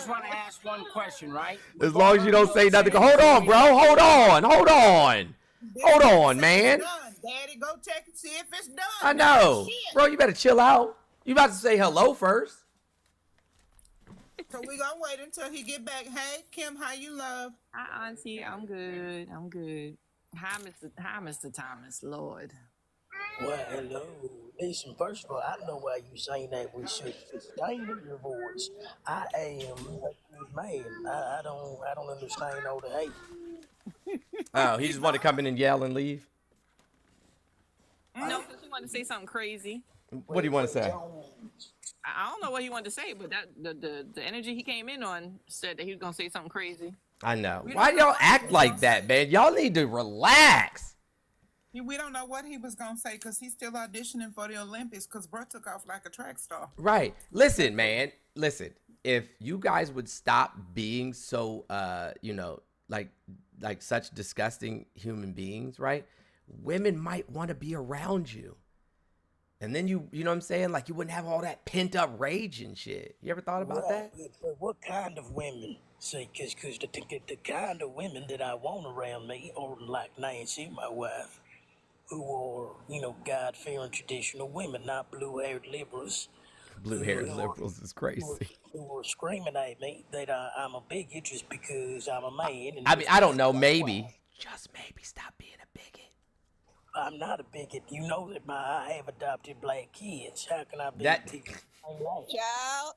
just want to ask one question, right? As long as you don't say nothing. Hold on, bro. Hold on, man. Daddy, go check and see if it's done. I know. Bro, you better chill out. You about to say hello first. So we gonna wait until he get back. Hey, Kim, how you love? Hi, Auntie. I'm good. Hi, Mr. Thomas. Lord. Well, hello. Listen, first of all, I know why you saying that we should sustain your voice. I am a man. I don't understand all the hate. Oh, he just want to come in and yell and leave? No, because he wanted to say something crazy. What do you want to say? I don't know what he wanted to say, but that the energy he came in on said that he was gonna say something crazy. I know. Why y'all act like that, man? Y'all need to relax. We don't know what he was gonna say because he's still auditioning for the Olympics because Bro took off like a track star. Right. Listen, man. Listen. If you guys would stop being so, like such disgusting human beings, right? Women might want to be around you. And then you know what I'm saying? Like you wouldn't have all that pent up rage and shit. You ever thought about that? But what kind of women? See, because the kind of women that I want around me are like Nancy, my wife, who are, God-fearing traditional women, not blue-haired liberals. Blue-haired liberals is crazy. Who are screaming at me that I'm a bigot just because I'm a man. And I don't know, maybe. Just maybe stop being a bigot. I'm not a bigot. You know that I have adopted black kids. How can I be that? Child.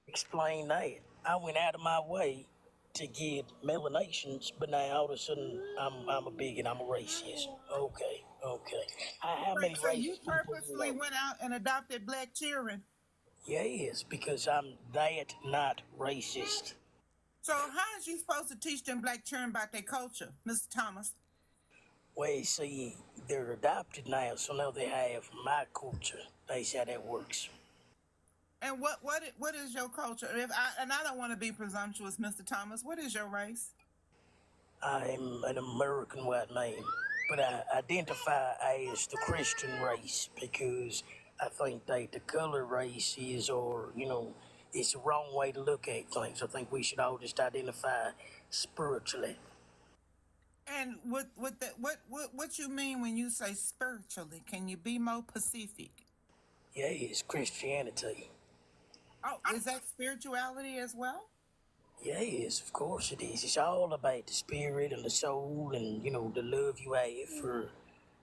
Explain that. I went out of my way to get melanations, but now all of a sudden I'm a bigot. I'm a racist. Okay. How many So you racist purposely went out and adopted black children? Yes, because I'm that not racist. So how is you supposed to teach them black children about their culture, Mr. Thomas? Well, see, they're adopted now, so now they have my culture. That's how that works. And what is your culture? I don't want to be presumptuous, Mr. Thomas. What is your race? I'm an American white man, but I identify as the Christian race because I think that the color race is, it's the wrong way to look at things. I think we should all just identify spiritually. And what you mean when you say spiritually? Can you be more specific? Yeah, it's Christianity. Oh, is that spirituality as well? Yes, of course it is. It's all about the spirit and the soul and, the love you have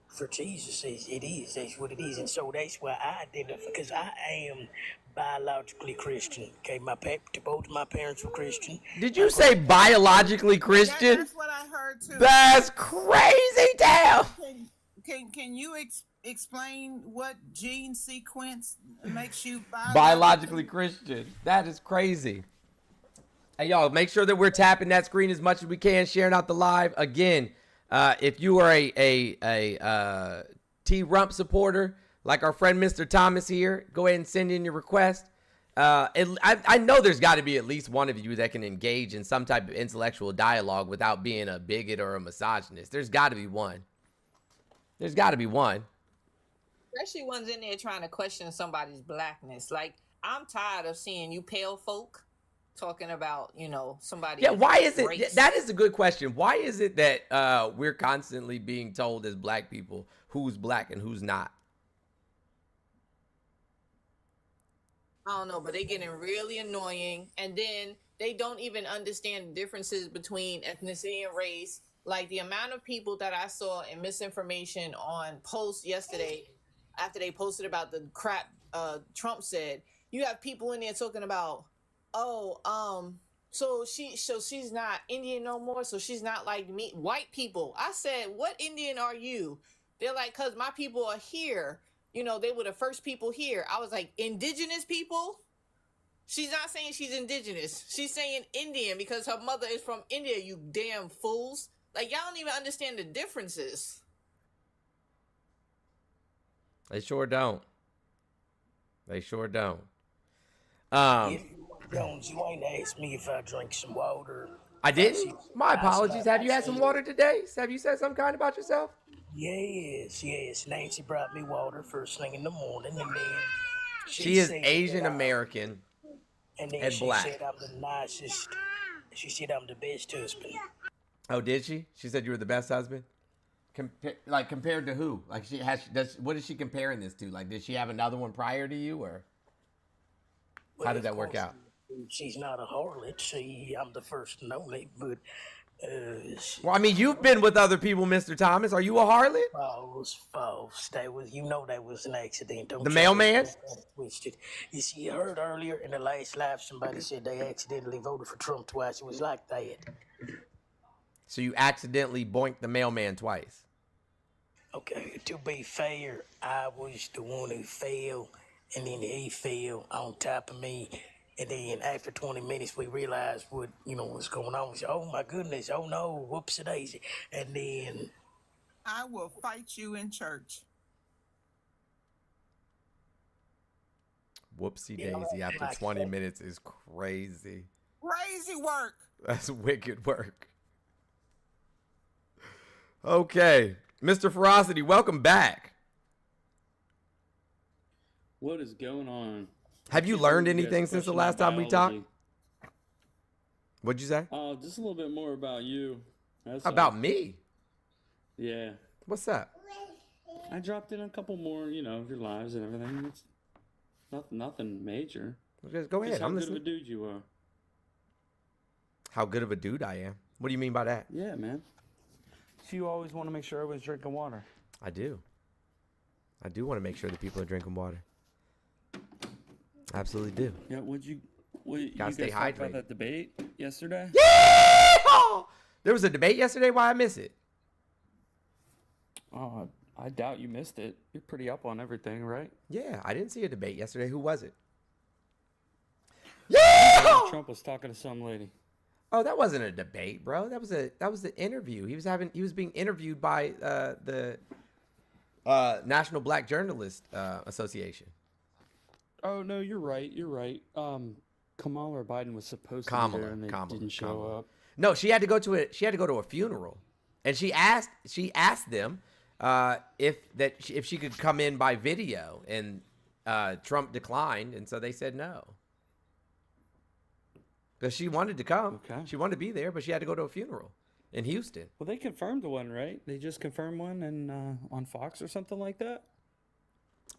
for Jesus. It is. That's what it is. And so that's why I identify, because I am biologically Christian. Okay, both my parents were Christian. Did you say biologically Christian? That's what I heard too. That's crazy, damn. Can you explain what gene sequence makes you biologically Christian? That is crazy. Hey, y'all, make sure that we're tapping that screen as much as we can, sharing out the live. Again, if you are a T-Rump supporter, like our friend Mr. Thomas here, go ahead and send in your request. I know there's got to be at least one of you that can engage in some type of intellectual dialogue without being a bigot or a misogynist. There's got to be one. There's got to be one. Especially ones in there trying to question somebody's blackness. Like, I'm tired of seeing you pale folk talking about, somebody. Yeah, why is it? Race. That is a good question. Why is it that we're constantly being told as black people who's black and who's not? I don't know, but they're getting really annoying. And then they don't even understand the differences between ethnicity and race. Like the amount of people that I saw in misinformation on posts yesterday after they posted about the crap Trump said, you have people in there talking about, so she's not Indian no more, so she's not like me. White people. I said, what Indian are you? They're like, because my people are here. They were the first people here. I was like, indigenous people? She's not saying she's indigenous. She's saying Indian because her mother is from India, you damn fools. Like, y'all don't even understand the differences. They sure don't. Jones, you ain't asked me if I drank some water. I didn't? My apologies. Have you had some water today? Have you said some kind about yourself? Yes. Nancy brought me water first thing in the morning, and then she is Asian American. And then And she black. said I'm the nicest. She said I'm the best husband. Oh, did she? She said you were the best husband. Like compared to who? Like what is she comparing this to? Like, did she have another one prior to you, or how did that work out? She's not a harlot. I'm the first and only, but Well, I mean, you've been with other people, Mr. Thomas. Are you a harlot? false. That was, that was an accident. Don't The try mailman? to twist it. You see, you heard earlier in the last live, somebody said they accidentally voted for Trump twice. It was like that. So you accidentally boinked the mailman twice. Okay, to be fair, I was the one who fell, and then he fell on top of me. And then after 20 minutes, we realized what, was going on. We said, oh my goodness, oh no, whoopsie daisy. And then I will fight you in church. Whoopsie Yeah, daisy after like 20 that. minutes is crazy. Crazy work. That's wicked work. Okay. Mr. Ferocity, welcome back. What is going on? Have you learned anything since the last time we talked? What'd you say? Oh, just a little bit more about you. That's About all. me? Yeah. What's up? I dropped in a couple more, of your lives and everything. It's nothing major. Just go ahead. Just how I'm good of a listening. dude you are. How good of a dude I am. What do you mean by that? Yeah, man. So you always want to make sure everyone's drinking water. I do. I do want to make sure that people are drinking water. Absolutely do. Yeah, you Gotta guys stay talk hydrated. about that debate yesterday? Yeah! There was a debate yesterday. Why I miss it? Oh, I doubt you missed it. You're pretty up on everything, right? Yeah, I didn't see a debate yesterday. Who was it? Yeah! Trump was talking to some lady. Oh, that wasn't a debate, bro. That was an interview. He was being interviewed by the National Black Journalist Association. Oh no, you're right. You're right. Kamala or Biden was supposed to be there and they didn't show up. No, she had to go to a funeral, and she asked them if she could come in by video, and Trump declined, and so they said no. Because she wanted to come. Okay. She wanted to be there, but she had to go to a funeral in Houston. Well, they confirmed one, right? They just confirmed one and on Fox or something like that.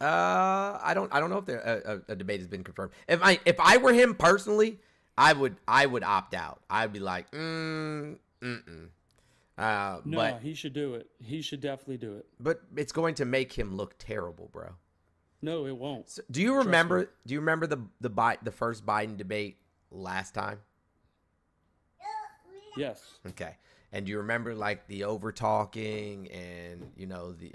I don't know if a debate has been confirmed. If I were him personally, I would opt out. I'd be like, No, but he should do it. He should definitely do it. but it's going to make him look terrible, bro. No, it won't. So, do you remember the first Biden debate last time? Yes. Okay. And do you remember like the over talking and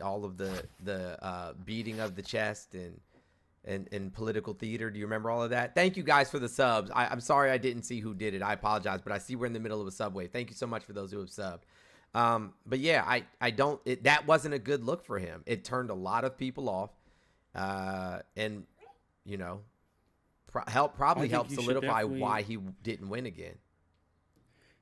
all of the beating of the chest and political theater? Do you remember all of that? Thank you guys for the subs. I'm sorry I didn't see who did it. I apologize, but I see we're in the middle of a subway. Thank you so much for those who have subbed. But yeah, that wasn't a good look for him. It turned a lot of people off, and probably helped you should solidify definitely- why he didn't win again.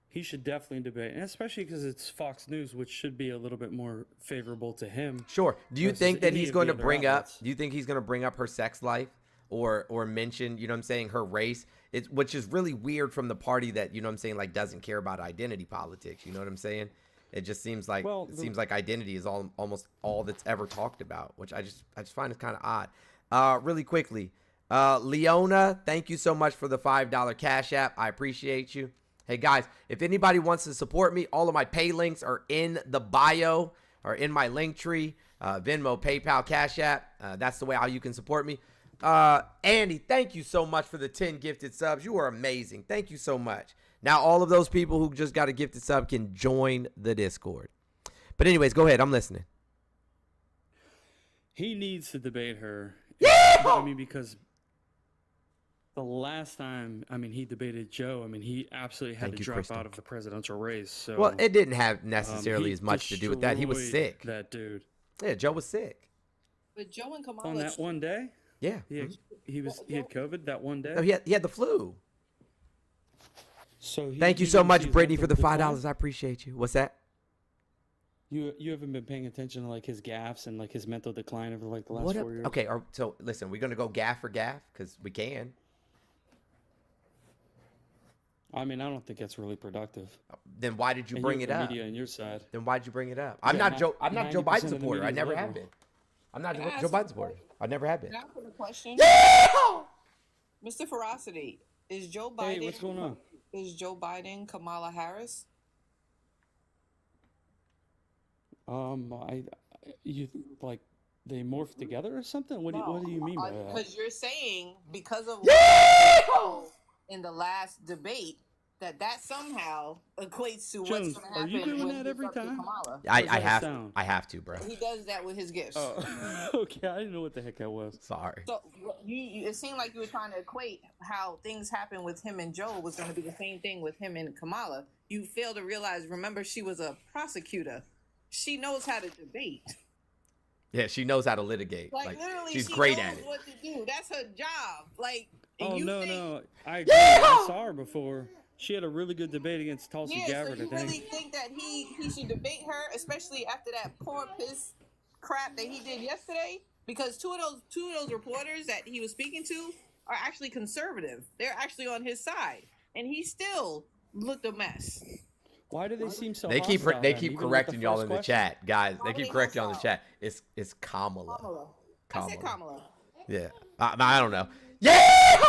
He should definitely debate, and especially because it's Fox News, which should be a little bit more favorable to him. Sure. Do you versus think that any he's of going the to other bring up? outlets. Do you think he's going to bring up her sex life or mention, her race? Which is really weird from the party that like doesn't care about identity politics. You know what I'm saying? It just seems like identity is almost all that's ever talked about, which I just find it kind of odd. Really quickly, Leona, thank you so much for the $5 Cash App. I appreciate you. Hey guys, if anybody wants to support me, all of my pay links are in the bio or in my link tree, Venmo, PayPal, Cash App. That's the way how you can support me. Andy, thank you so much for the 10 gifted subs. You are amazing. Thank you so much. Now all of those people who just got a gifted sub can join the Discord. But anyways, go ahead. I'm listening. He needs to debate her. Yeah! I mean, because the last time, he debated Joe. He absolutely had Thank to you, drop Kristen. out of the presidential race. So, Well, it didn't have necessarily he as much to do with that. He was destroyed sick. That dude. Yeah, Joe was sick. But Joe and Kamala. On that one day, Yeah. he had COVID that one day. No, he had the flu. So Thank you he so didn't much, see his Brittany, for the mental decline? $5. I appreciate you. What's that? You haven't been paying attention to like his gaffes and like his mental decline over like the last 4 years. Okay, so listen, we're gonna go gaff for gaff because we can. I mean, I don't think that's really productive. Then why did you And bring you're it the up? media on your side. Then why'd you bring it up? I'm Yeah, not Joe. I'm not Joe 90% Biden of the supporter. I media's never have liberal. been. I'm not Can I Joe ask Biden a supporter. question? I never have been. Can I put a question? Yeah! Mr. Ferocity, is Joe Biden Hey, what's going on? is Joe Biden Kamala Harris? You like they morphed together or something? What do you mean by that? Because you're saying because of Yeah! in the last debate that somehow equates to Jones, what's going are to you happen doing when that it's every up to time? Kamala. Or is that a I sound? have to, bro. He does that with his gifts. Oh, okay. I didn't know what the heck that was. Sorry. So it seemed like you were trying to equate how things happen with him and Joe was going to be the same thing with him and Kamala. You fail to realize. Remember, she was a prosecutor. She knows how to debate. Yeah, she knows how to litigate. Like literally, she's she great knows at it. what to do. That's her job. Like, and Oh you no, think, no, I agree. I saw her before. She had a really good debate against Tulsi Yeah, so Gabbard, you I think. really think that he should debate her, especially after that poor piss crap that he did yesterday? Because two of those reporters that he was speaking to are actually conservative. They're actually on his side, and he still looked a mess. Why do they seem so? They keep hostile they then, keep even with correcting the y'all first in the question? chat, guys. Why They keep they correcting y'all in the hostile? chat. It's Kamala. Kamala. I said Kamala. Yeah. I don't know. Yeah!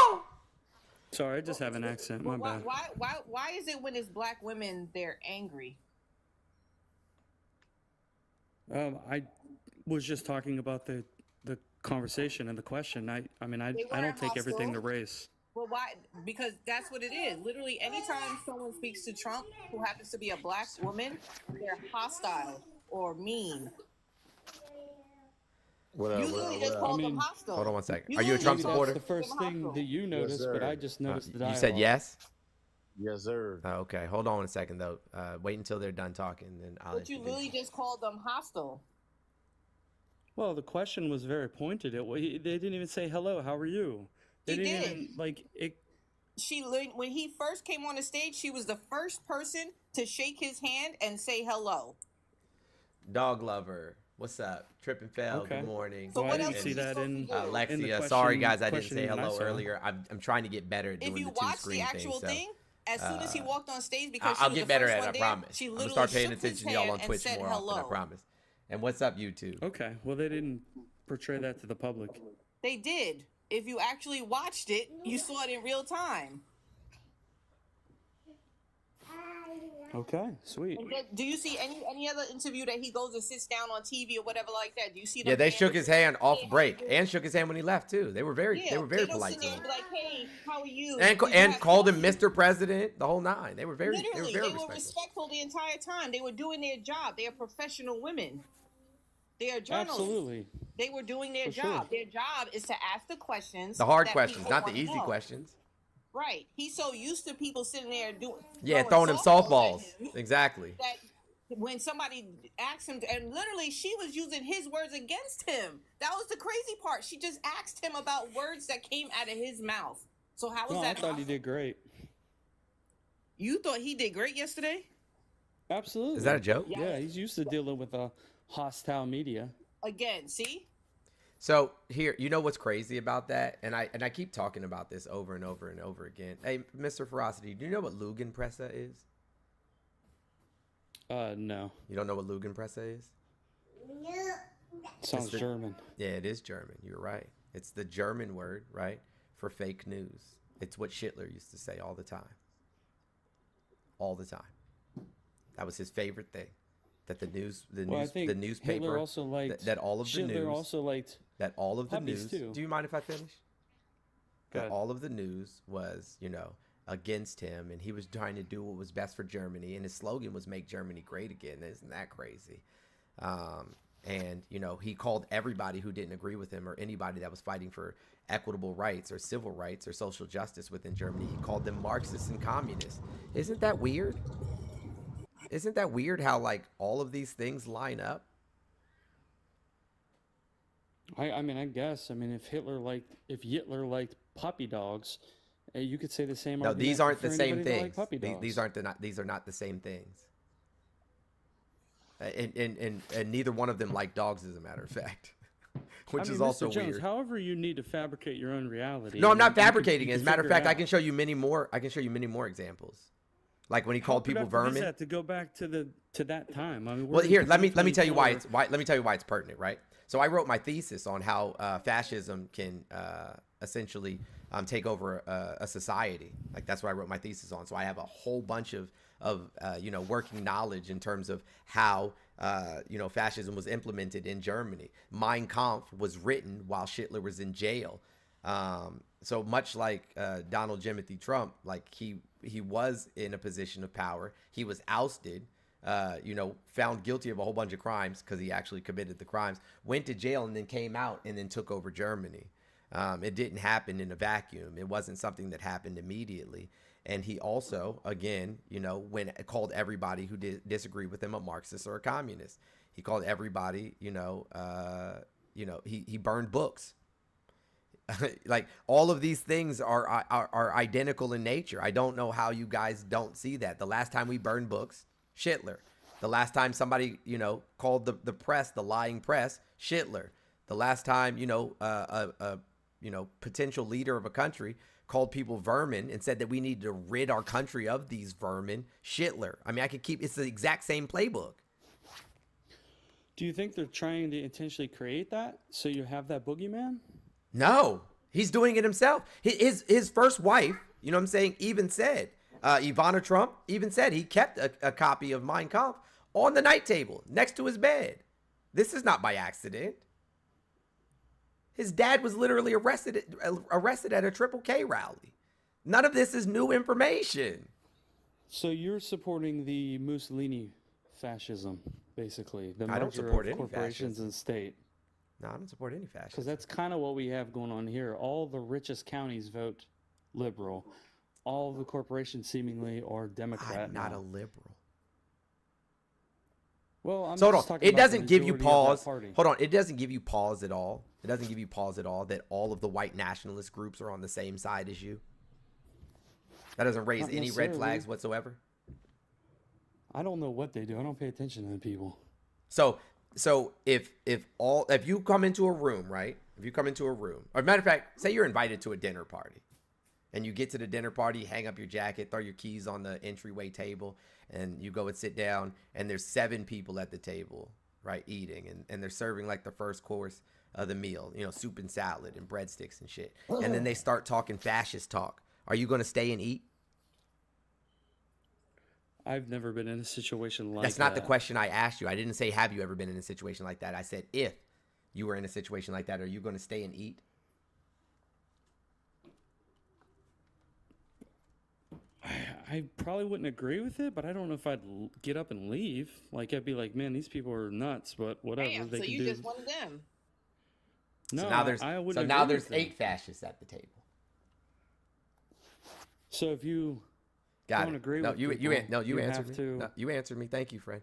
Sorry, I just have an accent. My bad. Why is it when it's black women they're angry? I was just talking about the conversation and the question. I mean, I weren't don't take everything to hostile? race. Well, why? Because that's what it is. Literally, anytime someone speaks to Trump who happens to be a black woman, they're hostile or mean. What You up? What literally up? just What up? called I them mean, hostile. Hold on one second. You Are you a literally Trump Maybe supporter? that's the first Called them thing hostile. that you noticed, but sir. I just noticed the dialogue. You said yes? Yes, sir. Oh, okay. Hold on a second though. Wait until they're done talking, then I'll But you introduce literally just called them hostile. Well, the question was very pointed. They didn't even say hello. How are you? They He didn't did. even like it. When he first came on the stage, she was the first person to shake his hand and say hello. Dog lover. What's up? Trip and Fail. Okay. Good morning. So Well, what I else didn't is see he that supposed in. to do? In the Alexia, sorry guys, I didn't say questioning that I hello saw. earlier. I'm trying to get better at If doing you the two watch the screen actual thing. thing, as soon as he walked on stage, because I'll she was get the better first at one it. I there, promise. she I'm gonna literally start paying shook his attention to y'all hand on and Twitch said more hello. often. I promise. And what's up, YouTube? Okay. Well, they didn't portray that to the public. They did. If you actually watched it, you saw it in real time. Okay. Sweet. And do you see any other interview that he goes and sits down on TV or whatever like that? Do you see them? Yeah, they shook hands? his hand off Yeah. break and shook his hand when he left too. They were very Yeah, they were very don't polite sit to there him. and be like, "Hey, how are you?" And Did you and have called him coffee? Mr. President, the whole nine. They were very Literally, they were they very were respectful. respectful the entire time. They were doing their job. They are professional women. They are journalists. Absolutely. They were doing their For job. sure. Their job is to ask the questions. The hard that questions, people not the wanna easy know. questions. Right. He's so used to people sitting there doing Throwing him softballs. at him Exactly. that when somebody asked him, and literally she was using his words against him. That was the crazy part. She just asked him about words that came out of his mouth. So how was No, I that? thought he did great. You thought he did great yesterday? Absolutely. Is that a joke? Yeah, he's used to dealing with a hostile media. Again, see? So here, you know what's crazy about that? And I keep talking about this over and over and over again. Hey, Mr. Ferocity, do you know what Lugenpresse is? No. You don't know what Lugenpresse is? Sounds the- German. Yeah, it is German. You're right. It's the German word, right, for fake news. It's what Hitler used to say all the time. All the time. That was his favorite thing. That the Well, I think the newspaper, Hitler also liked. that all of the Hitler news, also liked. that all of the puppies, news. too. Do you mind if I finish? Go That ahead. all of the news was, against him, and he was trying to do what was best for Germany, and his slogan was "Make Germany Great Again." Isn't that crazy? And he called everybody who didn't agree with him, or anybody that was fighting for equitable rights or civil rights or social justice within Germany, he called them Marxists and communists. Isn't that weird? Isn't that weird how like all of these things line up? I mean, I guess. I mean, if Hitler liked puppy dogs, you could say the same. No, these aren't the for same anybody that things. liked puppy dogs. These are not the same things. And neither one of them like dogs, as a matter of fact. which I mean, is also Mr. Jones, weird. however you need to fabricate your own reality. No, I'm not you can- fabricating you it. As a can matter of figure it fact, I out. can show you many more. I can show you many more examples. Like when he How called people productive is vermin. that to go back to that time? I mean, Well, we're in here, let me tell you why 2024. let me tell you why it's pertinent, right? So I wrote my thesis on how fascism can essentially take over a society. Like that's what I wrote my thesis on. So I have a whole bunch of working knowledge in terms of how fascism was implemented in Germany. Mein Kampf was written while Hitler was in jail. So much like Donald Jimothy Trump, like he was in a position of power. He was ousted. Found guilty of a whole bunch of crimes because he actually committed the crimes, went to jail and then came out and then took over Germany. It didn't happen in a vacuum. It wasn't something that happened immediately. And he also, again, called everybody who disagreed with him a Marxist or a communist. He called everybody, he burned books. Like all of these things are identical in nature. I don't know how you guys don't see that. The last time we burned books, Hitler. The last time somebody, called the press the lying press, Hitler. The last time, potential leader of a country called people vermin and said that we need to rid our country of these vermin, Hitler. I mean, it's the exact same playbook. Do you think they're trying to intentionally create that so you have that boogeyman? No, he's doing it himself. His first wife, you know what I'm saying, even said, Ivana Trump even said he kept a copy of Mein Kampf on the night table next to his bed. This is not by accident. His dad was literally arrested at a Triple K rally. None of this is new information. So you're supporting the Mussolini fascism, basically, the I don't merger support of any corporations fascism. and state. No, I don't support any Because fascism. that's kind of what we have going on here. All the richest counties vote liberal. All the corporations seemingly are Democrat. I'm not now. a liberal. Well, I'm So just hold on. talking It about the doesn't give you majority of that pause. party. Hold on. It doesn't give you pause at all. It doesn't give you pause at all that all of the white nationalist groups are on the same side as you. That doesn't raise Not any red necessarily. flags whatsoever. I don't know what they do. I don't pay attention to the people. So if you come into a room, right? If you come into a room, or matter of fact, say you're invited to a dinner party, and you get to the dinner party, hang up your jacket, throw your keys on the entryway table, and you go and sit down, and there's 7 people at the table, right, eating, and they're serving like the first course of the meal, soup and salad and breadsticks and shit, and then they start talking fascist talk. Are you going to stay and eat? I've never been in a situation like that. That's not the question I asked you. I didn't say, have you ever been in a situation like that? I said, if you were in a situation like that, are you going to stay and eat? I probably wouldn't agree with it, but I don't know if I'd get up and leave. Like, I'd be like, man, these people are nuts, but whatever Damn, they so can you do. just one of them. No, So now there's I wouldn't so agree now with there's them. 8 fascists at the table. So if you Got don't it. agree No, with you people, you answered me. have to. No, you answered me. Thank you, friend.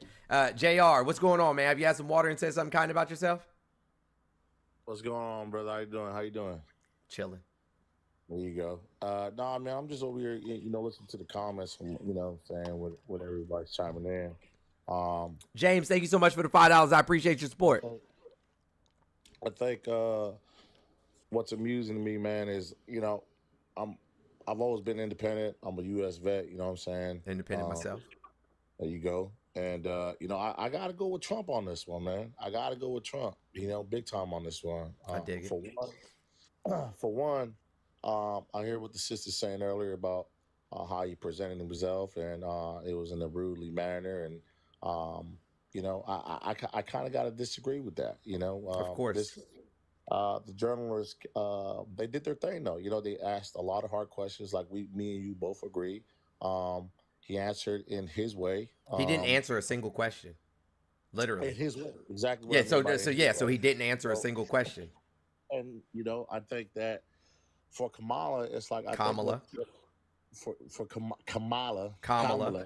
JR, what's going on, man? Have you had some water and said something kind about yourself? What's going on, brother? How you doing? How you doing? Chilling. There you go. No, man, I'm just over here, listening to the comments and, saying what everybody's chiming in. James, thank you so much for the $5. I appreciate your support. I think what's amusing to me, man, is, I've always been independent. I'm a U.S. vet, you know what I'm saying? Independent myself. There you go. And, I got to go with Trump on this one, man. I got to go with Trump, big time on this one. I dig it. For one, I hear what the sister's saying earlier about how he presented himself, and it was in a rudely manner. And, I kind of got to disagree with that, Of course. The journalists, they did their thing, though. They asked a lot of hard questions, like me and you both agree. He answered in his way. He didn't answer a single question. Literally. In his way, exactly. What Yeah, I mean so by in his so way. he didn't answer a So- single question. And I think that for Kamala, it's like Kamala. For Kamala, Kamala.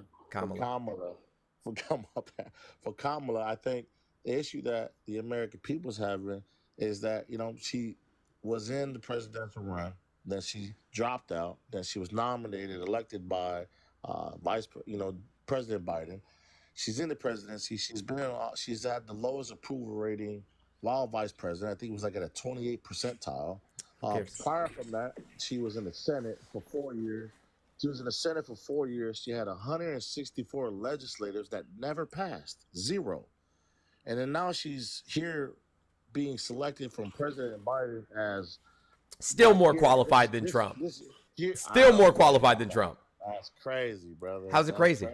for Kamala, I think the issue that the American people's having is that she was in the presidential run, then she dropped out, then she was nominated, elected by President Biden. She's in the presidency. She's had the lowest approval rating while vice president. I think it was like at a 28 percentile. cares? Prior from that, she was in the Senate for 4 years. She was in the Senate for 4 years. She had 164 legislators that never passed, zero. And then now she's here being selected from President Biden as Still like more here, qualified than Trump. here, Still more qualified than Trump. That's crazy, brother. How's it That's crazy?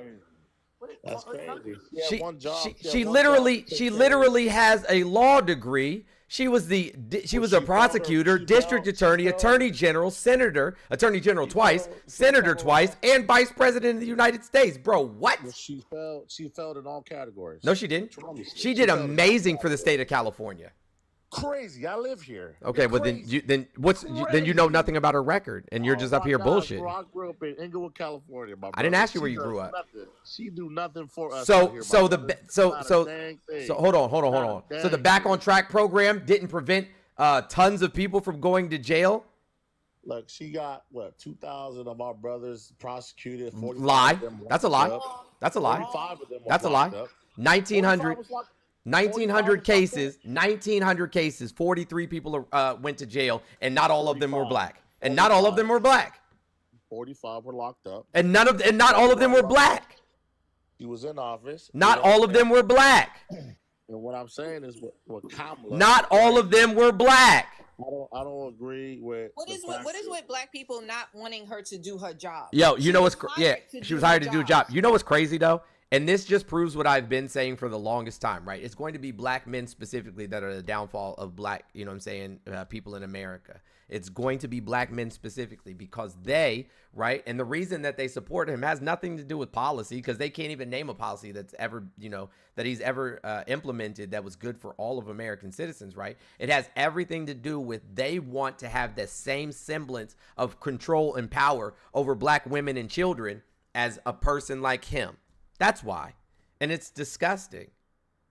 That's crazy. She had She one job. she had one literally job to she take care of- literally has a law degree. She was a she prosecutor, district attorney, attorney general, senator, attorney general twice, senator twice, and vice president of the United States. Bro, what? Well, she failed in all categories. No, she didn't. Trump- She did failed in all amazing for the state of California. Crazy. I live here. Okay, It's well crazy. then you know nothing about her record, and you're just up my here God, bullshitting. bro, I grew up in Inglewood, California. My I didn't brother. ask you where She you does grew up. Nothing. She do nothing for us. out So here, so my the brother. ba- so Not a so dang thing. so hold on. Not a So the dang Back thing. on Track program didn't prevent tons of people from going to jail. Look, she got what 2,000 of our brothers prosecuted. 45 Lie. of them That's a locked lie. up. That's a lie. 45 of them was That's a lie. locked up. 1900 45 was locked- 1900 45 was cases, 1900 cases, 43 people went to jail, and not all of them were 45. black. And not all of them were black. 45 were locked up. And not all of them were black. He was in office. Not all of them were black. And what I'm saying is what Kamala. Not all of them were black. I don't agree with. What the is fact with that- black people not wanting her to do her job? Yo, She you know was what's hired to she do was her hired to do a job. You know what's crazy though? And this just proves what I've been saying for the longest time, right? It's going to be black men specifically that are the downfall of black, you know what I'm saying, people in America. It's going to be black men specifically because they, right? And the reason that they support him has nothing to do with policy because they can't even name a policy that's ever, you know, that he's ever implemented that was good for all of American citizens, right? It has everything to do with they want to have the same semblance of control and power over black women and children as a person like him. That's why. And it's disgusting.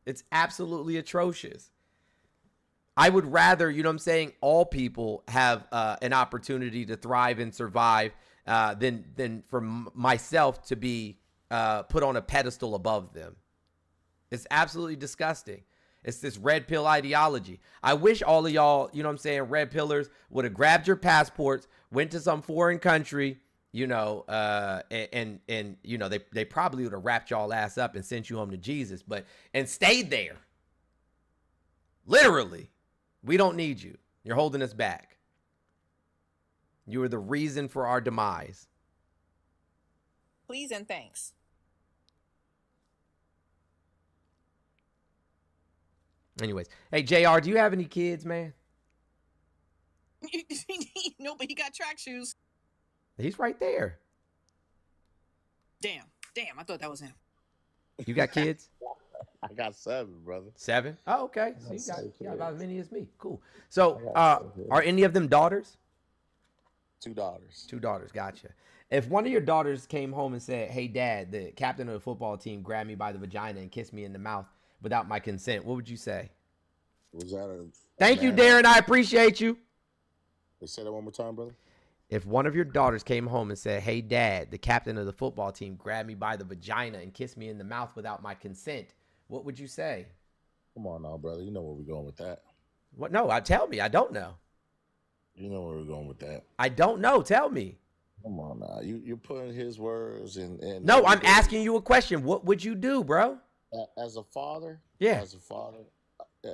It's absolutely atrocious. I would rather, you know what I'm saying, all people have an opportunity to thrive and survive than for myself to be put on a pedestal above them. It's absolutely disgusting. It's this red pill ideology. I wish all of y'all, you know what I'm saying, red pillars would have grabbed your passports, went to some foreign country, you know, and you know, they probably would have wrapped y'all ass up and sent you home to Jesus, and stayed there. Literally. We don't need you. You're holding us back. You are the reason for our demise. Please and thanks. Anyways, hey, JR, do you have any kids, man? No, but he got track shoes. He's right there. Damn, I thought that was him. You got kids? I got 7, brother. 7? Oh, okay. So you got 7 about as kids. many as me. Cool. So, I got 7 kids. are any of them daughters? 2 daughters. 2 daughters. Gotcha. If one of your daughters came home and said, "Hey, Dad, the captain of the football team grabbed me by the vagina and kissed me in the mouth without my consent," what would you say? Was that a? Thank you, man? Darren. I appreciate you. Say that one more time, brother. If one of your daughters came home and said, "Hey, Dad, the captain of the football team grabbed me by the vagina and kissed me in the mouth without my consent," what would you say? Come on now, brother. You know where we're going with that. What? No, tell me. I don't know. You know where we're going with that. I don't know. Tell me. Come on now. You're putting his words and No, I'm asking you a question. What would you do, bro? As a father. Yeah. As a father,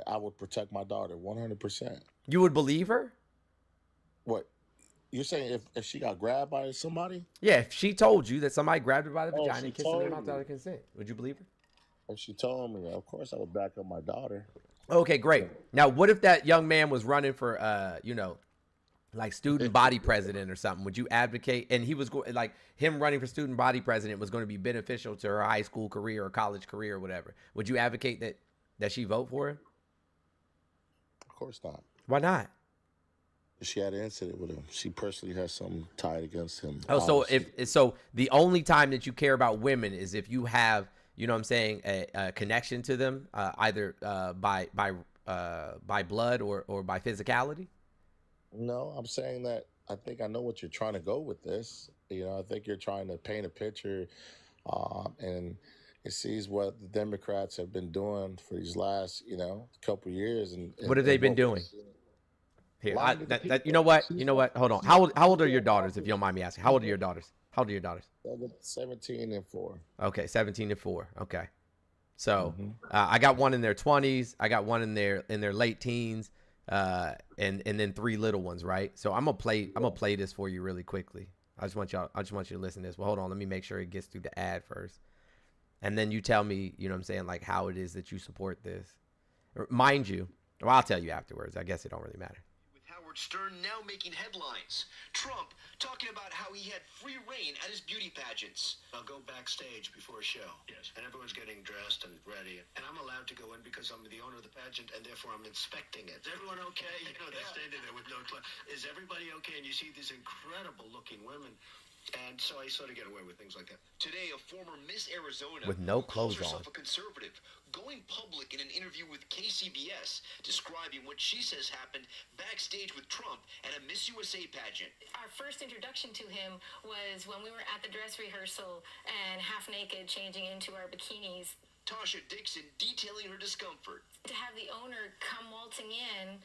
I would protect my daughter 100%. You would believe her? What? You're saying if she got grabbed by somebody? Yeah, if she told you that somebody grabbed her by the vagina she and kissed her in the told mouth without you. her consent, would you believe her? If she told me, of course I would back up my daughter. Okay, great. Now, what if that young man was running for, you know, like student body president or something? Would you advocate? And he was like him running for student body president was going to be beneficial to her high school career or college career or whatever. Would you advocate that she vote for him? Of course not. Why not? She had an incident with him. She personally has something tied against him. Oh, so obviously. so the only time that you care about women is if you have, you know what I'm saying, a connection to them, either by blood or by physicality? No, I'm saying that I think I know what you're trying to go with this. You know, I think you're trying to paint a picture, and it sees what the Democrats have been doing for these last, couple years, and What have they been doing? Here, lying to the you know people. what? You know what? Hold on. How old are your daughters, if you don't mind me asking? How old are your daughters? How old are your daughters? 17 and 4. Okay, 17 and 4. Okay. So Mhm. I got one in their 20s. I got one in their late teens, and then 3 little ones, right? So I'm gonna play this for you really quickly. I just want you to listen to this. Well, hold on, let me make sure it gets through the ad first, and then you tell me, you know what I'm saying, like how it is that you support this. Mind you, well, I'll tell you afterwards. I guess it don't really matter. With Howard Stern now making headlines. Trump talking about how he had free reign at his beauty pageants. I'll go backstage before a show. Yes. And everyone's getting dressed and ready. And I'm allowed to go in because I'm the owner of the pageant and therefore I'm inspecting it. Is everyone okay? They're standing there with no clothes. Is everybody okay? And you see these incredible looking women. And so I sort of get away with things like that. Today, a former Miss Arizona With no who calls clothes herself on. a conservative, going public in an interview with KCBS, describing what she says happened backstage with Trump at a Miss USA pageant. Our first introduction to him was when we were at the dress rehearsal and half naked, changing into our bikinis. Tasha Dixon detailing her discomfort. To have the owner come waltzing in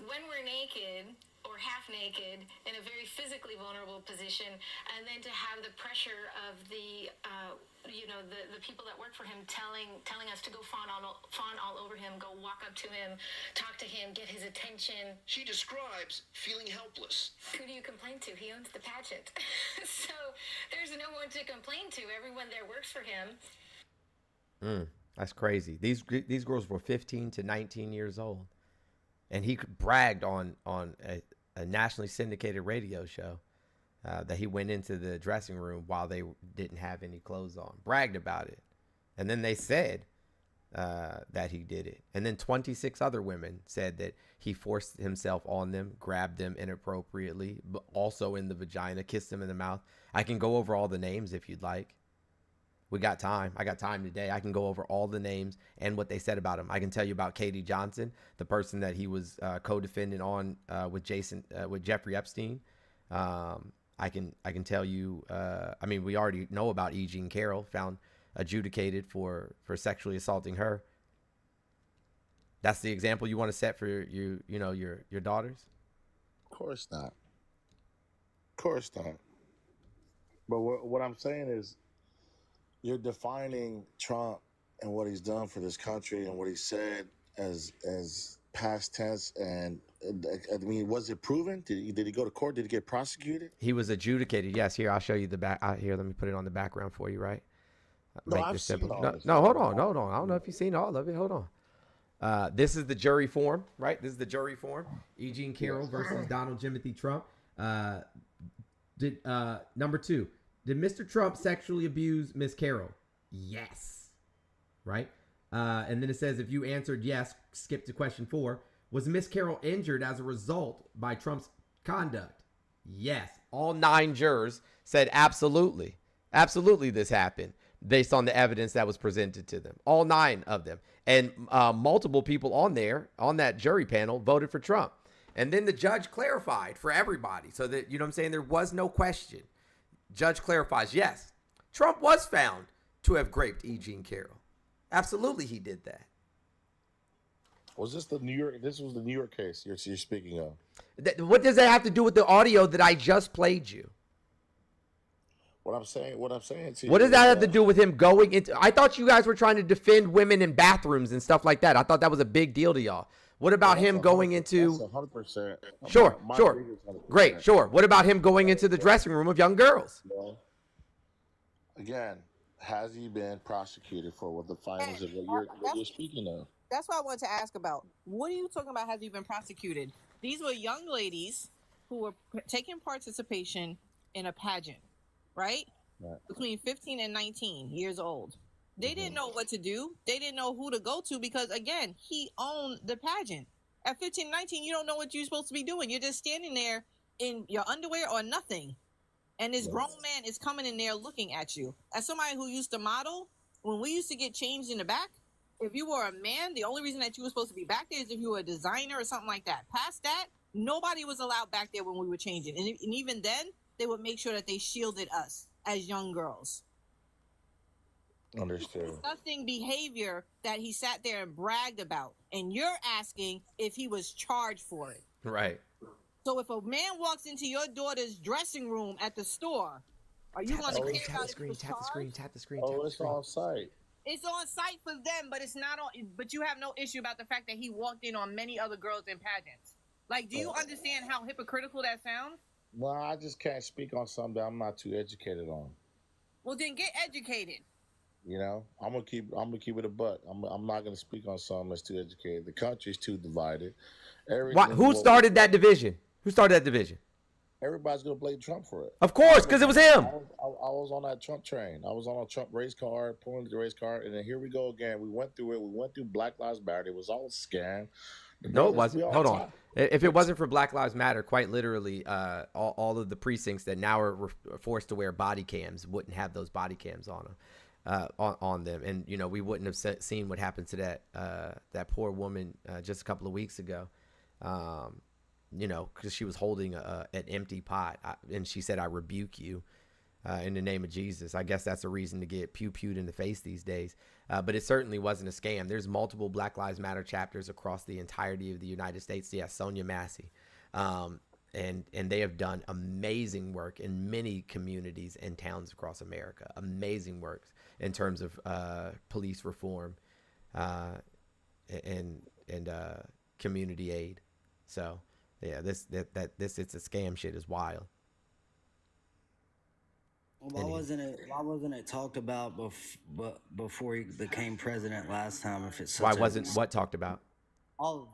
when we're naked or half naked in a very physically vulnerable position, and then to have the pressure of the people that work for him telling us to go fawn all over him, go walk up to him, talk to him, get his attention. She describes feeling helpless. Who do you complain to? He owns the pageant. So there's no one to complain to. Everyone there works for him. That's crazy. These girls were 15 to 19 years old, and he bragged on a nationally syndicated radio show that he went into the dressing room while they didn't have any clothes on. Bragged about it, and then they said that he did it, and then 26 other women said that he forced himself on them, grabbed them inappropriately, but also in the vagina, kissed them in the mouth. I can go over all the names if you'd like. We got time. I got time today. I can go over all the names and what they said about him. I can tell you about Katie Johnson, the person that he was co-defendant on with Jeffrey Epstein. I can tell you. We already know about E. Jean Carroll, found adjudicated for sexually assaulting her. That's the example you want to set for your daughters? Of course not. Of course not. But what I'm saying is, you're defining Trump and what he's done for this country and what he said as past tense. And was it proven? Did he go to court? Did he get prosecuted? He was adjudicated. Yes. Here, I'll show you the back. Here, let me put it on the background for you. Right. No, I've seen all this. No, hold on. I don't know if you've seen all of it. Hold on. This is the jury form, right? This is the jury form. E. Jean Carroll versus Donald Timothy Trump. Number 2. Did Mr. Trump sexually abuse Miss Carroll? Yes. Right? And then it says, if you answered yes, skip to question 4. Was Miss Carroll injured as a result by Trump's conduct? Yes. All 9 jurors said absolutely. Absolutely this happened based on the evidence that was presented to them. All 9 of them. And multiple people on that jury panel voted for Trump. And then the judge clarified for everybody so that, you know what I'm saying, there was no question. Judge clarifies, yes, Trump was found to have raped E. Jean Carroll. Absolutely, he did that. Was this the New York? This was the New York case you're speaking of. What does that have to do with the audio that I just played you? What I'm saying to you. What does that have to do with him going into? I thought you guys were trying to defend women in bathrooms and stuff like that. I thought that was a big deal to y'all. What about him going into? That's 100%. Sure. My Great, sure. What about him going into the dressing room of young girls? Well, again, has he been prosecuted for what the findings of what you're speaking of? That's what I wanted to ask about. What are you talking about? Has he been prosecuted? These were young ladies who were taking participation in a pageant, right? Between 15 and 19 years old. They didn't know what to do. They didn't know who to go to because, again, he owned the pageant. At 15, 19, you don't know what you're supposed to be doing. You're just standing there in your underwear or nothing. And this grown man is coming in there looking at you. As somebody who used to model, when we used to get changed in the back, if you were a man, the only reason that you were supposed to be back there is if you were a designer or something like that. Past that, nobody was allowed back there when we were changing. And even then, they would make sure that they shielded us as young girls. Understood. Disgusting behavior that he sat there and bragged about, and you're asking if he was charged for it. Right. So if a man walks into your daughter's dressing room at the store, are you going to care about if he was Tap the screen, charged? tap the screen, Oh, tap the it's screen. on site. It's on site for them, but it's not on. But you have no issue about the fact that he walked in on many other girls in pageants. Like, do you understand how hypocritical that sounds? Well, I just can't speak on something that I'm not too educated on. Well, then get educated. You know, I'm gonna keep it a buck. I'm not gonna speak on something that's too educated. The country's too divided. Who started that division? Who started that division? Everybody's gonna blame Trump for it. Of course, because it was him. I was on that Trump train. I was on a Trump race car, pulling the race car, and then here we go again. We went through it. We went through Black Lives Matter. It was all a scam. No, it wasn't. Hold on. If it wasn't for Black Lives Matter, quite literally, all of the precincts that now are forced to wear body cams wouldn't have those body cams on them. On them, and you know, we wouldn't have seen what happened to that poor woman just a couple of weeks ago, you know, because she was holding an empty pot, and she said, "I rebuke you in the name of Jesus." I guess that's a reason to get pew-pewed in the face these days, but it certainly wasn't a scam. There's multiple Black Lives Matter chapters across the entirety of the United States. Yeah, Sonia Massey. And they have done amazing work in many communities and towns across America. Amazing work in terms of police reform and community aid. So yeah, this it's a scam shit is wild. Why wasn't it talked about before he became president last time? If it's Why wasn't what talked about? All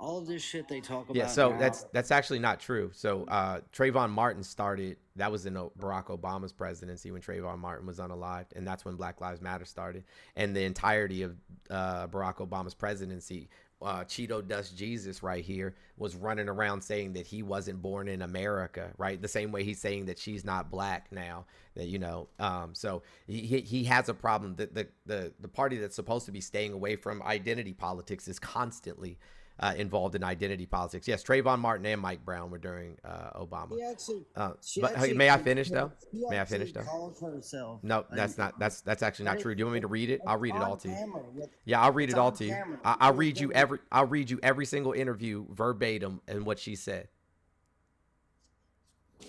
of this shit they talk about. Yeah, so now. that's actually not true. So Trayvon Martin started. That was in Barack Obama's presidency when Trayvon Martin was unalived, and that's when Black Lives Matter started. And the entirety of Barack Obama's presidency, Cheeto Dust Jesus right here was running around saying that he wasn't born in America, right? The same way he's saying that she's not black now. That, you know, so he has a problem. The party that's supposed to be staying away from identity politics is constantly involved in identity politics. Yes, Trayvon Martin and Mike Brown were during Obama. May I finish though? May I finish though? No, that's not. That's actually not true. Do you want me to read it? I'll read it all to you. Yeah, I'll read it all to you. I'll read you every single interview verbatim and what she said.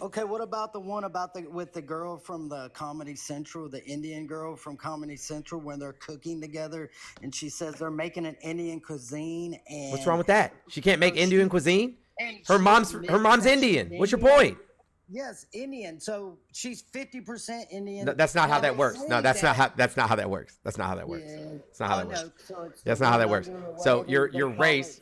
Okay, what about the one with the girl from the Comedy Central, the Indian girl from Comedy Central, when they're cooking together, and she says they're making an Indian cuisine? And what's wrong with that? She can't make Indian cuisine. Her mom's Indian. What's your point? Yes, Indian. So she's 50% Indian. No, that's not how that works. No, that's not how that works. That's not how that works. It's not how that works. That's not how that works. So your race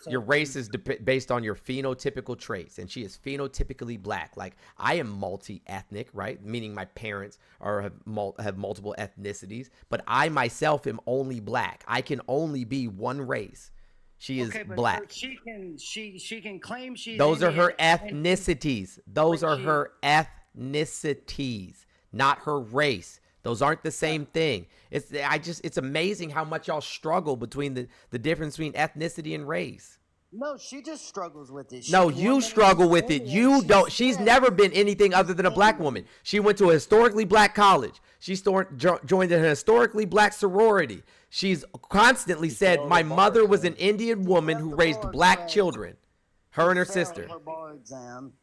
is based on your phenotypical traits, and she is phenotypically black. Like, I am multi-ethnic, right? Meaning my parents have multiple ethnicities, but I myself am only black. I can only be one race. She is black. She can claim she's Those Indian are her ethnicities. Those are her ethnicities, not her race. Those aren't the same thing. It's amazing how much y'all struggle between the difference between ethnicity and race. No, she just struggles with it. No, you struggle with it. You don't. She's never been anything other than a black woman. She went to a historically black college. She joined a historically black sorority. She's constantly said, my mother was an Indian woman who raised black children. Her and her sister. Her bar exam.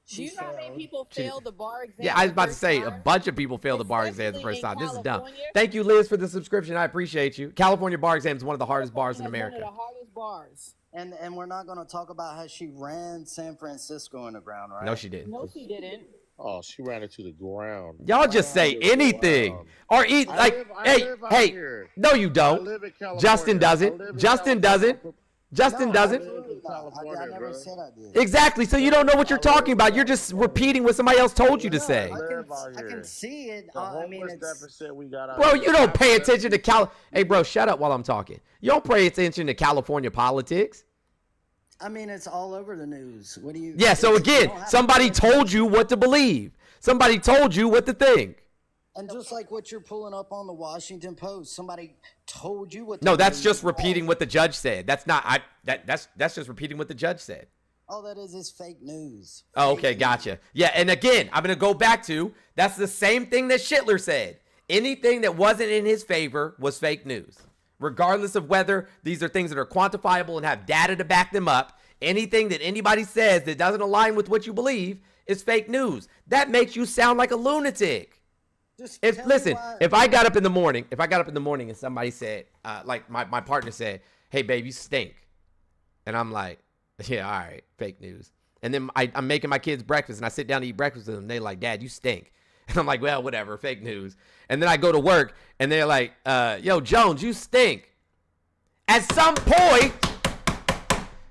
Do you know how many people failed the bar exam? Yeah, I was about to say a bunch of people failed the bar exam the first time. This is dumb. Thank you, Liz, for the subscription. I appreciate you. California bar exam is one of the hardest bars in America. One of the hardest bars. And we're not going to talk about how she ran San Francisco in the ground, right? No, she didn't. No, she didn't. Oh, she ran it to the ground. Y'all just say anything or eat like, hey. No, you don't. Justin doesn't. Justin doesn't. Justin doesn't. I never said I did. Exactly. So you don't know what you're talking about. You're just repeating what somebody else told you to say. I can see it. I mean, Bro, you don't pay attention to Hey, bro, shut up while I'm talking. You don't pay attention to California politics. I mean, it's all over the news. What do you? Yeah. So again, somebody told you what to believe. Somebody told you what to think. And just like what you're pulling up on the Washington Post, somebody told you what. No, that's just repeating what the judge said. That's not. That's just repeating what the judge said. All that is fake news. Oh, okay, gotcha. Yeah, and again, I'm gonna go back to that's the same thing that Schindler said. Anything that wasn't in his favor was fake news. Regardless of whether these are things that are quantifiable and have data to back them up, anything that anybody says that doesn't align with what you believe is fake news. That makes you sound like a lunatic. If I got up in the morning, and somebody said, like my partner said, "Hey babe, you stink," and I'm like, "Yeah, all right, fake news." And then I'm making my kids breakfast, and I sit down to eat breakfast with them. They're like, "Dad, you stink." And I'm like, "Well, whatever, fake news." And then I go to work, and they're like, "Yo, Jones, you stink." At some point,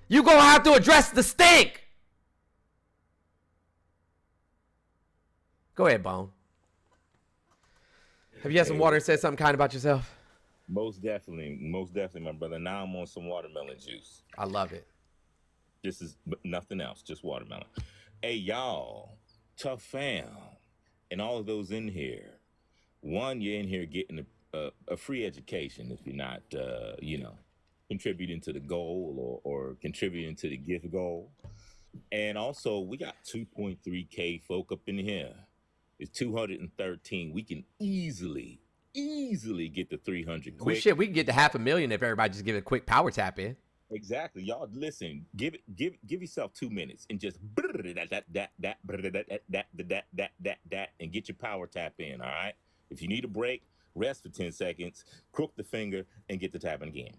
you gonna have to address the stink. Go ahead, Bone. Have you had some water and said something kind about yourself? Most definitely, my brother. Now I'm on some watermelon juice. I love it. This is nothing else, just watermelon. Hey, y'all, tough fam, and all of those in here. One, you're in here getting a free education if you're not, contributing to the goal or contributing to the gift goal. And also, we got 2.3K folk up in here. It's 213. We can easily get to 300 quick. We can get to 500,000 if everybody just give it a quick power tap in. Exactly, y'all. Listen, give yourself 2 minutes and just that and get your power tap in. All right. If you need a break, rest for 10 seconds, crook the finger, and get the tapping again.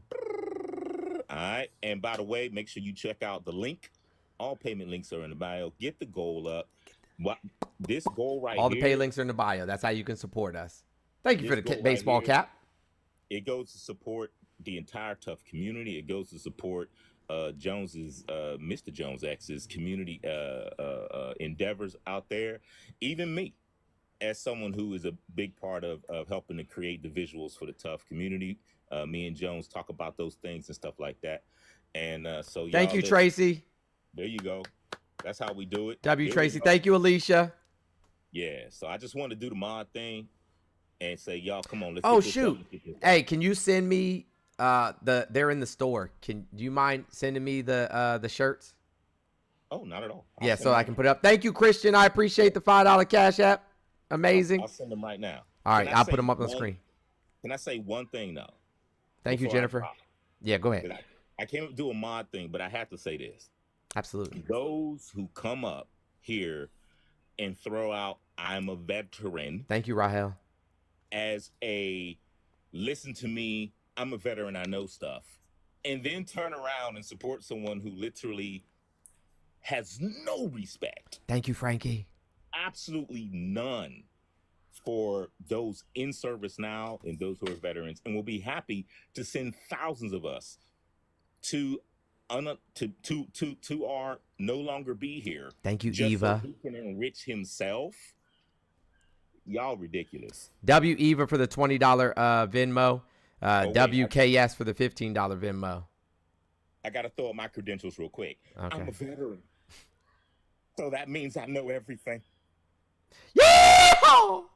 All right. And by the way, make sure you check out the link. All payment links are in the bio. Get the goal up. This goal right here. All the pay links are in the bio. That's how you can support us. Thank you for the baseball cap. It goes to support the entire Tough community. It goes to support Jones's, Mr. Jones X's community endeavors out there. Even me, as someone who is a big part of helping to create the visuals for the Tough community. Me and Jones talk about those things and stuff like that. And so thank you, Tracy. There you go. That's how we do it. Tracy. Thank you, Alicia. Yeah. So I just want to do the mod thing and say, y'all, come on. Let's Oh, shoot. Hey, can you send me they're in the store. Do you mind sending me the shirts? Oh, not at all. Yeah, so I can put it up. Thank you, Christian. I appreciate the $5 Cash App. Amazing. I'll send them right now. All right, I'll put them up on the screen. Can I say one thing, though? Thank you, Jennifer. Yeah, go ahead. I can't do a mod thing, but I have to say this. Absolutely. Those who come up here and throw out, "I'm a veteran." Thank you, Rahel. As a, listen to me, I'm a veteran, I know stuff. And then turn around and support someone who literally has no respect. Thank you, Frankie. Absolutely none for those in service now and those who are veterans. And we'll be happy to send thousands of us to our no longer be here. Thank you, just Eva. So he can enrich himself. Y'all ridiculous. W Eva for the $20 Venmo. WKS for the $15 Venmo. I gotta throw up my credentials real quick. Okay. I'm a veteran, so that means I know everything. Yeah! All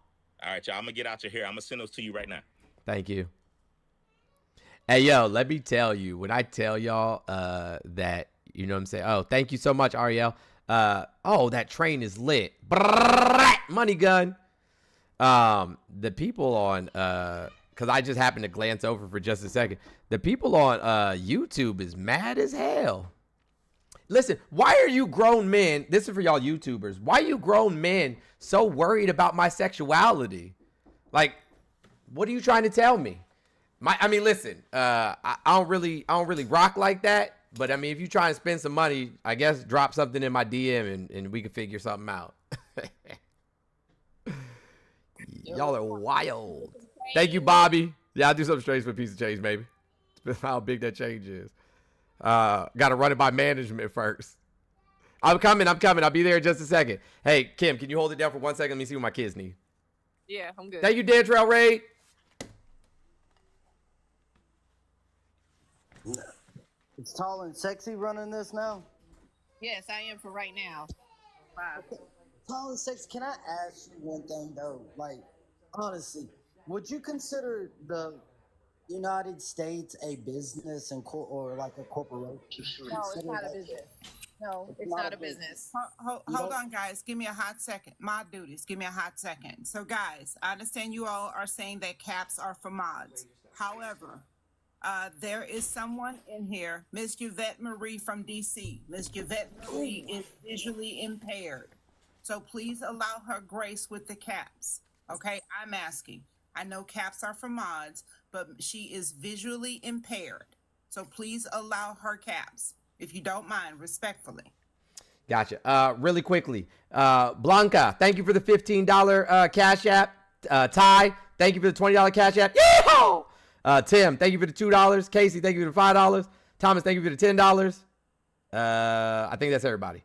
right, y'all. I'm gonna get out your hair. I'm gonna send those to you right now. Thank you. Hey, yo, let me tell you, when I tell y'all that, you know what I'm saying? Oh, thank you so much, Ariel. That train is lit. Money gun. The people on, because I just happened to glance over for just a second. The people on YouTube is mad as hell. Listen, why are you grown men, this is for y'all YouTubers, why are you grown men so worried about my sexuality? Like, what are you trying to tell me? Listen, I don't really rock like that. But I mean, if you try and spend some money, I guess drop something in my DM and we can figure something out. Y'all are wild. Thank you, Bobby. Yeah, I'll do something strange for a piece of change, maybe. It's how big that change is. Got to run it by management first. I'm coming. I'll be there in just a second. Hey, Kim, can you hold it down for 1 second? Let me see what my kids need. Yeah, I'm good. Thank you, Dan Trail Raid. It's Tall and Sexy running this now? Yes, I am for right now. Bye. Okay. Tall and Sexy, can I ask you one thing, though? Like, honestly, would you consider the United States a business or like a corporation? No, it's not a business. No, it's not a business. Hold on, guys. Give me a hot second. Mod duties. Give me a hot second. So, guys, I understand you all are saying that caps are for mods. However, there is someone in here, Miss Yvette Marie from DC. Miss Yvette Marie is visually impaired. So please allow her grace with the caps. Okay, I'm asking. I know caps are for mods, but she is visually impaired. So please allow her caps, if you don't mind, respectfully. Gotcha. Really quickly, Blanca, thank you for the $15 Cash App. Ty, thank you for the $20 Cash App. Yeehaw! Tim, thank you for the $2. Casey, thank you for the $5. Thomas, thank you for the $10. I think that's everybody.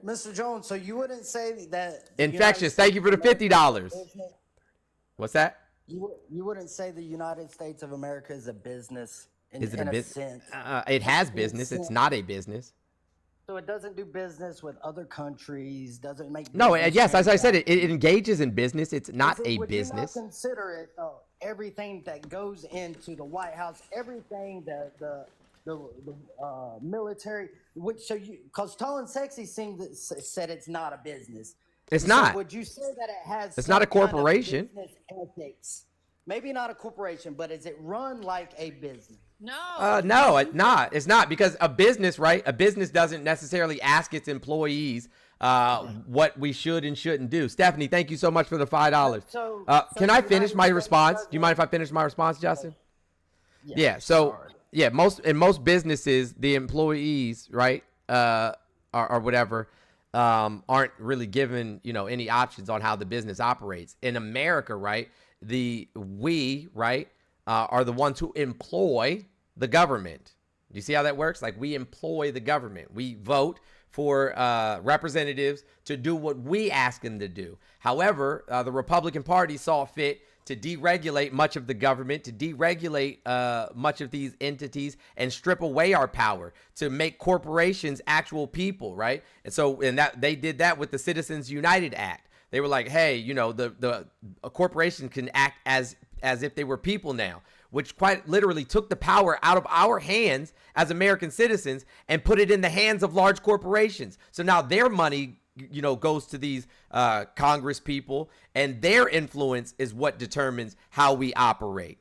Mr. Jones, so you wouldn't say that Infectious, thank you for the $50. What's that? You wouldn't say the United States of America is a business Is it a business? sense. It has business. It's not a business. So it doesn't do business with other countries, doesn't make No, business yes, as I said, transactions. it engages in business. It's not a Would business. you not consider it everything that goes into the White House, everything that the military, which so you because Tall and Sexy said it's not a business. It's So not. would you say that it has? It's not a some kind of corporation. business ethics? Maybe not a corporation, but is it run like a business? No. No, it's not. It's not because a business, right? A business doesn't necessarily ask its employees what we should and shouldn't do. Stephanie, thank you so much for the $5. So Can I finish my response? Do you mind if I finish my response, Justin? Yeah. So yeah, most businesses, the employees, right, or whatever, aren't really given any options on how the business operates. In America, right, we are the ones who employ the government. Do you see how that works? Like we employ the government. We vote for representatives to do what we ask them to do. However, the Republican Party saw fit to deregulate much of the government, to deregulate much of these entities and strip away our power, to make corporations actual people, right? And so, that they did that with the Citizens United Act. They were like, hey, a corporation can act as if they were people now, which quite literally took the power out of our hands as American citizens and put it in the hands of large corporations. So now their money, goes to these Congress people, and their influence is what determines how we operate.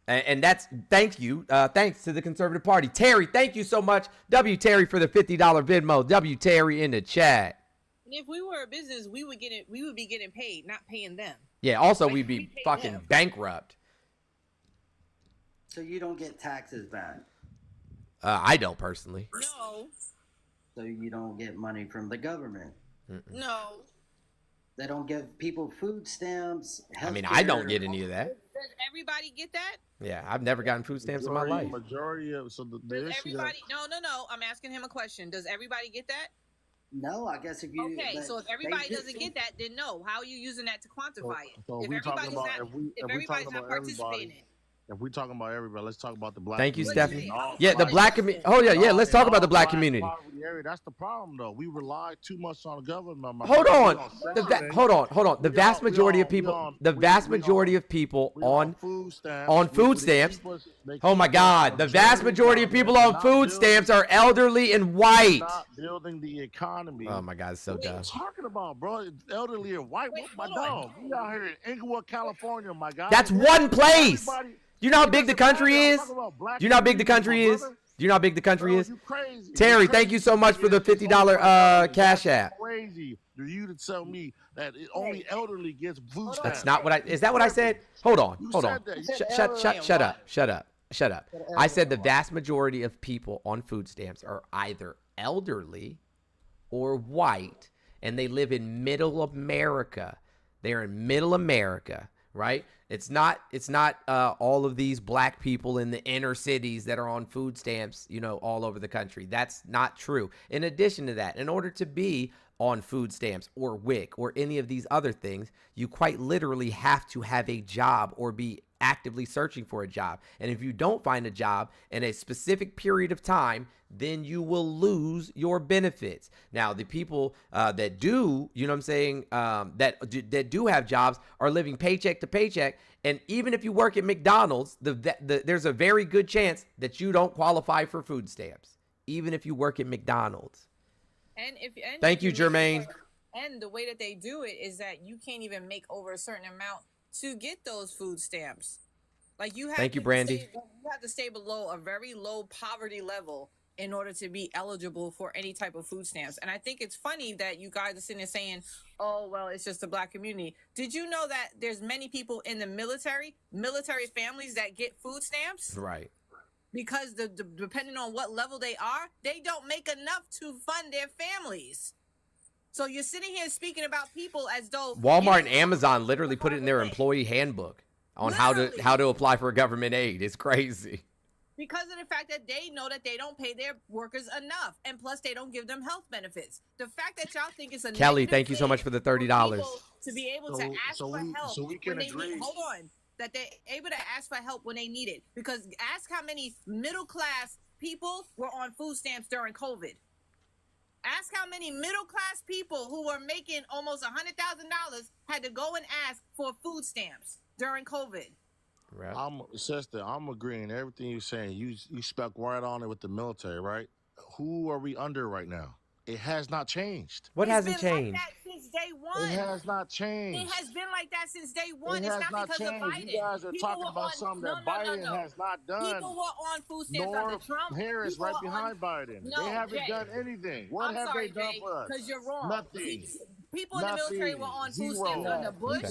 And that's thanks to the Conservative Party. Terry, thank you so much. W. Terry for the $50 Venmo. W. Terry in the chat. If we were a business, we would be getting paid, not paying them. Yeah, also Like, we'd be we pay fucking them. bankrupt. So you don't get taxes back. I don't personally. No. So you don't get money from the government. No. They don't give people food stamps. I mean, I don't healthcare. get any of that. Does everybody get that? Yeah, I've never gotten food stamps in my life. Majority of so the Does issue everybody? No. I'm asking him a question. Does everybody get that? No, I guess if you. Okay, but so if they everybody just- doesn't get that, then no. How are you using that to quantify it? So If we talking everybody's about not, if we everybody's talking not about participating everybody, in it. if we talking about everybody, let's talk about the black. Thank you, community. Stephanie. Yeah, the black community. Oh yeah, let's talk about the black community. Poverty area, that's the problem, though. We rely too much on the government. my Hold brother. on. We Hold on. The we vast on- we majority of on- we people, on- the we- vast we majority on- of people we on food stamps. on food They stamps. keep us- they Oh keep my us God, on the vast majority of people on not food building- stamps are elderly and white. not building the economy. Oh my God, it's so What are you dumb. talking about, bro? Elderly or white? Wait, my hold on. dog. We out here in Inglewood, California, my guy. That's one place. Everybody- You know how It big the doesn't matter. country I'm is? talking about black Do you know how big the community, country my is? brother. Do you know how big the country Bro, is? you crazy. Terry, You thank you crazy. so much for the It's $50 only- Cash that's App. Crazy for you to tell me that only elderly gets food stamps. That's not what I. Is that what I said? Hold on. You Hold said on. that. You Shut up. I said the vast majority of people on food stamps are either elderly or white, and they live in middle America. They're in middle America, right? It's not all of these black people in the inner cities that are on food stamps, all over the country. That's not true. In addition to that, in order to be on food stamps or WIC or any of these other things, you quite literally have to have a job or be actively searching for a job. And if you don't find a job in a specific period of time, then you will lose your benefits. Now, the people that do, that do have jobs are living paycheck to paycheck. And even if you work at McDonald's, there's a very good chance that you don't qualify for food stamps. even if you work at McDonald's. And Thank if you, make Jermaine. and the way that they do it is that you can't even make over a certain amount to get those food stamps. Like you have Thank you, to Brandy. you have to stay below a very low poverty level in order to be eligible for any type of food stamps. And I think it's funny that you guys are sitting there saying, oh, well, it's just the Black community. Did you know that there's many people in the military families that get food stamps? Right. Because depending on what level they are, they don't make enough to fund their families. So you're sitting here speaking about people as though Walmart and Amazon literally put it in their employee handbook on how to apply for government aid. It's crazy. Because of the fact that they know that they don't pay their workers enough, and plus they don't give them health benefits. The fact that y'all think it's a Kelly, negative thank you so thing much for the $30. people to be able to ask for help so we can when they agree. need, hold on, that they're able to ask for help when they need it. Because ask how many middle class people were on food stamps during COVID. Ask how many middle class people who were making almost $100,000 had to go and ask for food stamps during COVID. Right. I'm agreeing everything you're saying. You stuck right on it with the military, right? Who are we under right now? It has not changed. What It's hasn't been changed? like that since day one. It has not changed. It has been like that since day one. It It's has not because changed. of Biden. You guys are People talking were about on, something no, that no, no, Biden no. has not done. People were on food stamps Nor under Trump. Harris People right were behind on, Biden. No, They haven't Jay. done anything. What I'm have sorry, they done Jay, for us? because you're wrong. Nothing. People in the military were on food stamps under Bush,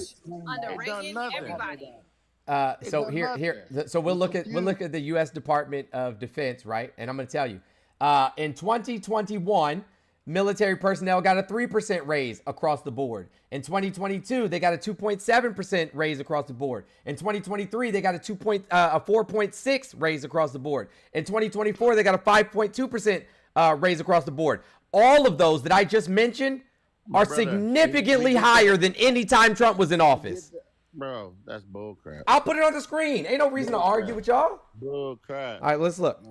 under They've done Reagan, nothing. everybody. So so we'll look at the U.S. Department of Defense, right? And I'm going to tell you, in 2021, military personnel got a 3% raise across the board. In 2022, they got a 2.7% raise across the board. In 2023, they got a 4.6 raise across the board. In 2024, they got a 5.2% raise across the board. All of those that I just mentioned are significantly higher than any time Trump was in office. Bro, that's bull crap. I'll put it on the screen. Ain't no reason to argue with y'all. Bull crap. All right, let's look.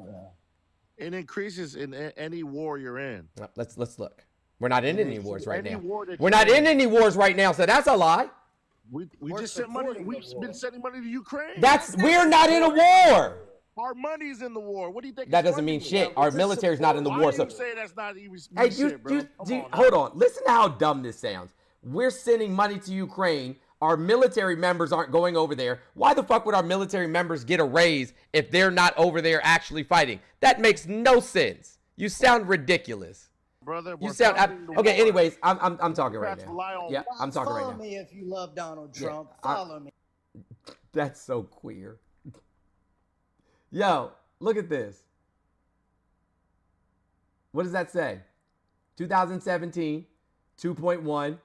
It increases in any war you're in. Let's look. We're not in any wars right now. We're We're not in any wars right now, so that's a lie. We just sent money. We've been sending money to Ukraine. We're not in a war. Our money's in the war. What do you think? That doesn't mean shit. Our military's not in the war. So you say that's not even hey, shit, bro? hold on. Listen to how dumb this sounds. We're sending money to Ukraine. Our military members aren't going over there. Why the fuck would our military members get a raise if they're not over there actually fighting? That makes no sense. You sound ridiculous. Brother, you sound okay. Anyways, I'm talking right now. Yeah, I'm talking right now. Follow me if you love Donald Trump. Follow me. That's so queer. Yo, look at this. What does that say? 2017, 2.1,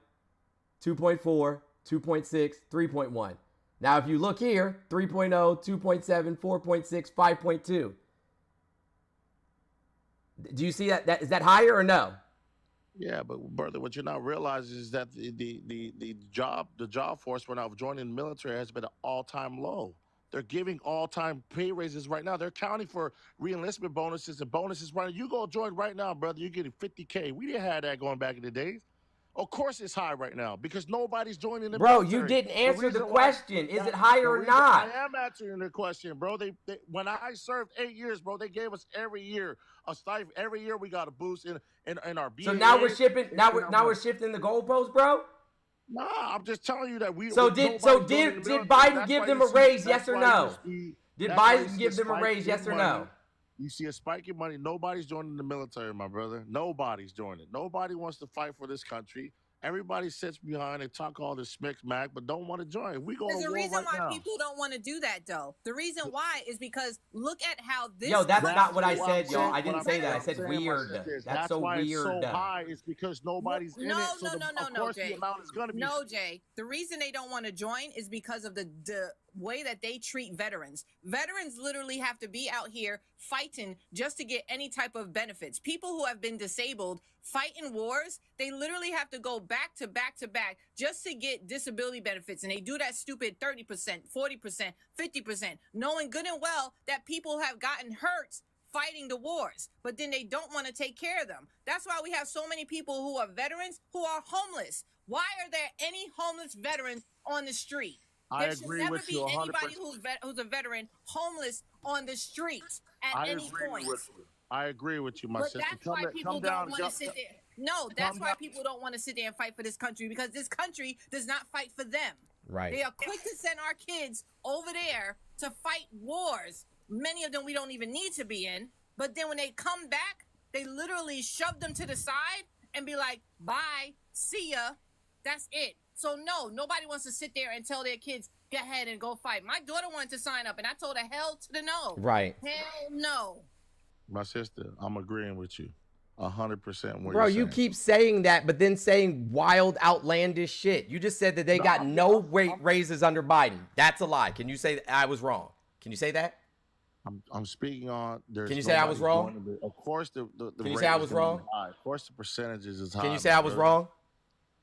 2.4, 2.6, 3.1. Now, if you look here, 3.0, 2.7, 4.6, 5.2. Do you see that? Is that higher or no? Yeah, but brother, what you're not realizing is that the job force when I've joined in the military has been an all-time low. They're giving all-time pay raises right now. They're counting for re-enlistment bonuses and bonuses right now. You go join right now, brother. You're getting $50K. We didn't have that going back in the days. Of course it's high right now because nobody's joining the military. Bro, you didn't answer the question. Is it higher or not? I am answering the question, bro. They when I served 8 years, bro, they gave us every year a stipend. Every year we got a boost in our BA. So now we're shifting. Now we're shifting the goalposts, bro. Nah, I'm just telling you that we. So did Biden give them a raise? Yes or no? Did Biden give them a raise? Yes or no? You see a spike in money. Nobody's joining the military, my brother. Nobody's joining. Nobody wants to fight for this country. Everybody sits behind and talk all this smack, but don't want to join. We go to war right now. There's a reason why people don't want to do that, though. The reason why is because look at how this. Yo, that's not what I said, y'all. I didn't say that. I said weird. That's so why weird. It's so high. It's because nobody's in it. So of course Jay. the amount is going to be. No, Jay. The reason they don't want to join is because of the way that they treat veterans. Veterans literally have to be out here fighting just to get any type of benefits. People who have been disabled fighting wars, they literally have to go back to back to back just to get disability benefits. And they do that stupid 30%, 40%, 50%, knowing good and well that people have gotten hurt fighting the wars, but then they don't want to take care of them. That's why we have so many people who are veterans who are homeless. Why are there any homeless veterans on the street? There should never be anybody who's a veteran homeless on the streets at any point. I agree with you, my But sister. that's why people Come don't down. want to sit there. No, that's Come why down. people don't want to sit there and fight for this country, because this country does not fight for them. Right. They are quick to send our kids over there to fight wars. Many of them we don't even need to be in. But then when they come back, they literally shove them to the side and be like, bye, see ya. That's it. So no, nobody wants to sit there and tell their kids, go ahead and go fight. My daughter wanted to sign up, and I told her hell to the no. Right. Hell no. My sister, I'm agreeing with you 100%. Bro, you keep saying that, but then saying wild, outlandish shit. You just said that they got no raises under Biden. That's a lie. Can you say that I was wrong? Can you say that? I'm speaking on. Can you say I was wrong? Of course, the Can you say I was wrong? Of course, the percentages is high. Can you say I was wrong?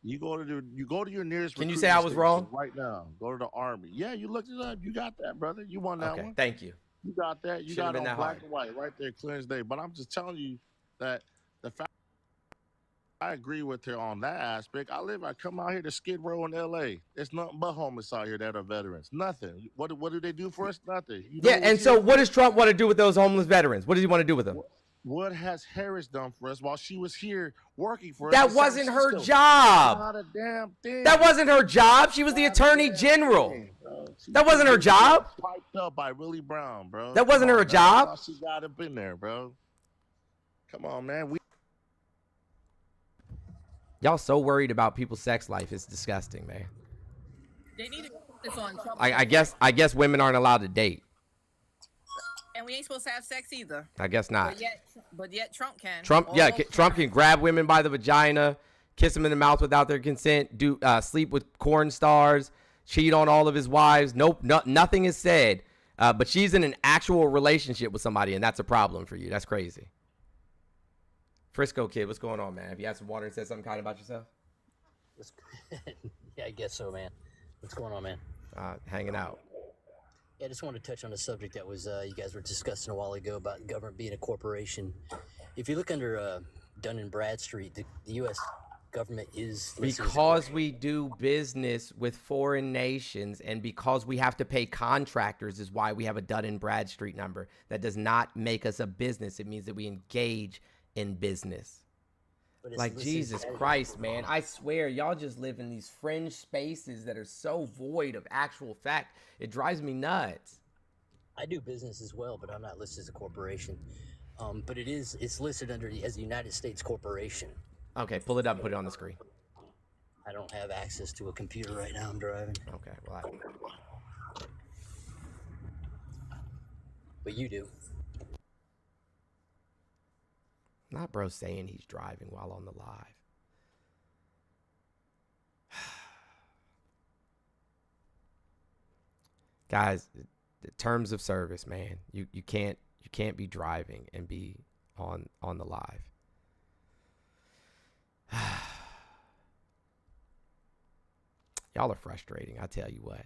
You go to your nearest. Can you say I was wrong right now? Go to the Army. Yeah, you looked it up. You got that, brother. You won that one. Thank you. You got that. You Shouldn't got have it on been that black hard. and white right there, clear as day. But I'm just telling you that the fact I agree with her on that aspect. I come out here to Skid Row in LA. There's nothing but homeless out here that are veterans. Nothing. What do they do for us? Nothing. You know Yeah, and so what does Trump want to do with those homeless veterans? What does he want to do with them? What has Harris done for us while she was here working for us? That in San wasn't her Francisco? job. Not a damn thing. That wasn't her job. She was the attorney general. That wasn't her job. Piped up by Willie Brown, bro. That wasn't her job. That's how she got up in there, bro. Come on, man. Y'all so worried about people's sex life. It's disgusting, man. They need to put this on Trump. I guess women aren't allowed to date. And we ain't supposed to have sex either. I guess not. But yet Trump can. Trump can grab women by the vagina, kiss them in the mouth without their consent, do sleep with porn stars, cheat on all of his wives. Nothing is said. But she's in an actual relationship with somebody, and that's a problem for you. That's crazy. Frisco kid, what's going on, man? Have you had some water and said something kind about yourself? Yeah, I guess so, man. What's going on, man? Hanging out. Yeah, I just wanted to touch on a subject that was you guys were discussing a while ago about the government being a corporation. If you look under Dun and Bradstreet, the U.S. government is because we do business with foreign nations, and because we have to pay contractors is why we have a Dun and Bradstreet number. That does not make us a business. It means that we engage in business. Like, Jesus Christ, man. I swear, y'all just live in these fringe spaces that are so void of actual fact. It drives me nuts. I do business as well, but I'm not listed as a corporation. But it's listed under as a United States corporation. Okay, pull it up and put it on the screen. I don't have access to a computer right now. I'm driving. Okay, well, but you do. Not bro saying he's driving while on the live. Guys, the terms of service, man. You can't be driving and be on the live. Y'all are frustrating, I tell you what.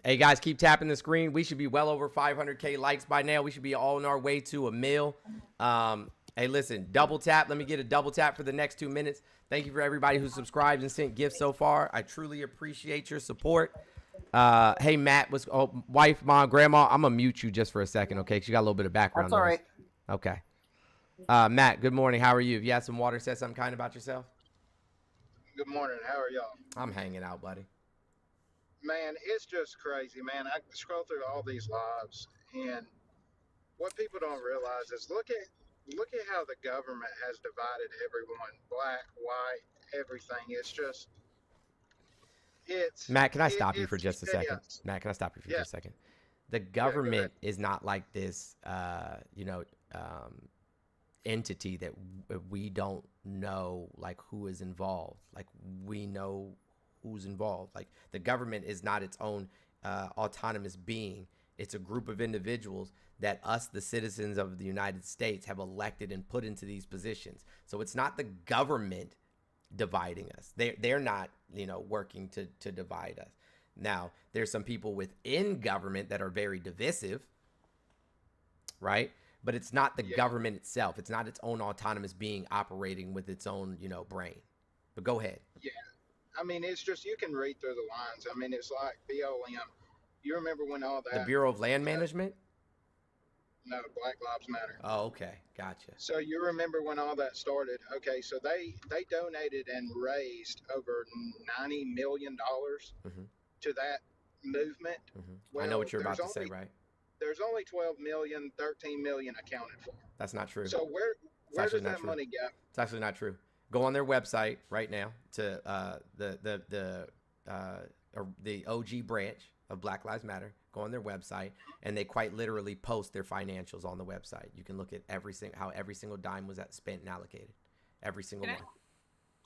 Hey guys, keep tapping the screen. We should be well over 500K likes by now. We should be all on our way to 1 mil. Hey, listen, double tap. Let me get a double tap for the next 2 minutes. Thank you for everybody who subscribed and sent gifts so far. I truly appreciate your support. Hey, Matt, wife, mom, grandma, I'm gonna mute you just for a second, okay? Because you got a little bit of background That's all noise. right. Okay. Matt, good morning. How are you? Have you had some water? Said something kind about yourself? Good morning. How are y'all? I'm hanging out, buddy. Man, it's just crazy, man. I scroll through all these lives, and what people don't realize is look at how the government has divided everyone, black, white, everything. It's Matt, can I stop you for just a second? Matt, can I stop you for just a second? The government is not like this, entity that we don't know like who is involved. Like, we know who's involved. Like, the government is not its own autonomous being. It's a group of individuals that us, the citizens of the United States, have elected and put into these positions. So it's not the government dividing us. They're not, working to divide us. Now, there's some people within government that are very divisive, right? But it's not the government itself. It's not its own autonomous being operating with its own, brain. But go ahead. Yeah. I mean, it's just you can read through the lines. I mean, it's like BLM. You remember when all The that? Bureau of Land Management? No, Black Lives Matter. Oh, okay. Gotcha. So you remember when all that started? Okay, so they donated and raised over $90 million to that movement. I know what you're there's about to say, only- right? There's only 12 million, 13 million accounted for. That's not true. So where actually does not that true. money go? It's actually not true. Go on their website right now to the OG branch of Black Lives Matter. Go on their website, and they quite literally post their financials on the website. You can look at how every single dime was spent and allocated, every single one.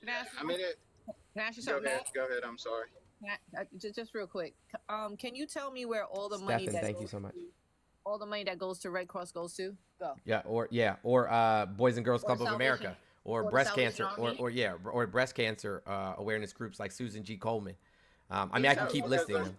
Can I ask you, I mean, can I ask you go something? ahead. Matt? Go ahead. I'm sorry. Just real quick. Can you tell me where all the money Stephen, that thank goes you so much. all the money that goes to Red Cross goes to? Go. Or Boys and Girls Or Club of Salvation- America, or or the breast Salvation cancer, Army. or breast cancer awareness groups like Susan G. Coleman. I mean, I can No, keep because listing them.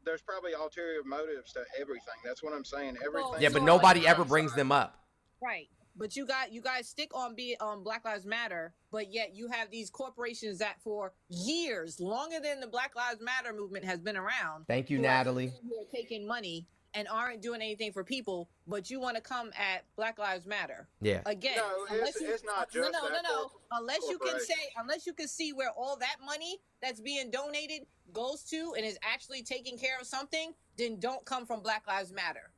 There's probably ulterior motives to everything. That's what I'm saying. Everything. Yeah, but nobody ever brings them up. Right. But you guys stick on Black Lives Matter, but yet you have these corporations that for years, longer than the Black Lives Matter movement has been around. Thank you, who Natalie. are taking money and aren't doing anything for people, but you want to come at Black Lives Matter. Yeah. Again, No, it's not just that Unless you can corporation. unless you can see where all that money that's being donated goes to and is actually taking care of something, then don't come from Black Lives Matter.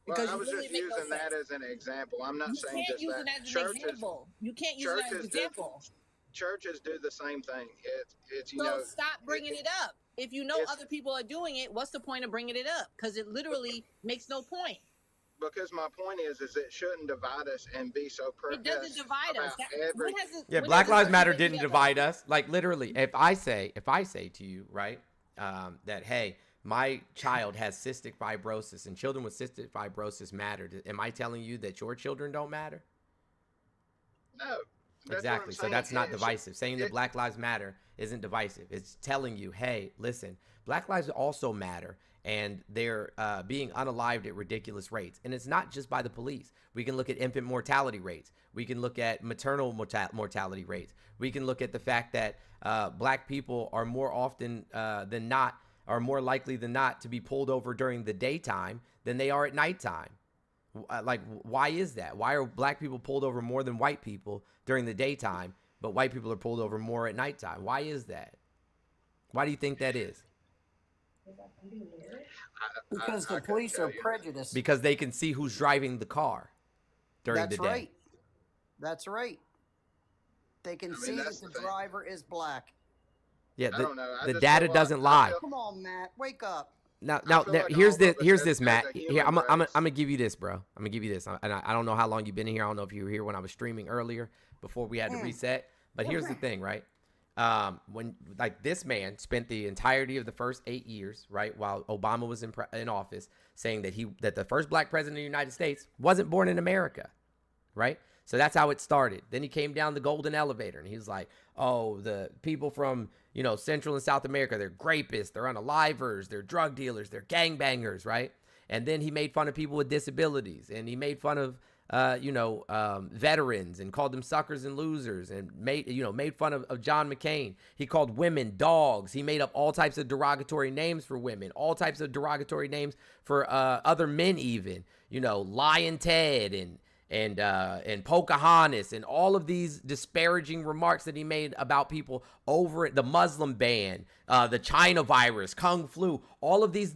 Well, I you was really just make no using that sense. as an example. I'm not You saying can't just use that. it as an example. You can't use it as an churches do- example. Churches do the same thing. It's you So know. stop bringing it up. If you know it's- other people are doing it, what's the point of bringing it up? Because it literally makes no point. Because my point is it shouldn't divide us and be so It protest doesn't divide us. about every. Yeah, Black Lives Matter didn't divide us. Like literally, if I say to you, right, that hey, my child has cystic fibrosis and children with cystic fibrosis matter, am I telling you that your children don't matter? No. Exactly. So that's not divisive. Saying that Black Lives Matter isn't divisive. It's telling you, hey, listen, Black lives also matter, and they're being unalived at ridiculous rates. And it's not just by the police. We can look at infant mortality rates. We can look at maternal mortality rates. We can look at the fact that Black people are more often than not, are more likely than not to be pulled over during the daytime than they are at nighttime. Like, why is that? Why are Black people pulled over more than white people during the daytime, but white people are pulled over more at nighttime? Why is that? Why do you think that is? Because the police are prejudiced. Because they can see who's driving the car during the day. Right. That's right. They can see that that's the the thing. driver is black. Yeah, I don't know. I the just data feel like- doesn't I lie. feel- Come on, Matt. Wake up. Now, feel like here's all of this, us as Matt. a Here, human I'm race- gonna give you this, bro. I'm gonna give you this, and I don't know how long you've been here. I don't know if you were here when I was streaming earlier before we had to reset. But here's the thing, right? When like this man spent the entirety of the first 8 years, right, while Obama was in office, saying that the first Black president of the United States wasn't born in America, right? So that's how it started. Then he came down the golden elevator and he was like, oh, the people from, Central and South America, they're grapists, they're unalivers, they're drug dealers, they're gangbangers, right? And then he made fun of people with disabilities, and he made fun of, veterans, and called them suckers and losers, and made fun of John McCain. He called women dogs. He made up all types of derogatory names for women, all types of derogatory names for other men, even, Lion Ted and Pocahontas, and all of these disparaging remarks that he made about people over the Muslim ban, the China virus, Kung flu, all of these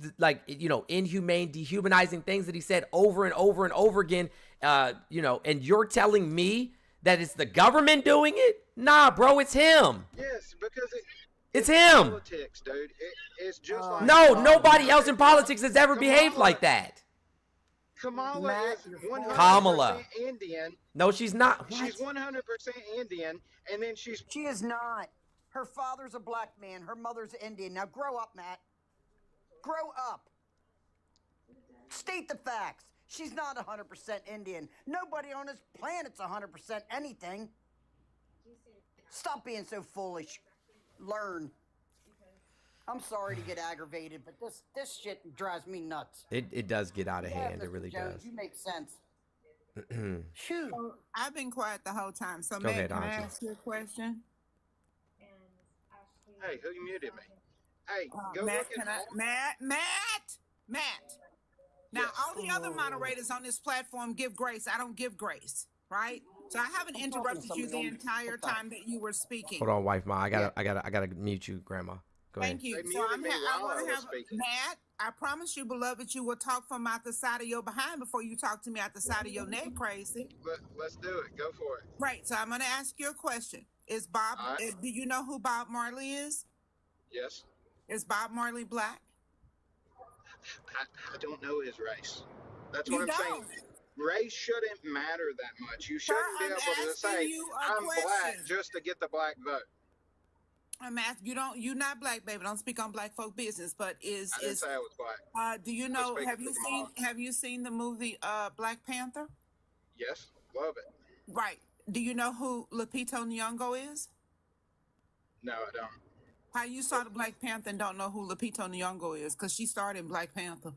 inhumane, dehumanizing things that he said over and over and over again. And you're telling me that it's the government doing it? Nah, bro, it's him. Yes, because It's him. Politics, dude. It's just like No, nobody else in politics has ever behaved like that. Kamala Matt, is you're 100% Kamala. Indian. No, she's not. She's 100% Indian, and then She is not. Her father's a black man. Her mother's Indian. Now grow up, Matt. Grow up. State the facts. She's not 100% Indian. Nobody on this planet's 100% anything. Stop being so foolish. Learn. I'm sorry to get aggravated, but this shit drives me nuts. It does get out of hand. It Mr. really Jones, does. You make sense. Shoot. I've been quiet the whole time. So, Go Matt, ahead, can I Auntie. ask you a question? Hey, who muted me? Hey, go Matt, look at can I, all. Matt. Now, Yes. all the other moderators on this platform give grace. I don't give grace, right? So I haven't interrupted you the entire time that you were speaking. Hold on, wife, ma. I Yeah. gotta mute you, grandma. Go ahead. Thank you. They So muted me I while I want to was have speaking. Matt. I promise you, beloved, you will talk from out the side of your behind before you talk to me out the side of your neck, crazy. Let's do it. Go for it. Right. So I'm going to ask you a question. Is Bob? All right. Do you know who Bob Marley is? Yes. Is Bob Marley black? I don't know his race. That's You what I'm saying. don't. Race shouldn't matter that much. You Sir, shouldn't be I'm able to asking say you a I'm black question. just to get the black vote. I'm asking you. You're not black, baby. Don't speak on black folk business. But I didn't say I was black. do you I was know? speaking Have you seen the movie Black Panther? Yes, love it. Right. Do you know who Lupito Nyong'o is? No, I don't. How you saw the Black Panther and don't know who Lupito Nyong'o is? Because she starred in Black Panther.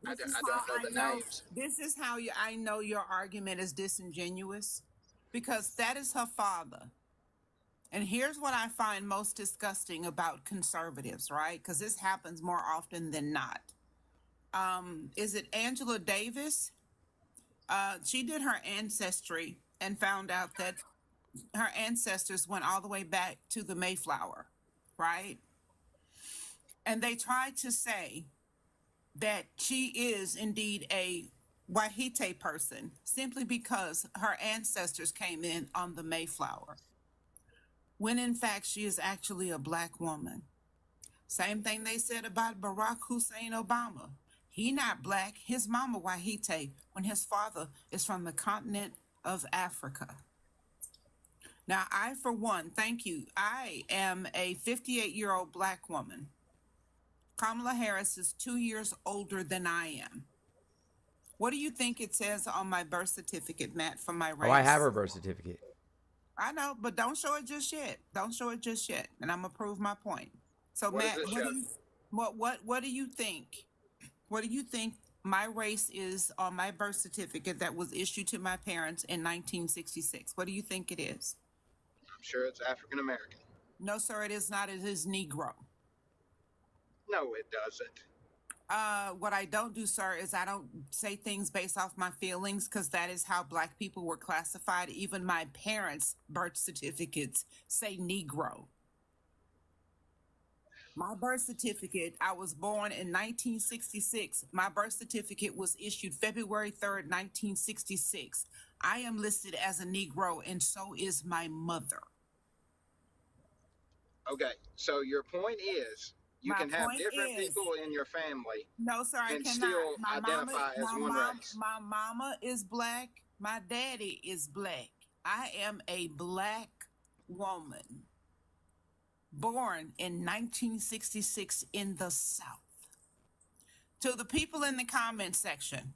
I don't know the names. This is how I know your argument is disingenuous, because that is her father. And here's what I find most disgusting about conservatives, right? Because this happens more often than not. Is it Angela Davis? She did her ancestry and found out that her ancestors went all the way back to the Mayflower, right? And they tried to say that she is indeed a Wahite person simply because her ancestors came in on the Mayflower, when in fact she is actually a black woman. Same thing they said about Barack Hussein Obama. He not black, his mama Wahite, when his father is from the continent of Africa. Now, I, for one, thank you. I am a 58-year-old black woman. Kamala Harris is 2 years older than I am. What do you think it says on my birth certificate, Matt, for my race? Oh, I have her birth certificate. I know, but don't show it just yet. Don't show it just yet, and I'm gonna prove my point. So, What Matt, does it show? what do you think? What do you think my race is on my birth certificate that was issued to my parents in 1966? What do you think it is? I'm sure it's African American. No, sir, it is not. It is Negro. No, it doesn't. What I don't do, sir, is I don't say things based off my feelings, because that is how black people were classified. Even my parents' birth certificates say Negro. My birth certificate, I was born in 1966. My birth certificate was issued February 3rd, 1966. I am listed as a Negro, and so is my mother. Okay, so your point is you My can have point different is- people in your family No, sir, I and cannot. still identify as one race. My mama is black. My daddy is black. I am a black woman born in 1966 in the South. To the people in the comment section,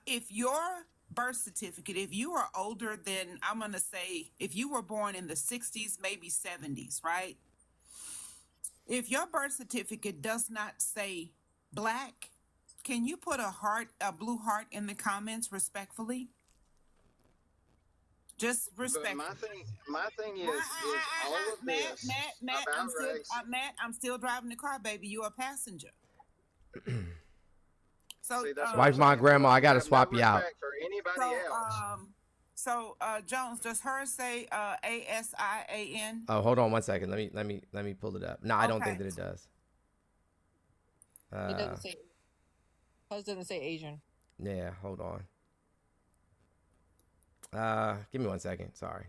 if your birth certificate, if you are older than, I'm going to say, if you were born in the 60s, maybe 70s, right? If your birth certificate does not say black, can you put a blue heart in the comments respectfully? Just But respectfully. my thing is all of this Matt, about race. I'm still driving the car, baby. You're a passenger. So, See, that's what Wife, I'm my saying. grandma, I gotta have swap no you out. respect for anybody else. Jones, does hers say ASIAN? Oh, hold on one second. Let me pull it up. No, I don't think Okay. that it does. It doesn't say. Hers doesn't say Asian. Yeah, hold on. Give me 1 second. Sorry.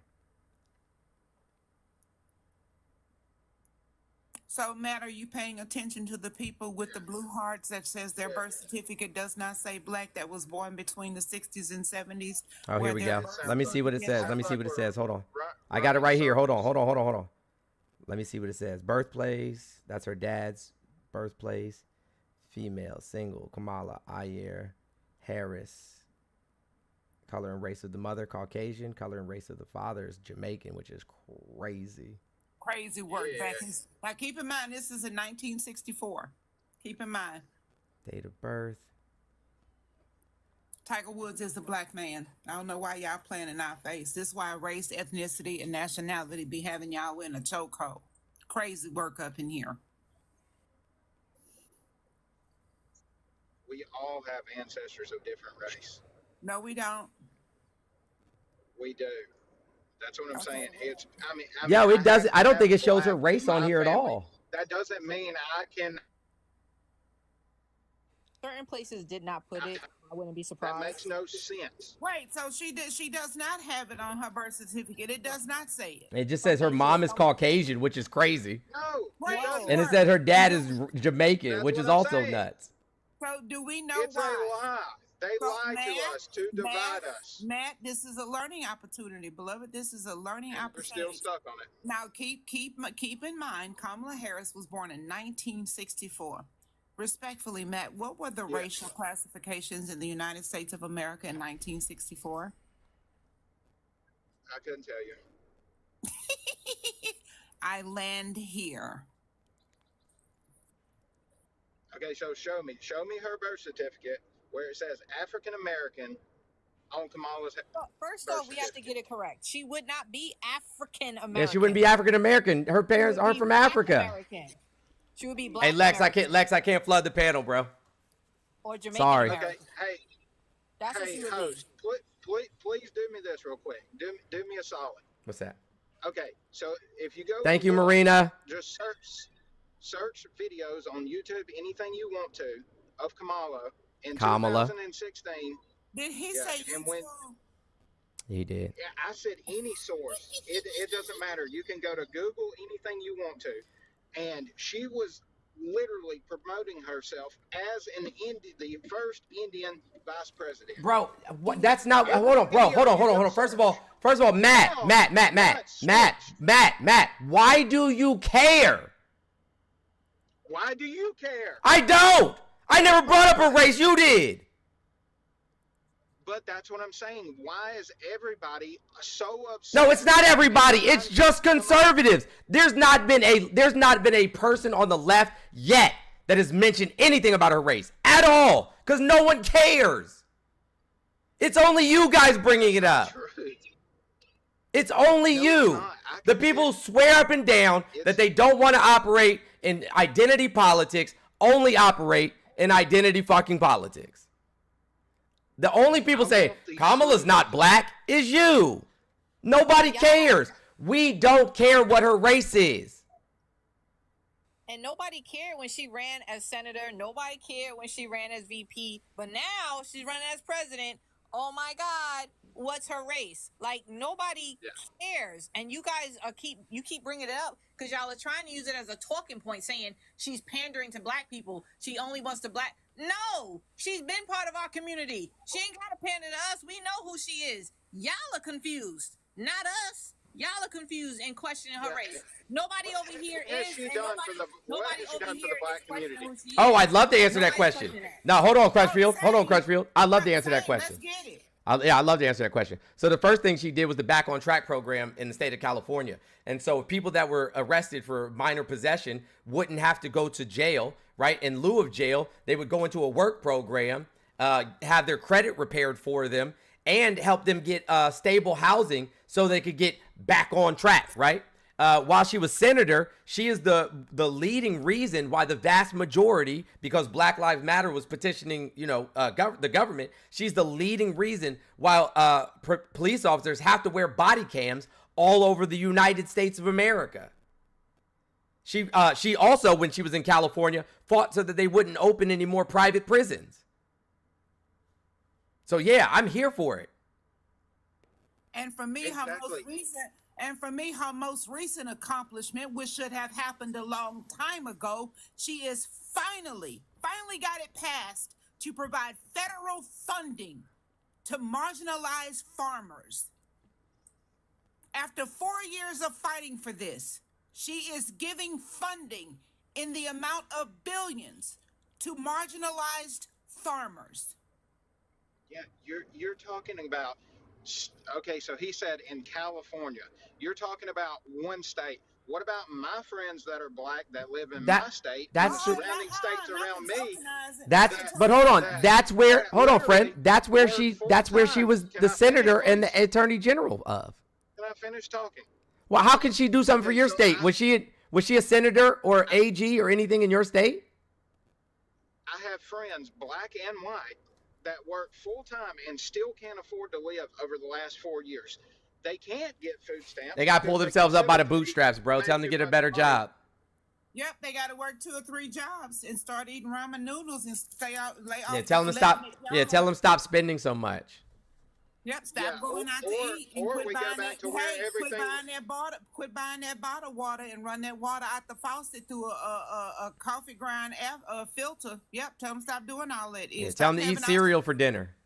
So, Matt, are you paying attention to the people with the blue hearts that says their birth certificate does not say black, that was born between the 60s and 70s? Oh, here we go. Let me see what it says. Let me see what it says. Hold on. I Right got it right here. circles. Hold on. Let me see what it says. Birthplace. That's her dad's birthplace. Female, single. Kamala Ayer Harris. Color and race of the mother, Caucasian. Color and race of the father is Jamaican, which is crazy. Crazy work Yeah. back in. Now, keep in mind, this is in 1964. Keep in mind. Date of birth. Tiger Woods is a black man. I don't know why y'all playing in our face. This is why race, ethnicity, and nationality be having y'all in a chokehold. Crazy work up in here. We all have ancestors of different race. No, we don't. We do. That's what I'm saying. It's. Yo, it doesn't. I don't think it shows her black race in on my here at family. all. That doesn't mean I can. Certain places did not put it. I wouldn't be That surprised. makes no sense. Wait, so she does not have it on her birth certificate. It does not say it. It just says her mom is Caucasian, which is crazy. No, Wait, And it said her dad is Jamaican, which is also nuts. So do we know It's why? a lie. They So, lie to us to divide us. Matt, this is a learning opportunity, beloved. This is a learning We're opportunity. still stuck on it. Now, keep in mind, Kamala Harris was born in 1964. Respectfully, Matt, what were the racial classifications in the United States of America in 1964? I couldn't tell you. I land here. Okay, so show me her birth certificate where it says African American on Kamala's. First off, we have to get it correct. She would not be African American. Yeah, she wouldn't be African American. Her parents aren't from Africa. American. She would be black. Hey, Lex, American. I can't flood the panel, bro. Or Jamaican Sorry. Okay, American. hey, That's what she hey, would host, please do me this real quick. Do me a solid. What's that? Okay, so if you go. Thank you, Google, Marina. Just search videos on YouTube, anything you want to, of Kamala in Kamala. 2016. Did he Yeah, say and when? He did. Yeah, I said any source. It doesn't matter. You can go to Google anything you want to. And she was literally promoting herself as the first Indian vice president. Bro, what, that's not. Hold on, bro. Hold on. First of all, Matt. Why do you care? Why do you care? I don't. I never brought up her race. You did. But that's what I'm saying. Why is everybody so upset? No, it's not everybody. It's just conservatives. There's not been a person on the left yet that has mentioned anything about her race at all, because no one cares. It's only you guys bringing it up. It's only you. The people who swear up and down that they don't want to operate in identity politics only operate in identity fucking politics. The only people say Kamala's not black is you. Nobody cares. We don't care what her race is. And nobody cared when she ran as senator. Nobody cared when she ran as VP. But now she's running as president. Oh my God, what's her race? Like, nobody cares. And you guys keep bringing it up because y'all are trying to use it as a talking point, saying she's pandering to black people. She only wants to black. No, she's been part of our community. She ain't got to pander to us. We know who she is. Y'all are confused, not us. Y'all are confused and questioning her race. Nobody over here is. Nobody over here is questioning who she is. Oh, I'd love to answer that question. No, hold on, Crutchfield. I'd love to answer that question. I'd love to answer that question. So the first thing she did was the Back on Track program in the state of California. And so people that were arrested for minor possession wouldn't have to go to jail, right? In lieu of jail, they would go into a work program, have their credit repaired for them, and help them get stable housing so they could get back on track, right? While she was senator, she is the leading reason why the vast majority, because Black Lives Matter was petitioning, the government, she's the leading reason why police officers have to wear body cams all over the United States of America. She also, when she was in California, fought so that they wouldn't open any more private prisons. So yeah, I'm here for it. And for me, her most recent accomplishment, which should have happened a long time ago, she is finally got it passed to provide federal funding to marginalized farmers. After 4 years of fighting for this, she is giving funding in the amount of billions to marginalized farmers. Yeah, you're talking about. Okay, so he said in California. You're talking about one state. What about my friends that are black that live in That my state and the that's the, surrounding states around me? that's that- but hold on. that- That's where that hold on, friend. literally That's where work she was full-time. the Can I finish, senator and please? the attorney general of. Can I finish talking? Well, how could she do something for Okay, your so state? Was she a senator or AG or anything in your state? I have friends, black and white, that work full time and still can't afford to live over the last 4 years. They can't get food stamps. They got to pull because themselves up by the consider bootstraps, bro. Tell them to making get a much better money. job. Yep, they got to work 2 or 3 jobs and start eating ramen noodles and stay out. Lay off. Yeah, tell them to stop. Yeah, tell them stop spending so much. Yep, stop Yeah, going out to eat and or quit we go buying back that. to where Hey, quit everything. buying that bottle. Quit buying that bottled water and run that water out the faucet through a coffee grind filter. Yep, tell them stop doing all that. Yeah, Stop tell them to having eat all- cereal for dinner.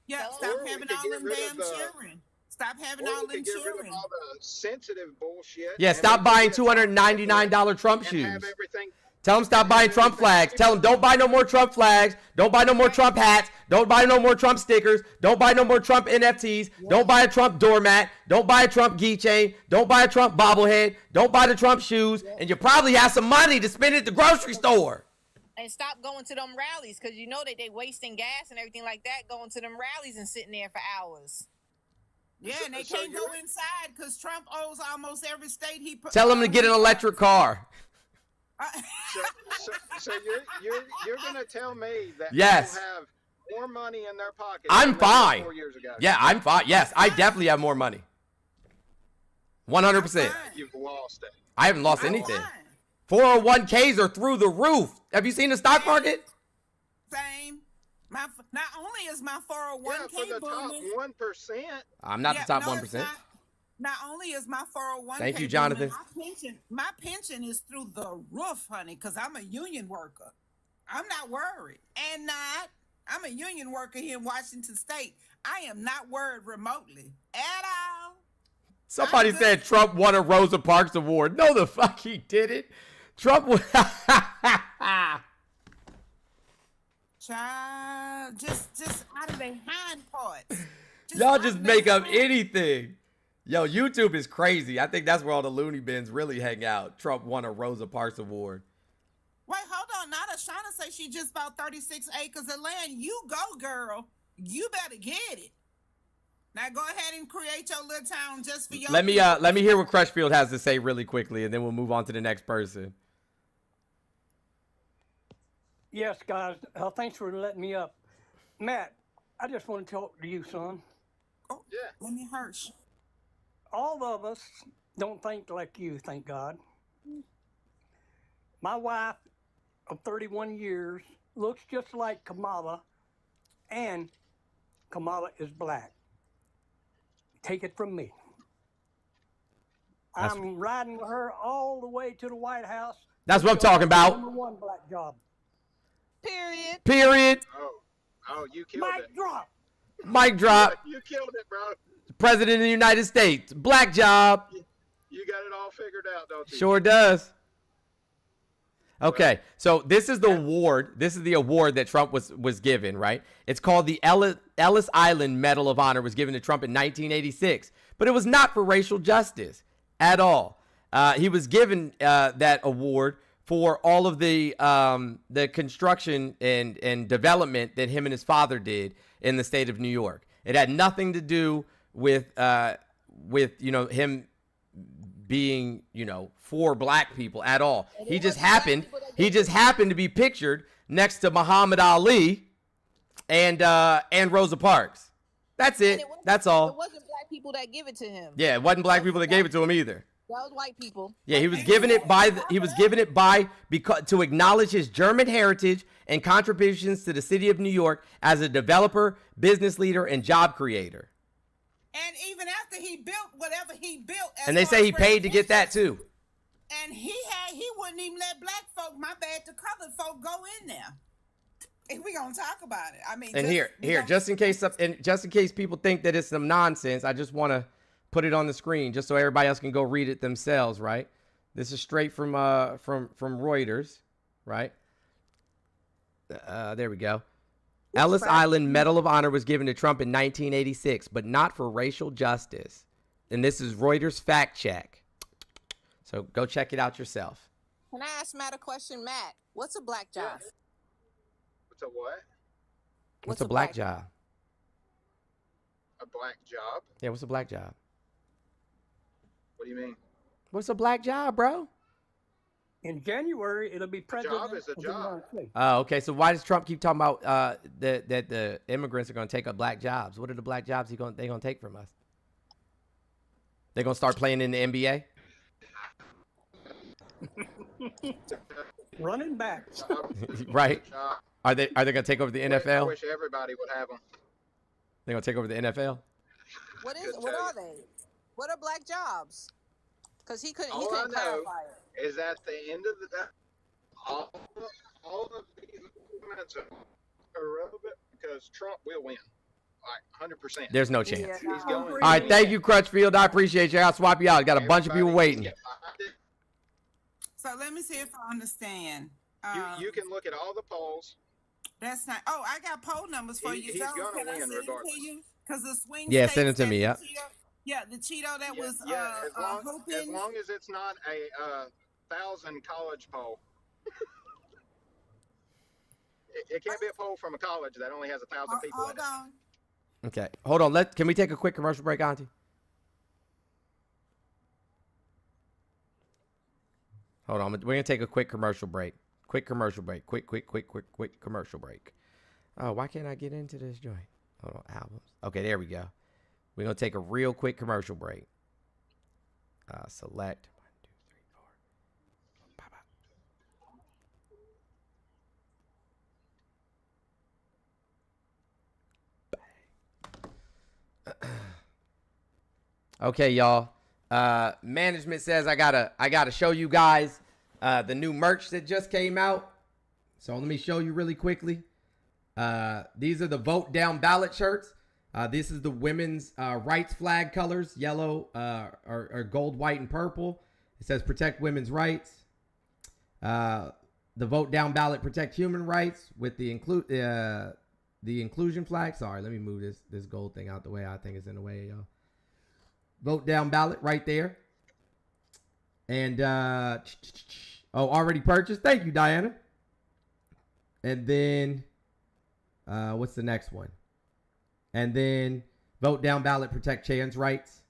Yep, Or stop we having could all get them rid of damn the- children. Stop having Or all we them could get rid of children. all the sensitive bullshit. Yeah, and stop we could buying get $299 Trump and shoes. have everything. Tell them stop buying Trump flags. Tell them don't buy no more Trump flags. Don't buy no more Trump hats. Don't buy no more Trump stickers. Don't buy no more Trump NFTs. Don't buy a Trump doormat. Don't buy a Trump keychain. Don't buy a Trump bobblehead. Don't buy the Trump shoes. And you probably have some money to spend at the grocery store. And stop going to them rallies, because you know that they wasting gas and everything like that, going to them rallies and sitting there for hours. Yeah, and they can't go inside because Trump owes almost every state he. Tell them to get an electric car. So you're gonna tell me that Yes. people have more money in their pocket? I'm than they did fine. 4 years ago? Yeah, I'm fine. Yes, I definitely have more money. 100%. You've lost it. I haven't lost anything. 401ks are through the roof. Have you seen the stock market? Same. Not only is my 401k Yeah, for the top booming. 1%. I'm not the top no, 1%. it's not only is my 401k Thank you, booming, Jonathan. my pension is through the roof, honey, because I'm a union worker. I'm not worried. I'm a union worker here in Washington State. I am not worried remotely at all. Somebody said Trump won a Rosa Parks Award. No, the fuck he didn't. Trump won. Child, just out of their hind parts. Y'all just make up anything. Yo, YouTube is crazy. I think that's where all the loony bins really hang out. Trump won a Rosa Parks Award. Wait, hold on. Now that Shauna say she just bought 36 acres of land. You go, girl. You better get it. Now go ahead and create your little town just for your Let me hear what Crushfield has to say really quickly, and then we'll move on to the next person. Yes, guys. Thanks for letting me up. Matt, I just want to talk to you, son. Oh, yeah. Let me Hirsch. All of us don't think like you, thank God. My wife of 31 years looks just like Kamala, and Kamala is black. Take it from me. I'm riding with her all the way to the White House. That's what I'm talking about. #1 black job. Period. Period. Oh, you killed Mic it. drop. Mic drop. You killed it, bro. President of the United States. Black job. You got it all figured out, don't you? Sure does. Okay, so this is the award. This is the award that Trump was given, right? It's called the Ellis Island Medal of Honor. It was given to Trump in 1986, but it was not for racial justice at all. He was given that award for all of the construction and development that him and his father did in the state of New York. It had nothing to do with him being for black people at all. He just happened to be pictured next to Muhammad Ali and Rosa Parks. That's it. That's all. It wasn't black people that give it to him. Yeah, it wasn't black people that gave it to him either. That was white people. Yeah, he was given it because to acknowledge his German heritage and contributions to the city of New York as a developer, business leader, and job creator. And even after he built whatever he built, And they say he paid to get that too. And he wouldn't even let black folk, my bad, the colored folk go in there. If we gonna talk about it, I mean. And just in case people think that it's some nonsense, I just want to put it on the screen just so everybody else can go read it themselves, right? This is straight from Reuters, right? There we go. Ellis Island Medal of Honor was given to Trump in 1986, but not for racial justice. And this is Reuters fact check. So go check it out yourself. Can I ask Matt a question? Matt, what's a black job? What's a what? What's a black job? A black job? Yeah, what's a black job? What do you mean? What's a black job, bro? In January, it'll be president. Job is a of the job. United States. Oh, okay. So why does Trump keep talking about that the immigrants are going to take up black jobs? What are the black jobs they going to take from us? They're going to start playing in the NBA? Running back. Right. Are they going to take over the I NFL? wish everybody would have them. They're going to take over the NFL? What are they? What are black jobs? Because he couldn't All I clarify know it. is at the end of the day, all of these movements are irrelevant because Trump will win. Like 100%. There's no chance. He's going. All right. Thank you, Crutchfield. I appreciate you. I'll swap you out. Got a bunch of people waiting. So let me see if I understand. You can look at all the polls. That's not. Oh, I got poll numbers for you. He's Jones. gonna Can I win send it regardless. to you? Because the swing. Yeah, states send it to that me. the Yeah. Cheeto- Yeah, the Cheeto that was as hoping. long as it's not a 1,000 college poll. It can't be a poll from a college that only has 1,000 people in Hold it. on. Okay. Hold on. Can we take a quick commercial break, Auntie? Hold on. We're going to take a quick commercial break. Quick commercial break. Quick commercial break. Oh, why can't I get into this joint? Hold on. Albums. Okay, there we go. We're going to take a real quick commercial break. Select. 1, 2, 3, 4. Okay, y'all. Management says I gotta show you guys the new merch that just came out. So let me show you really quickly. These are the vote down ballot shirts. This is the women's rights flag colors, yellow or gold, white, and purple. It says protect women's rights. The vote down ballot protect human rights with the inclusion flag. Sorry, let me move this gold thing out the way. I think it's in the way, y'all. Vote down ballot right there. And already purchased. Thank you, Diana. And then what's the next one? And then vote down ballot protect trans rights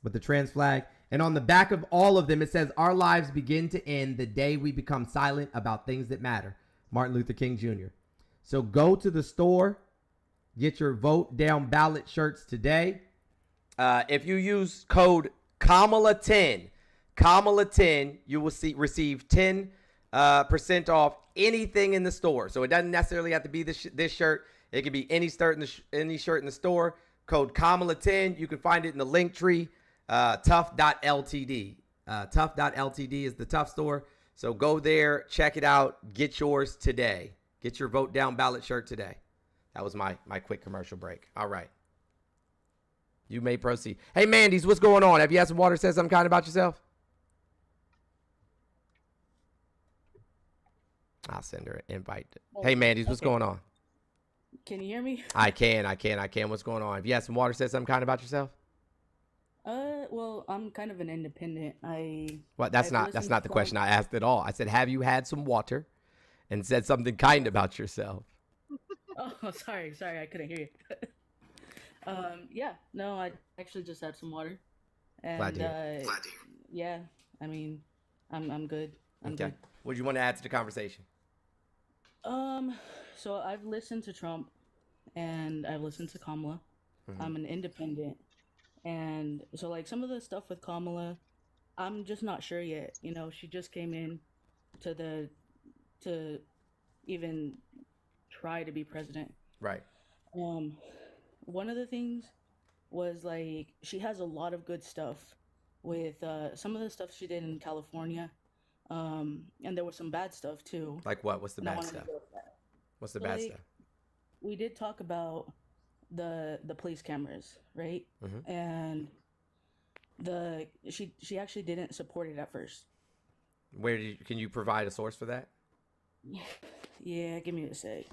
with the trans flag. And on the back of all of them, it says our lives begin to end the day we become silent about things that matter. Martin Luther King Jr. So go to the store, get your vote down ballot shirts today. If you use code Kamala10, you will receive 10% off anything in the store. So it doesn't necessarily have to be this shirt. It could be any shirt in the store. Code Kamala10. You can find it in the link tree. TUFF.ltd. TUFF.ltd is the TUFF store. So go there, check it out, get yours today. Get your vote down ballot shirt today. That was my quick commercial break. All right. You may proceed. Hey, Mandy's, what's going on? Have you had some water? Said something kind about yourself? I'll send her an invite. Hey, Mandy's, what's going on? Can you hear me? I can. What's going on? Have you had some water? Said something kind about yourself? Well, I'm kind of an independent. That's not the question I asked at all. I said, have you had some water? And said something kind about yourself. Oh, sorry, I couldn't hear you. Yeah, no, I actually just had some water. And, Glad to hear. Yeah, I mean, I'm good. I'm okay. good. What do you want to add to the conversation? So I've listened to Trump, and I've listened to Kamala. Mm-hmm. I'm an independent, and so like some of the stuff with Kamala, I'm just not sure yet. You know, she just came in to even try to be president. Right. One of the things was like she has a lot of good stuff with some of the stuff she did in California, and there was some bad stuff too. Like what? What's the bad stuff? What's the bad stuff? We did talk about the police cameras, right? Mm-hmm. And she actually didn't support it at first. Can you provide a source for that? Yeah, give me a sec.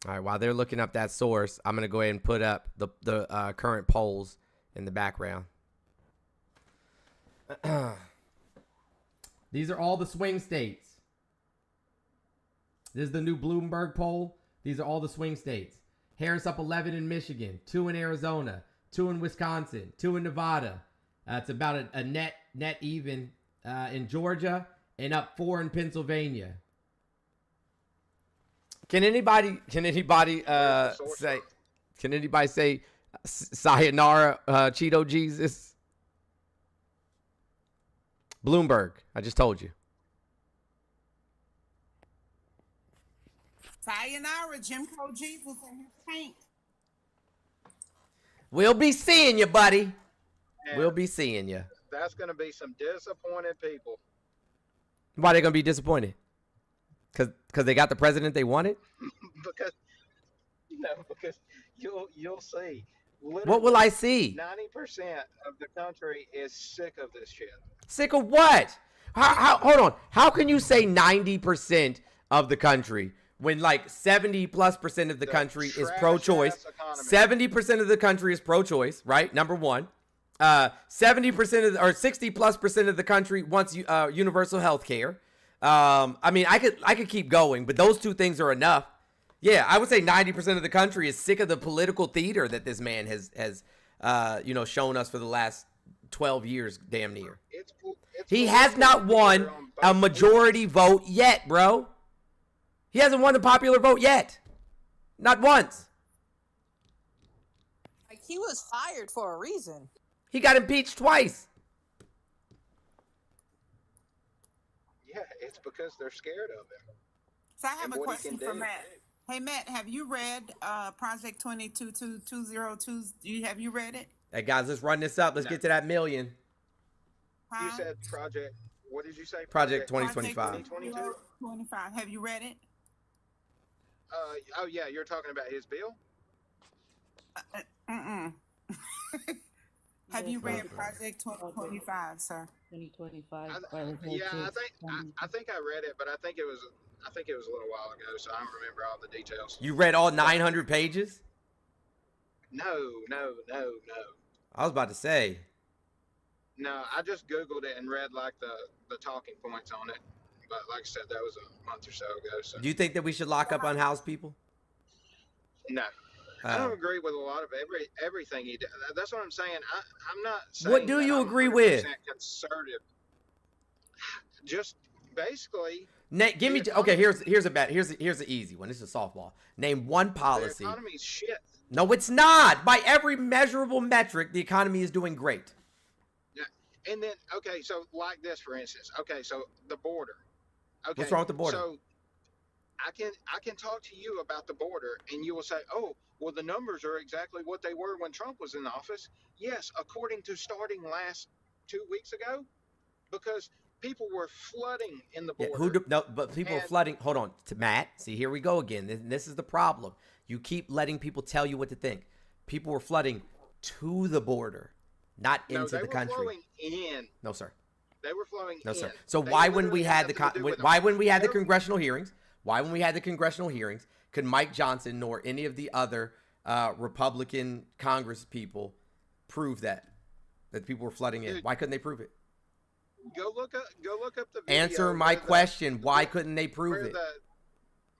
All right, while they're looking up that source, I'm going to go ahead and put up the current polls in the background. These are all the swing states. This is the new Bloomberg poll. These are all the swing states. Harris up 11 in Michigan, 2 in Arizona, 2 in Wisconsin, 2 in Nevada. It's about a net even in Georgia, and up 4 in Pennsylvania. Can anybody say sayonara, Cheeto Jesus? Bloomberg, I just told you. Sayonara, Jim Crow Jesus and his paint. We'll be seeing you, buddy. And We'll be seeing you. that's going to be some disappointed people. Why are they gonna be disappointed? Because they got the president they wanted? because you'll see. What will I see? 90% of the country is sick of this shit. Sick of what? Hold on. How can you say 90% of the country when like 70+% of the country is pro-choice? 70% of the country is pro-choice, right? Number one. 70% or 60+% of the country wants universal health care. I mean, I could keep going, but those two things are enough. Yeah, I would say 90% of the country is sick of the political theater that this man has shown us for the last 12 years, damn near. He has not won a majority vote yet, bro. He hasn't won the popular vote yet. Not once. Like, he was fired for a reason. He got impeached twice. Yeah, it's because they're scared of him. So I have a what he question can for do. Matt. Hey, Matt, have you read Project 22202? Have you read it? Hey, guys, let's run this up. Let's get to that million. You said Project, what did you say? Project 2025. 2025. Have you read it? Oh, yeah, you're talking about his bill? Have you read Project 2025, sir? 2025. Yeah, I think I read it, but I think it was a little while ago, so I don't remember all the details. You read all 900 pages? No. I was about to say. No, I just Googled it and read like the talking points on it. But like I said, that was a month or so ago. So Do you think that we should lock up unhoused people? no. I don't agree with a lot of everything he did. That's what I'm saying. I'm not saying What do that you I'm agree with? 100% conservative. Just basically. Give me. Okay, here's an easy one. This is a softball. Name one policy. The economy's shit. No, it's not. By every measurable metric, the economy is doing great. Yeah, and then okay, so like this, for instance. Okay, so the border. Okay, What's wrong with the border? So I can talk to you about the border, and you will say, oh, well, the numbers are exactly what they were when Trump was in office. Yes, according to starting last 2 weeks ago, because people were flooding in the border. But people are flooding. Hold on, to Matt. See, here we go again. This is the problem. You keep letting people tell you what to think. People were flooding to the border, not into the country. Flowing in. No, sir. They were flowing No, in. sir. So They why when literally we had nothing to do with why when we had the them. congressional hearings? Why when we had the congressional hearings could Mike Johnson nor any of the other Republican Congress people prove that people were flooding in? Why couldn't they prove it? Go look up the video. Answer my question. Why couldn't they prove it?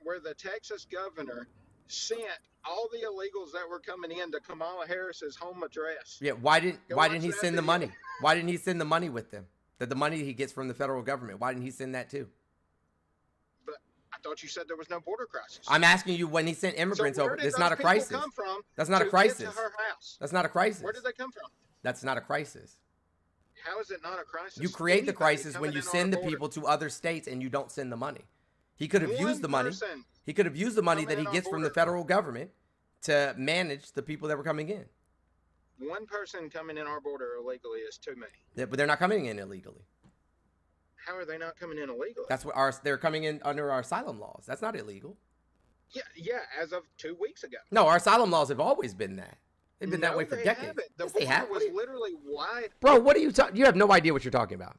Where the Texas governor sent all the illegals that were coming in to Kamala Harris's home address. Yeah, why didn't he that send the video. money? Why didn't he send the money with them? The money he gets from the federal government. Why didn't he send that too? But I thought you said there was no border crisis. I'm asking you when he sent immigrants over. It's not a crisis. That's not a crisis. To her house? That's not a crisis. Where did they come from? That's not a crisis. How is it not a crisis? You create the Anybody crisis when coming you in send the our border. people to other states and you don't send the money. He could have One used the money. person He could have used the money that coming he in gets our from the border. federal government to manage the people that were coming in. One person coming in our border illegally is too many. Yeah, but they're not coming in illegally. How are they not coming in illegally? That's what they're coming in under our asylum laws. That's not illegal. Yeah, as of 2 weeks ago. No, our asylum laws have always been that. They've been that No, way for they decades. haven't. The Yes, they border have. was literally wide. Bro, what are you talking? You have no idea what you're talking about.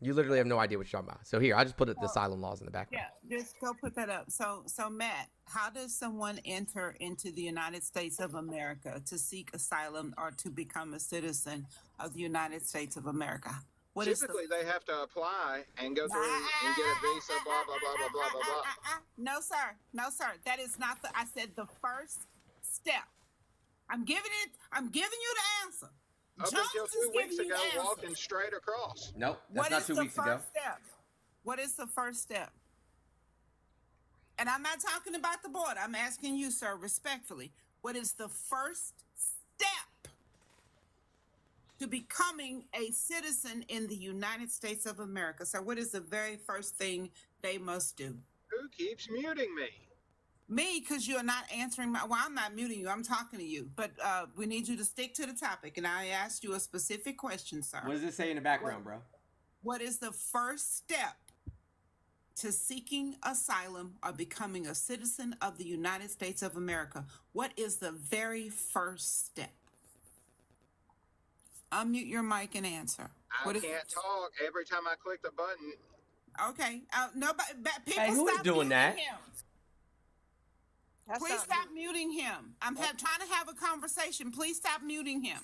You literally have no idea what you're talking about. So here, I just put the asylum laws in the background. Yeah, just go put that up. So Matt, how does someone enter into the United States of America to seek asylum or to become a citizen of the United States of America? What is the Typically, they have to apply and go through and get a visa, blah, blah, blah, blah, blah, blah, blah. No, sir. No, sir. That is not the. I said the first step. I'm giving you the answer. Up Jones until is 2 weeks giving you ago, the answer. walking straight across. Nope, that's What not is 2 the weeks ago. first step? What is the first step? And I'm not talking about the board. I'm asking you, sir, respectfully. What is the first step to becoming a citizen in the United States of America? So what is the very first thing they must do? Who keeps muting me? Me, because you're not answering my. Well, I'm not muting you. I'm talking to you. But we need you to stick to the topic. And I asked you a specific question, sir. What does it say in the background, bro? What is the first step to seeking asylum or becoming a citizen of the United States of America? What is the very first step? Unmute your mic and answer. I can't talk every time I click the button. Okay. Nobody. People Hey, who is stop doing muting that? him. That's Please not stop muting him. I'm trying to have a conversation. Please stop muting him.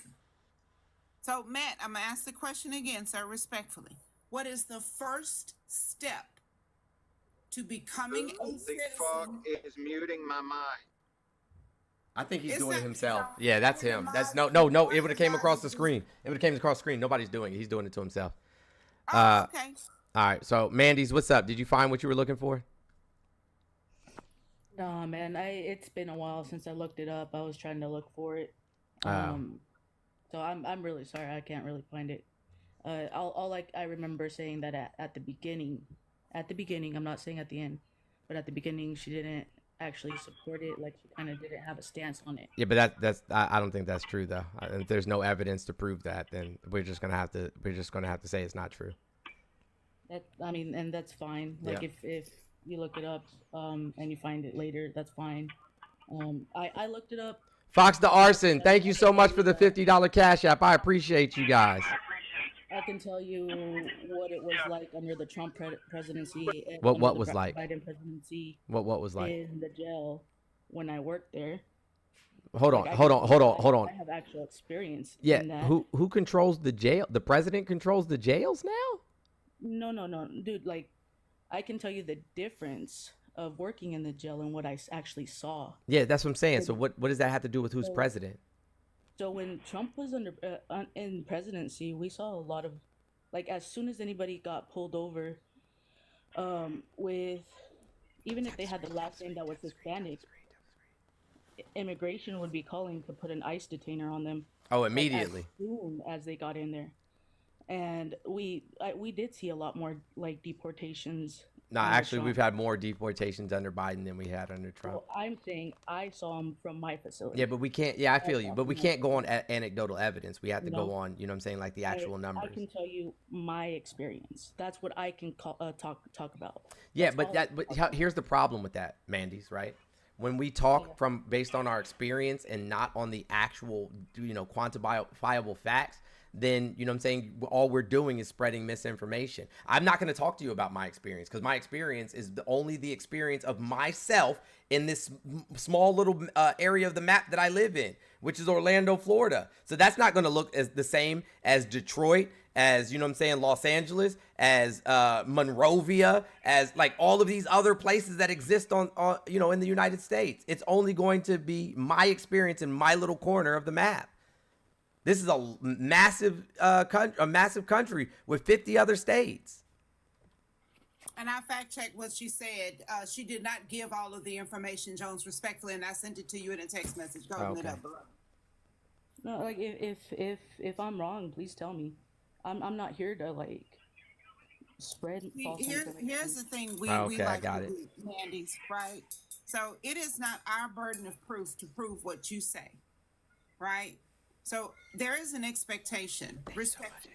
So, Matt, I'm going to ask the question again, sir, respectfully. What is the first step to becoming Who a the citizen? fuck is muting my mic? I think he's Is doing it that- himself. Yeah, that's him. That's no. It would have came across the screen. It would have came across the screen. Nobody's doing it. He's doing it to himself. Oh, okay. All right. So, Mandy's, what's up? Did you find what you were looking for? No, man. It's been a while since I looked it up. I was trying to look for it. Oh. So I'm really sorry. I can't really find it. I remember saying that at the beginning, I'm not saying at the end, but at the beginning she didn't actually support it. Like she kind of didn't have a stance on it. Yeah, but I don't think that's true though. If there's no evidence to prove that, then we're just gonna have to say it's not true. And that's fine. Like Yeah. if you look it up and you find it later, that's fine. I looked it up. Fox the Arson, thank you so much for the $50 Cash App. I appreciate you guys. I can tell you what it was like under the Trump presidency. And What under the was like? Biden presidency. What was like? In the jail when I worked there. Hold on. I have actual experience. Yeah, in that. who controls the jail? The president controls the jails now? No, dude. Like, I can tell you the difference of working in the jail and what I actually saw. Yeah, that's what I'm saying. So what does that have to do with who's president? So when Trump was in presidency, we saw a lot of, like, as soon as anybody got pulled over, with, even if they had the last name that was Hispanic, immigration would be calling to put an ICE detainer on them. Oh, immediately. As soon as they got in there. And we did see a lot more, like, deportations. No, under actually, Trump. we've had more deportations under Biden than we had under Trump. Well, I'm saying I saw them from my facility. Yeah, but we can't. Yeah, I feel you. But we can't go on anecdotal evidence. We have to go No. on, you know what I'm saying, like the actual numbers. I can tell you my experience. That's what I can talk about. Yeah, That's but all. here's the problem with that, Mandy's, right? When we talk from based on our experience and not on the actual, quantifiable facts, then, you know what I'm saying, all we're doing is spreading misinformation. I'm not going to talk to you about my experience because my experience is only the experience of myself in this small little area of the map that I live in, which is Orlando, Florida. So that's not going to look as the same as Detroit, as, you know what I'm saying, Los Angeles, as Monrovia, as like all of these other places that exist on in the United States. It's only going to be my experience in my little corner of the map. This is a massive country with 50 other states. And I fact checked what she said. She did not give all of the information, Jones, respectfully, and I sent it to you in a text message. Go open it up below. No, like if I'm wrong, please tell me. I'm not here to like spread false information. Here's the thing we Okay, I like got to it. do, Mandy's, right? So it is not our burden of proof to prove what you say, right? So there is an expectation. Respect.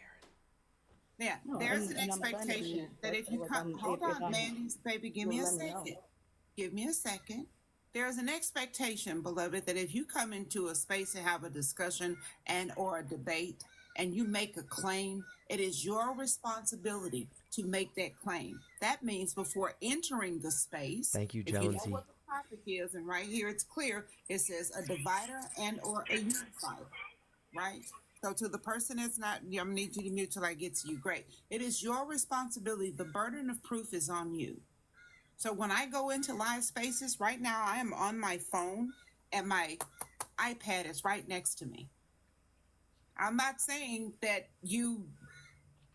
Yeah, No, there's an and I'm trying to be expectation that if you come, hold if on, I'm- Mandy's, baby, give me a let me know. second. Give me a second. There is an expectation, beloved, that if you come into a space to have a discussion and or a debate and you make a claim, it is your responsibility to make that claim. That means before entering the space, Thank you, if you know Jonesy. what the topic is, and right here it's clear, it says a divider and or a unifier, right? So to the person that's not, I'm gonna need you to mute till I get to you. Great. It is your responsibility. The burden of proof is on you. So when I go into live spaces right now, I am on my phone and my iPad is right next to me. I'm not saying that you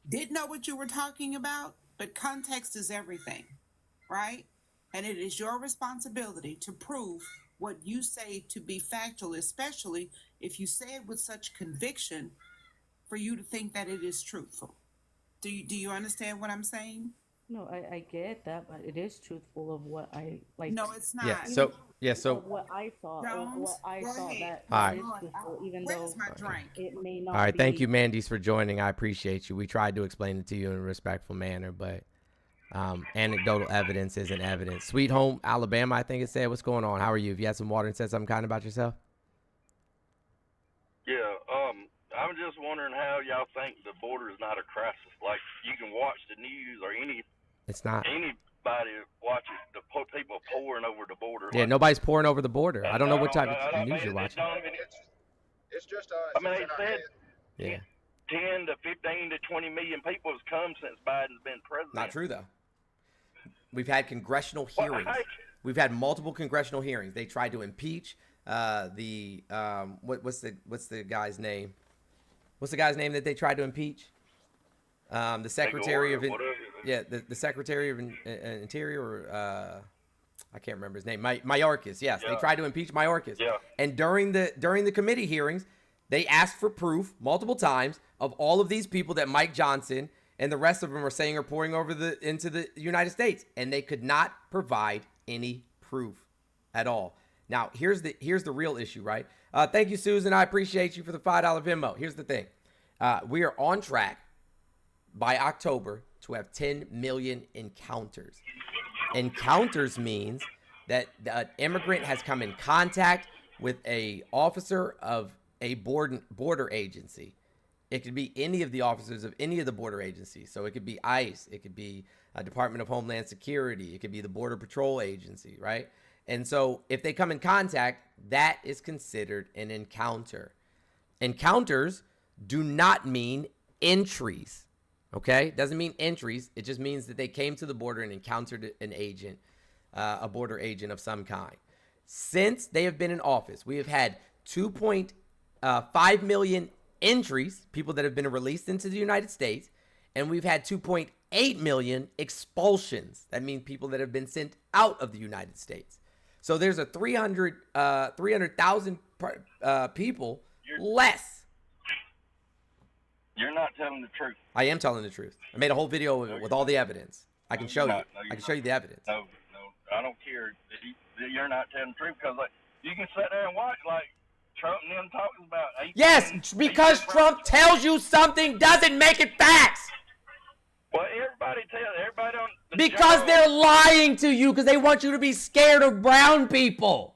did know what you were talking about, but context is everything, right? And it is your responsibility to prove what you say to be factual, especially if you say it with such conviction for you to think that it is truthful. Do you understand what I'm saying? No, I get that, but it is truthful of what I like. No, it's not. So of what I thought, Jones, of what I go thought ahead. that All is right. truthful, even Where's though my drink? it may not All right, be. thank you, Mandy's, for joining. I appreciate you. We tried to explain it to you in a respectful manner, but anecdotal evidence isn't evidence. Sweet Home, Alabama, I think it said. What's going on? How are you? Have you had some water and said something kind about yourself? Yeah, I'm just wondering how y'all think the border is not a crisis. Like, you can watch the news or It's not. anybody watches the people pouring over the border. Yeah, like, nobody's pouring over the border. I don't know what type I of news mean, you're watching. It's just us. I mean, It's they in our said head. Yeah. 10 to 15 to 20 million people has come since Biden's been president. Not true, though. We've had congressional hearings. We've had multiple congressional hearings. They tried to impeach what's the guy's name? What's the guy's name that they tried to impeach? The Secretary of the Secretary of Interior, or I can't remember his name. Mayorkas. Yes, they tried to impeach Mayorkas. Yeah. And during the committee hearings, they asked for proof multiple times of all of these people that Mike Johnson and the rest of them are saying are pouring over into the United States, and they could not provide any proof at all. Now, here's the real issue, right? Thank you, Susan. I appreciate you for the $5 Venmo. Here's the thing. We are on track by October to have 10 million encounters. Encounters means that an immigrant has come in contact with a officer of a border agency. It could be any of the officers of any of the border agencies. So it could be ICE. It could be a Department of Homeland Security. It could be the Border Patrol Agency, right? And so if they come in contact, that is considered an encounter. Encounters do not mean entries, okay? Doesn't mean entries. It just means that they came to the border and encountered an agent, a border agent of some kind. Since they have been in office, we have had 2.5 million entries, people that have been released into the United States, and we've had 2.8 million expulsions. That means people that have been sent out of the United States. So there's a 300,000 people less. You're not telling the truth. I am telling the truth. I made a whole video with all the evidence. I can show you. I can show you the evidence. No, I don't care. You're not telling the truth because like you can sit there and watch like Trump and them talking about. Yes, because Trump tells you something doesn't make it facts. Well, everybody on. Because they're lying to you because they want you to be scared of brown people.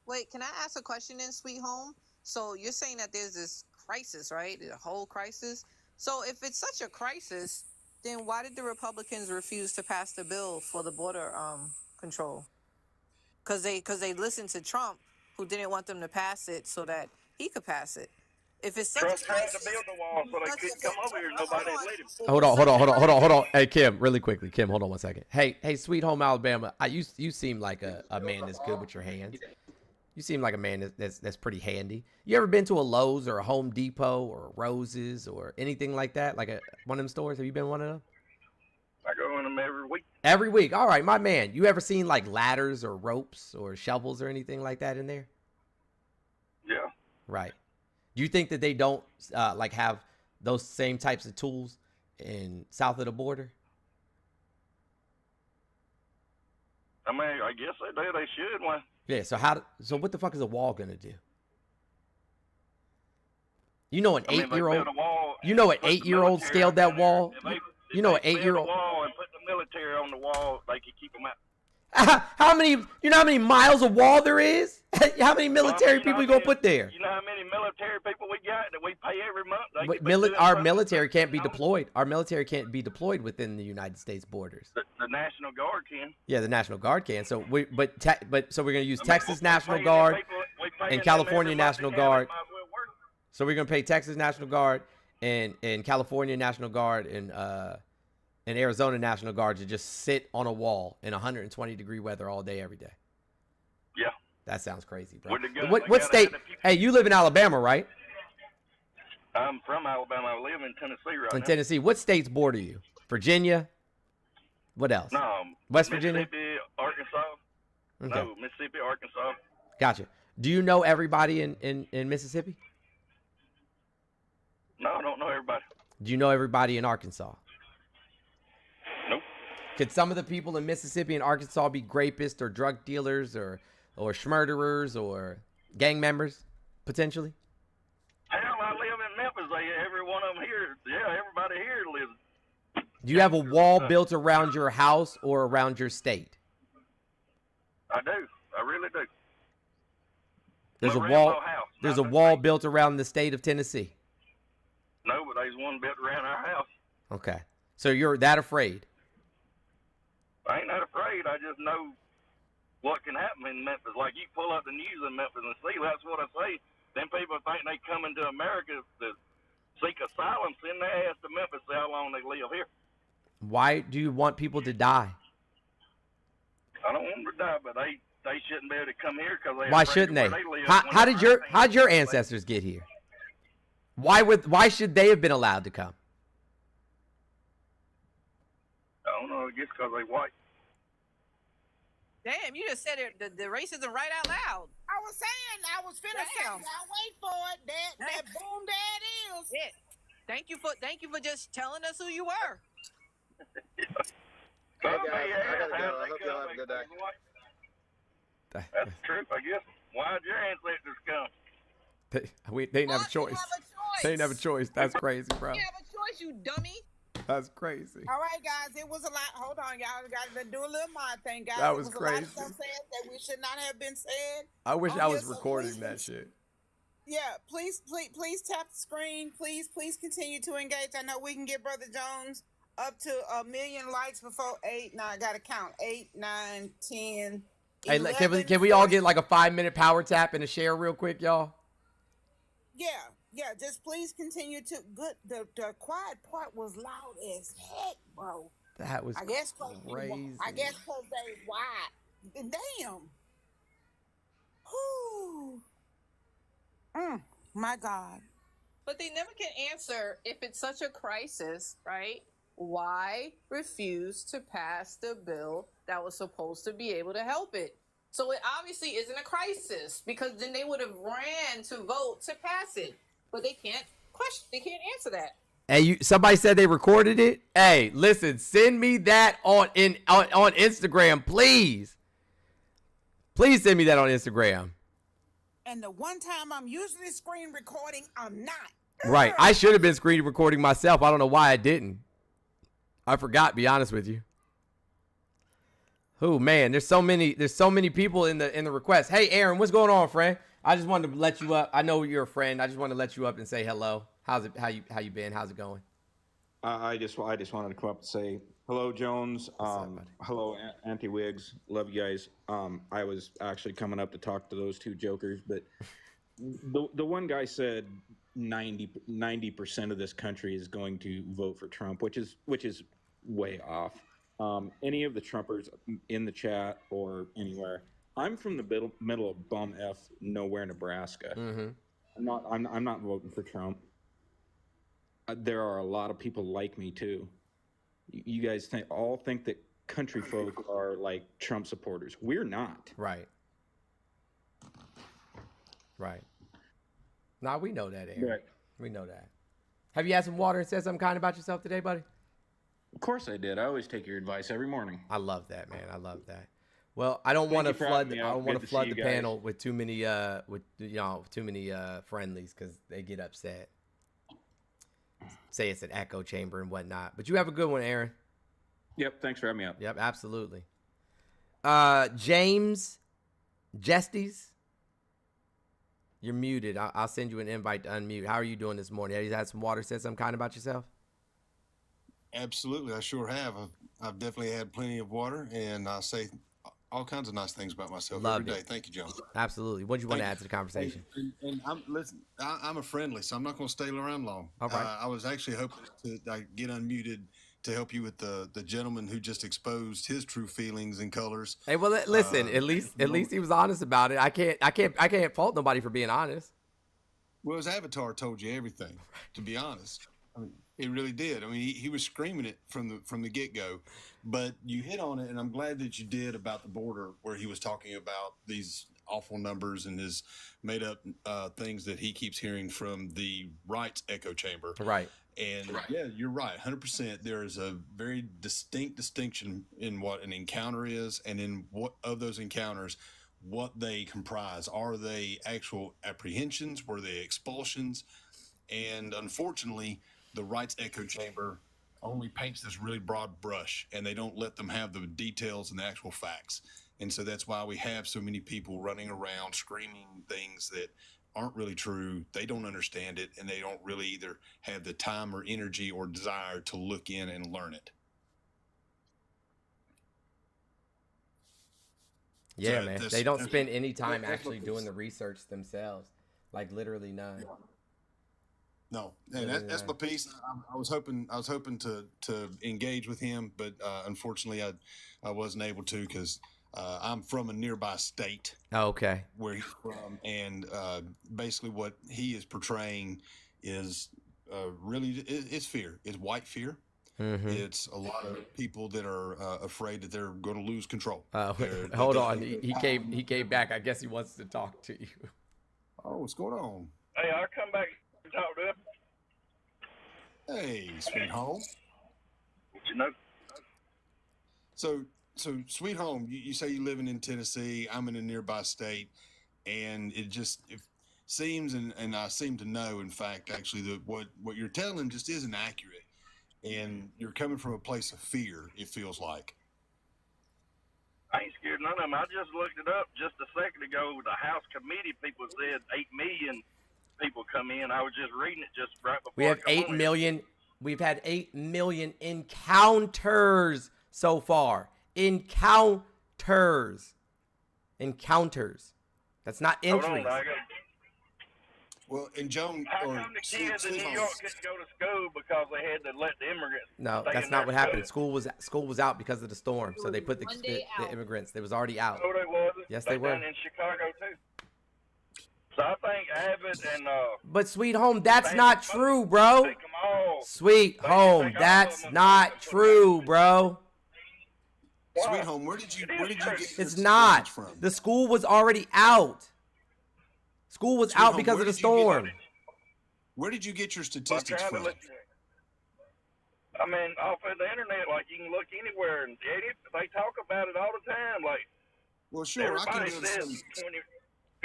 Wait, can I ask a question in Sweet Home? So you're saying that there's this crisis, right? A whole crisis. So if it's such a crisis, then why did the Republicans refuse to pass the bill for the border control? Because they listened to Trump, who didn't want them to pass it so that he could pass it. If it's such Trump a tried crisis, to build the wall so they couldn't come over here. Nobody let him. Hold on. Hey, Kim, really quickly. Kim, hold on 1 second. Hey, Sweet Home Alabama, you seem like a man that's good with your hands. You seem like a man that's pretty handy. You ever been to a Lowe's or a Home Depot or Rose's or anything like that? Like one of them stores? Have you been one of them? I go in them every week. Every week. All right, my man. You ever seen like ladders or ropes or shovels or anything like that in there? Yeah. Right. Do you think that they don't like have those same types of tools in south of the border? I mean, I guess they do. They should. One. Yeah. So what the fuck is a wall gonna do? You know, an 8-year-old. You know, an 8-year-old scaled that wall. You know, an 8-year-old. Wall and put the military on the wall. They could keep them out. How many? You know how many miles of wall there is? How many military people you gonna put there? You know how many military people we got that we pay every month? Our military can't be deployed. Our military can't be deployed within the United States borders. The National Guard can. Yeah, the National Guard can. So we're gonna use Texas National Guard and California National Guard. So we're gonna pay Texas National Guard and California National Guard and Arizona National Guard to just sit on a wall in 120-degree weather all day, every day. Yeah. That sounds crazy, bro. With the gun, What they gotta state? have the people- Hey, you live in Alabama, right? I'm from Alabama. I live in Tennessee right In now. Tennessee. What states border you? Virginia? What else? No, West Virginia? Mississippi, Arkansas. Okay. No, Mississippi, Arkansas. Gotcha. Do you know everybody in Mississippi? No, I don't know everybody. Do you know everybody in Arkansas? Nope. Could some of the people in Mississippi and Arkansas be rapists or drug dealers or schmurderers or gang members, potentially? Hell, I live in Memphis. Every one of them here, yeah, everybody here lives. Do you have a wall built around your house or around your state? I do. I really do. There's a No wall. Rambo house. There's a wall built around the state of Tennessee. No, but there's one built around our house. Okay. So you're that afraid? I ain't that afraid. I just know what can happen in Memphis. Like, you pull up the news in Memphis and see, that's what I say. Them people think they come into America to seek asylum, send their ass to Memphis, see how long they live here. Why do you want people to die? I don't want them to die, but they shouldn't be able to come here because they. Why shouldn't they? How did your ancestors get here? Why should they have been allowed to come? I don't know. I guess because they white. Damn, you just said it, the racism right out loud. I was saying, I was finna say, I'll wait for it. That boom, that is. Yeah. Thank you for just telling us who you were. Hey guys, I gotta go. I hope y'all have a good day. That's the truth, I guess. Why'd your ancestors come? They didn't have a choice. They didn't have a choice. That's crazy, bro. You have a choice, you dummy. That's crazy. All right, guys, it was a lot. Hold on, y'all got to do a little mod thing, guys. That was it was a lot crazy. of stuff said that we should not have been said. I wish on I was here, so recording please- that shit. Yeah, please tap the screen. Please continue to engage. I know we can get Brother Jones up to 1 million likes before 8. Now I gotta count 8, 9, 10. Hey, 11, can we all get like a 5-minute power tap and a share real quick, y'all? Yeah. Just please continue to good. The quiet part was loud as heck, bro. That was I guess crazy. I guess because they wide. Damn. Whew. My God. But they never can answer, if it's such a crisis, right? Why refuse to pass the bill that was supposed to be able to help it? So it obviously isn't a crisis, because then they would have ran to vote to pass it. But they can't answer that. Hey, somebody said they recorded it. Hey, listen, send me that on Instagram, please. Please send me that on Instagram. And the one time I'm usually screen recording, I'm not. Right. I should have been screen recording myself. I don't know why I didn't. I forgot, to be honest with you. Oh man, there's so many people in the request. Hey Aaron, what's going on, friend? I just wanted to let you up. I know you're a friend. I just wanted to let you up and say hello. How's it? How you been? How's it going? I just wanted to come up and say hello, Jones. Hello, Auntie Wiggs. Love you guys. I was actually coming up to talk to those two jokers, but the one guy said 90% of this country is going to vote for Trump, which is way off. Any of the Trumpers in the chat or anywhere, I'm from the middle of bum F nowhere, Nebraska. Mm-hmm. I'm not voting for Trump. There are a lot of people like me too. You guys think that country folk are like Trump supporters. We're not. Right. Nah, we know that, Aaron. Right. We know that. Have you had some water and said something kind about yourself today, buddy? Of course I did. I always take your advice every morning. I love that, man. I love that. Well, I don't want to flood. I don't want to flood the panel with too many friendlies because they get upset. Say it's an echo chamber and whatnot. But you have a good one, Aaron. Yep. Thanks for having me up. Yep. Absolutely. James Jestes, you're muted. I'll send you an invite to unmute. How are you doing this morning? Have you had some water? Said some kind about yourself? Absolutely, I sure have. I've definitely had plenty of water, and I say all kinds of nice things about myself Loved every day. it. Thank you, John. Absolutely. What do you want to Thank add to the you. conversation? And I'm a friendly, so I'm not going to stay around long. All right. I was actually hoping to get unmuted to help you with the gentleman who just exposed his true feelings and colors. Hey, well, listen. At least he was honest about it. I can't fault nobody for being honest. Well, his avatar told you everything. To be honest, I mean, it really did. I mean, he was screaming it from the get go. But you hit on it, and I'm glad that you did about the border, where he was talking about these awful numbers and his made up things that he keeps hearing from the right's echo chamber. Right. And yeah, you're right, 100%. There is a very distinct distinction in what an encounter is, and in what of those encounters, what they comprise. Are they actual apprehensions? Were they expulsions? And unfortunately, the right's echo chamber only paints this really broad brush, and they don't let them have the details and the actual facts. And so that's why we have so many people running around screaming things that aren't really true. They don't understand it, and they don't really either have the time or energy or desire to look in and learn it. Yeah, So man. They don't spend any time actually doing the research themselves. Like literally none. No, and that's my piece. I was hoping to engage with him, but unfortunately, I wasn't able to because I'm from a nearby state. Oh, okay. Where he's from, and basically what he is portraying is really it's fear. It's white fear. Mm-hmm. It's a lot of people that are afraid that they're going to lose control. Hold on, he came back. I guess he wants to talk to you. Oh, what's going on? Hey, I'll come back and talk to him. Hey, sweet home. What you know? So sweet home, you say you're living in Tennessee. I'm in a nearby state, and it seems, and I seem to know, in fact, actually, that what you're telling just isn't accurate, and you're coming from a place of fear. It feels like. I ain't scared of none of them. I just looked it up just a second ago. The House committee people said 8 million people come in. I was just reading it just right before. We have 8 million. We've had 8 million encounters so far. Encounters. That's not entries. Hold on, well, and Joan, how come the kids in New York couldn't go to school because they had to let the immigrants? No, that's not what happened. School was out because of the storm, so they put the immigrants. They was already out. No, they wasn't. Yes, they were. Done in Chicago too. So I think Abbott and But sweet home, that's not true, bro. Sweet home, that's not true, bro. Sweet home, where did you get It's not. from? The school was already out. School was out because of the storm. Where did you get your statistics from? I mean, off of the internet, like you can look anywhere, and they talk about it all the time. Like, well, sure, everybody says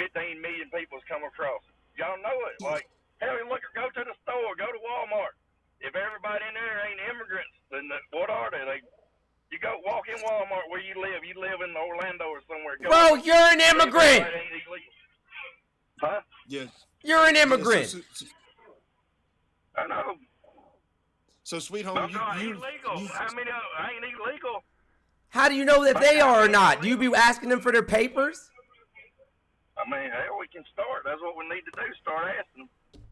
15 million people's come across. Y'all know it. Like, hell, look, go to the store, go to Walmart. If everybody in there ain't immigrants, then what are they? You go walk in Walmart where you live. You live in Orlando or somewhere. Bro, you're an immigrant. Huh? Yeah. You're an immigrant. I know. So, sweet home, I'm not illegal. I mean, I ain't illegal. How do you know that they are or not? Do you be asking them for their papers? I mean, hell, we can start. That's what we need to do. Start asking them.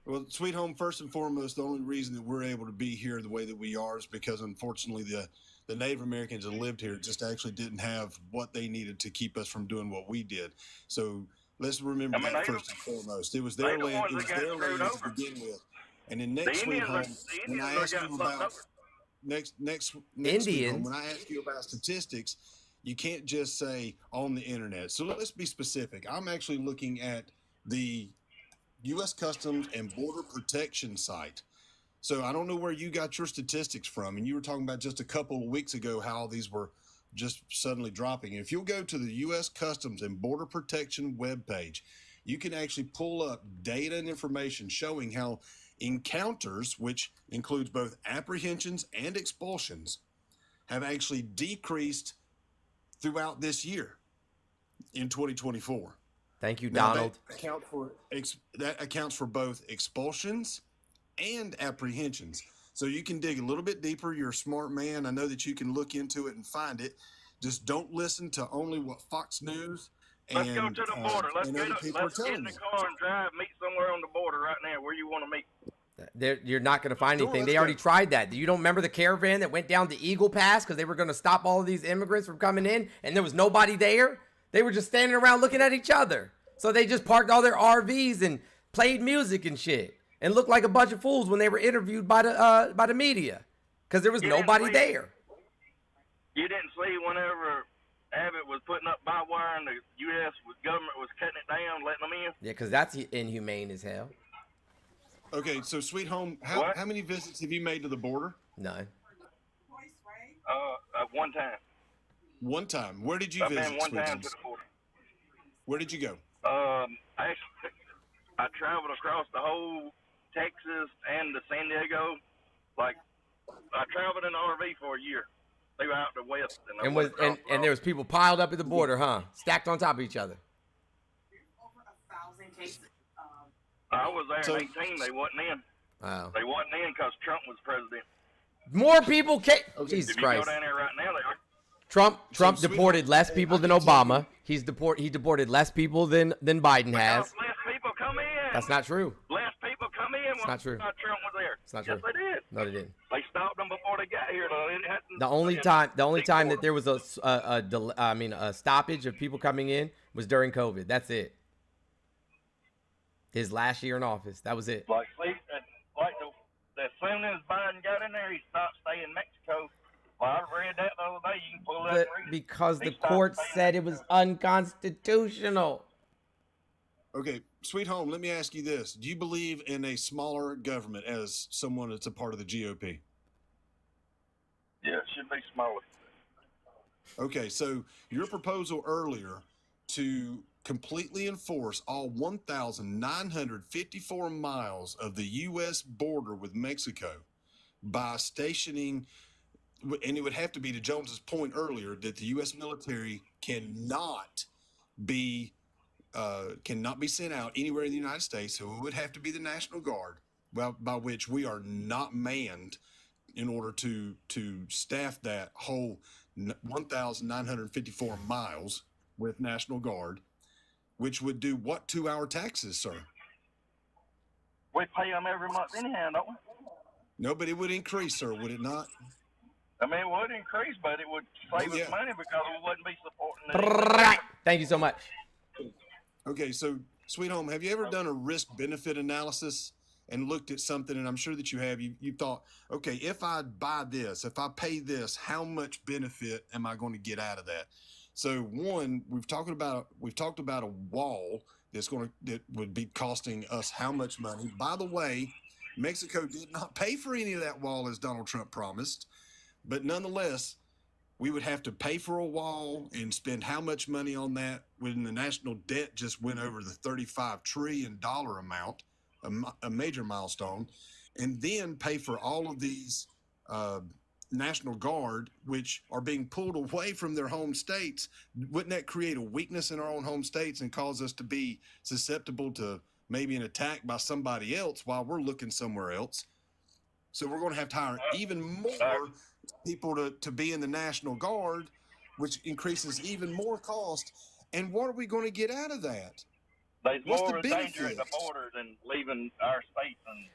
Well, sweet home, first and foremost, the only reason that we're able to be here the way that we are is because, unfortunately, the Native Americans that lived here just actually didn't have what they needed to keep us from doing what we did. So let's remember that first and foremost. It was their land. It was their land to begin with. And then next, sweet home, when I ask you about next sweet home, when I ask you about statistics, you can't just say on the internet. So let's be specific. I'm actually looking at the U.S. Customs and Border Protection site. So I don't know where you got your statistics from. And you were talking about just a couple of weeks ago how these were just suddenly dropping. If you'll go to the U.S. Customs and Border Protection webpage, you can actually pull up data and information showing how encounters, which includes both apprehensions and expulsions, have actually decreased throughout this year in 2024. Thank you, Now, Donald. That accounts for both expulsions and apprehensions. So you can dig a little bit deeper. You're a smart man. I know that you can look into it and find it. Just don't listen to only what Fox News Let's go to the border. Let's and get other up. people are Let's get telling in the you. car and drive. Meet somewhere on the border right now. Where you want to meet? You're not going to find anything. let's They already go. tried that. You don't remember the caravan that went down the Eagle Pass because they were going to stop all of these immigrants from coming in, and there was nobody there? They were just standing around looking at each other. So they just parked all their RVs and played music and shit and looked like a bunch of fools when they were interviewed by the media because there was nobody there. You didn't see whenever Abbott was putting up barbed wire and the U.S. government was cutting it down, letting them in? Yeah, because that's inhumane as hell. Okay, so Sweet Home, how many visits have you made to the border? None. One time. One time. Where did you I've visit? been one Sweet time Home? to the border. Where did you go? Actually, I traveled across the whole Texas and the San Diego. Like, I traveled in an RV for a year. They were out the west. And there was people piled up at the border, huh? Stacked on top of each other. I was there in 18. They wasn't in. Wow. They wasn't in because Trump was president. More people came. Jesus if you Christ. go down there right now, they are. Trump deported less people than Obama. He deported less people than Biden has. Less people come in. That's not true. Less people come in when not true. Trump was there. It's not yes, true. they did. No, they didn't. They stopped them before they got here. The only time that there was a stoppage of people coming in was during COVID. That's it. His last year in office. That was it. As soon as Biden got in there, he stopped staying in Mexico. Well, I read that the other day. You can pull that and read it. Because He the stopped court staying said it was unconstitutional. Okay, Sweet Home, let me ask you this. Do you believe in a smaller government as someone that's a part of the GOP? Yeah, it should be smaller. Okay, so your proposal earlier to completely enforce all 1,954 miles of the U.S. border with Mexico by stationing, and it would have to be to Jones's point earlier that the U.S. military cannot be sent out anywhere in the United States, so it would have to be the National Guard, by which we are not manned in order to staff that whole 1,954 miles with National Guard, which would do what to our taxes, sir? We pay them every month anyhow, don't we? No, but it would increase, sir, would it not? I mean, it would increase, but it would save us money because we wouldn't be supporting it. Thank you so much. Okay, so Sweet Home, have you ever done a risk-benefit analysis and looked at something, and I'm sure that you have, you thought, okay, if I buy this, if I pay this, how much benefit am I going to get out of that? So one, we've talked about a wall that would be costing us how much money. By the way, Mexico did not pay for any of that wall as Donald Trump promised, but nonetheless, we would have to pay for a wall and spend how much money on that when the national debt just went over the $35 trillion amount, a major milestone, and then pay for all of these National Guard, which are being pulled away from their home states. Wouldn't that create a weakness in our own home states and cause us to be susceptible to maybe an attack by somebody else while we're looking somewhere else? So we're going to have to hire even more people to be in the National Guard, which increases even more cost. And what are we going to get out of that? There's What's more the danger benefit? at the border than leaving our states. And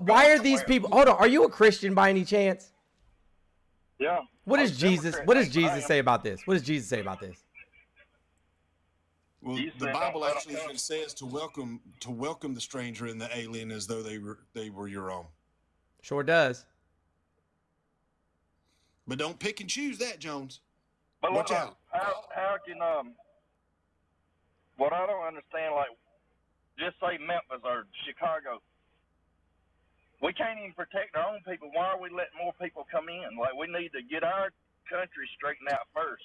Why are these people? Hold on. Are you a Christian by any chance? yeah. What does Jesus say about this? What does Jesus say about this? Well, the Bible actually even says to welcome the stranger and the alien as though they were your own. Sure does. But don't pick and choose that, Jones. But Watch out. How can what I don't understand, like, just say Memphis or Chicago, we can't even protect our own people. Why are we letting more people come in? Like, we need to get our country straightened out first.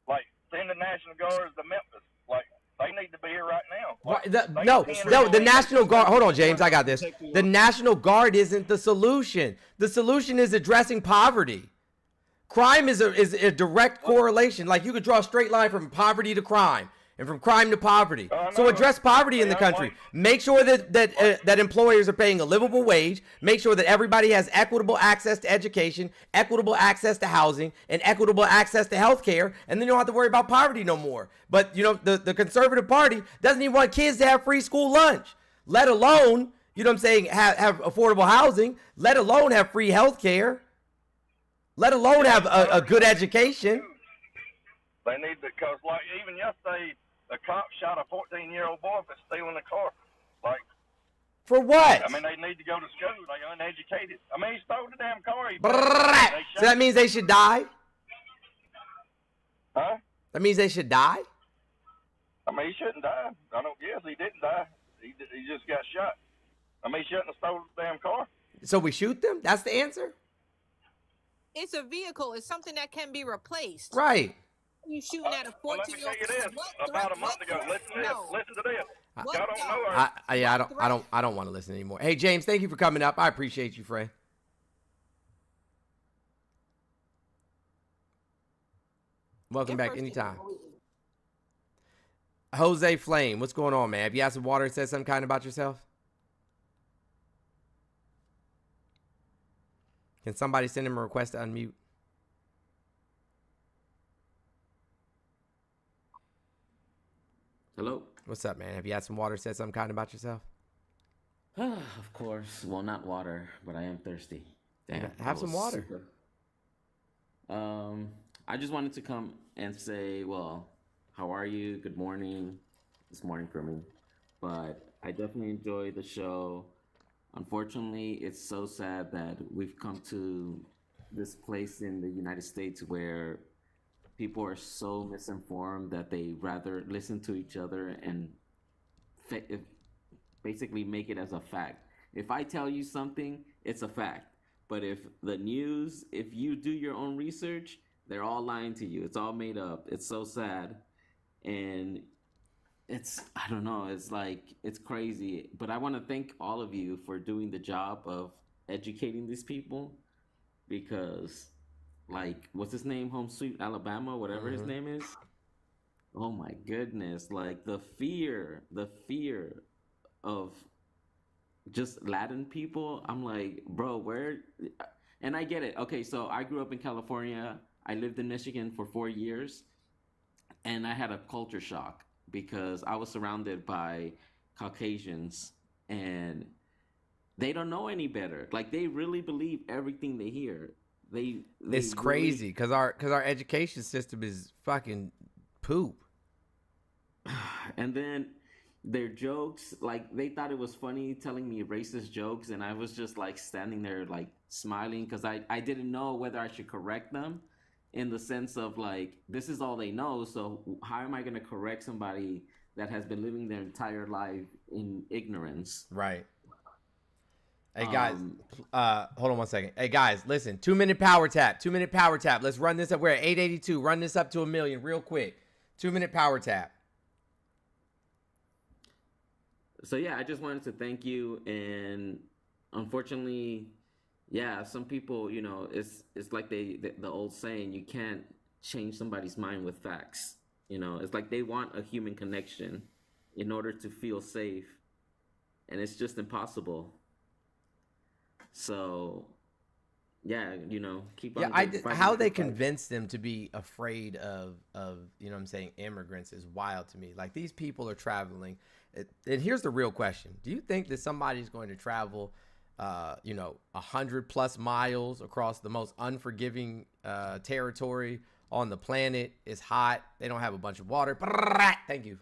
Like, send the National Guards to Memphis. Like, they need to be here right now. Like, The National Guard. Hold on, James. I got this. The National Guard isn't the solution. The solution is addressing poverty. Crime is a direct correlation. Like, you could draw a straight line from poverty to crime. and from crime to poverty. Oh, So no. address poverty in the Yeah, country. like- Make sure that employers are paying a livable wage. Make sure that everybody has equitable access to education, equitable access to housing, and equitable access to health care. And then you don't have to worry about poverty no more. But, you know, the conservative party doesn't even want kids to have free school lunch, let alone, you know what I'm saying, have affordable housing, let alone have free health care, let alone have a good education. They need to, because like even yesterday, a cop shot a 14-year-old boy for stealing a car. Like, For what? I mean, they need to go to school. They uneducated. I mean, he stole the damn car. So that means they should die? Huh? That means they should die? I mean, he shouldn't die. I don't guess he didn't die. He just got shot. I mean, he shouldn't have stolen the damn car. So we shoot them? That's the answer? It's a vehicle. It's something that can be replaced. Right. You shooting at a 14-year-old? Let me tell you this. About a month ago, listen to this. Listen to this. Y'all don't know her. I don't want to listen anymore. Hey, James, thank you for coming up. I appreciate you, friend. Welcome back anytime. Jose Flame, what's going on, man? Have you had some water and said something kind about yourself? Can somebody send him a request to unmute? Hello. What's up, man? Have you had some water and said something kind about yourself? Of course. Well, not water, but I am thirsty. Damn. Have some water. I just wanted to come and say, well, how are you? Good morning. It's morning for me. But I definitely enjoy the show. Unfortunately, it's so sad that we've come to this place in the United States where people are so misinformed that they rather listen to each other and basically make it as a fact. If I tell you something, it's a fact. But if the news, if you do your own research, they're all lying to you. It's all made up. It's so sad. And it's, I don't know, it's like, it's crazy. But I want to thank all of you for doing the job of educating these people, because like, what's his name? Home Sweet Alabama, whatever his name is. Oh my goodness. Like the fear of just Latin people. I'm like, bro, where? And I get it. Okay, so I grew up in California. I lived in Michigan for 4 years, and I had a culture shock because I was surrounded by Caucasians, and they don't know any better. Like, they really believe everything they hear. It's crazy because our education system is fucking poop. And then their jokes, like, they thought it was funny telling me racist jokes, and I was just like standing there like smiling because I didn't know whether I should correct them, in the sense of like, this is all they know, so how am I going to correct somebody that has been living their entire life in ignorance? Right. Hey guys, hold on one second. Hey guys, listen, 2-minute power tap, 2-minute power tap. Let's run this up. We're at 882. Run this up to 1 million real quick. 2-minute power tap. So yeah, I just wanted to thank you. And unfortunately, yeah, some people, you know, it's like the old saying, you can't change somebody's mind with facts. You know, it's like they want a human connection in order to feel safe, and it's just impossible. So, yeah, you know, keep on. Yeah, how they convince them to be afraid of you know what I'm saying, immigrants is wild to me. Like, these people are traveling. And here's the real question. Do you think that somebody's going to travel, 100+ miles across the most unforgiving territory on the planet? It's hot. They don't have a bunch of water. Thank you.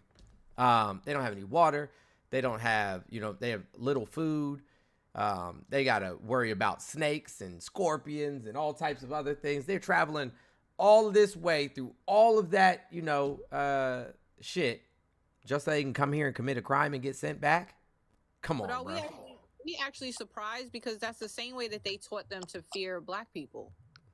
They don't have any water. They don't have, they have little food. They got to worry about snakes and scorpions and all types of other things. They're traveling all of this way through all of that, shit, just so they can come here and commit a crime and get sent back. Come on, bro. We actually surprised, because that's the same way that they taught them to fear black people.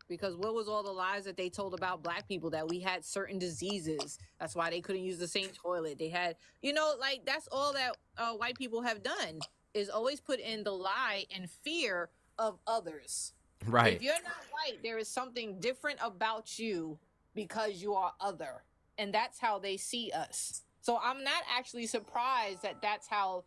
Because what was all the lies that they told about black people, that we had certain diseases? That's why they couldn't use the same toilet. They had, like, that's all that white people have done, is always put in the lie and fear of others. Right. If you're not white, there is something different about you because you are other. And that's how they see us. So I'm not actually surprised that that's how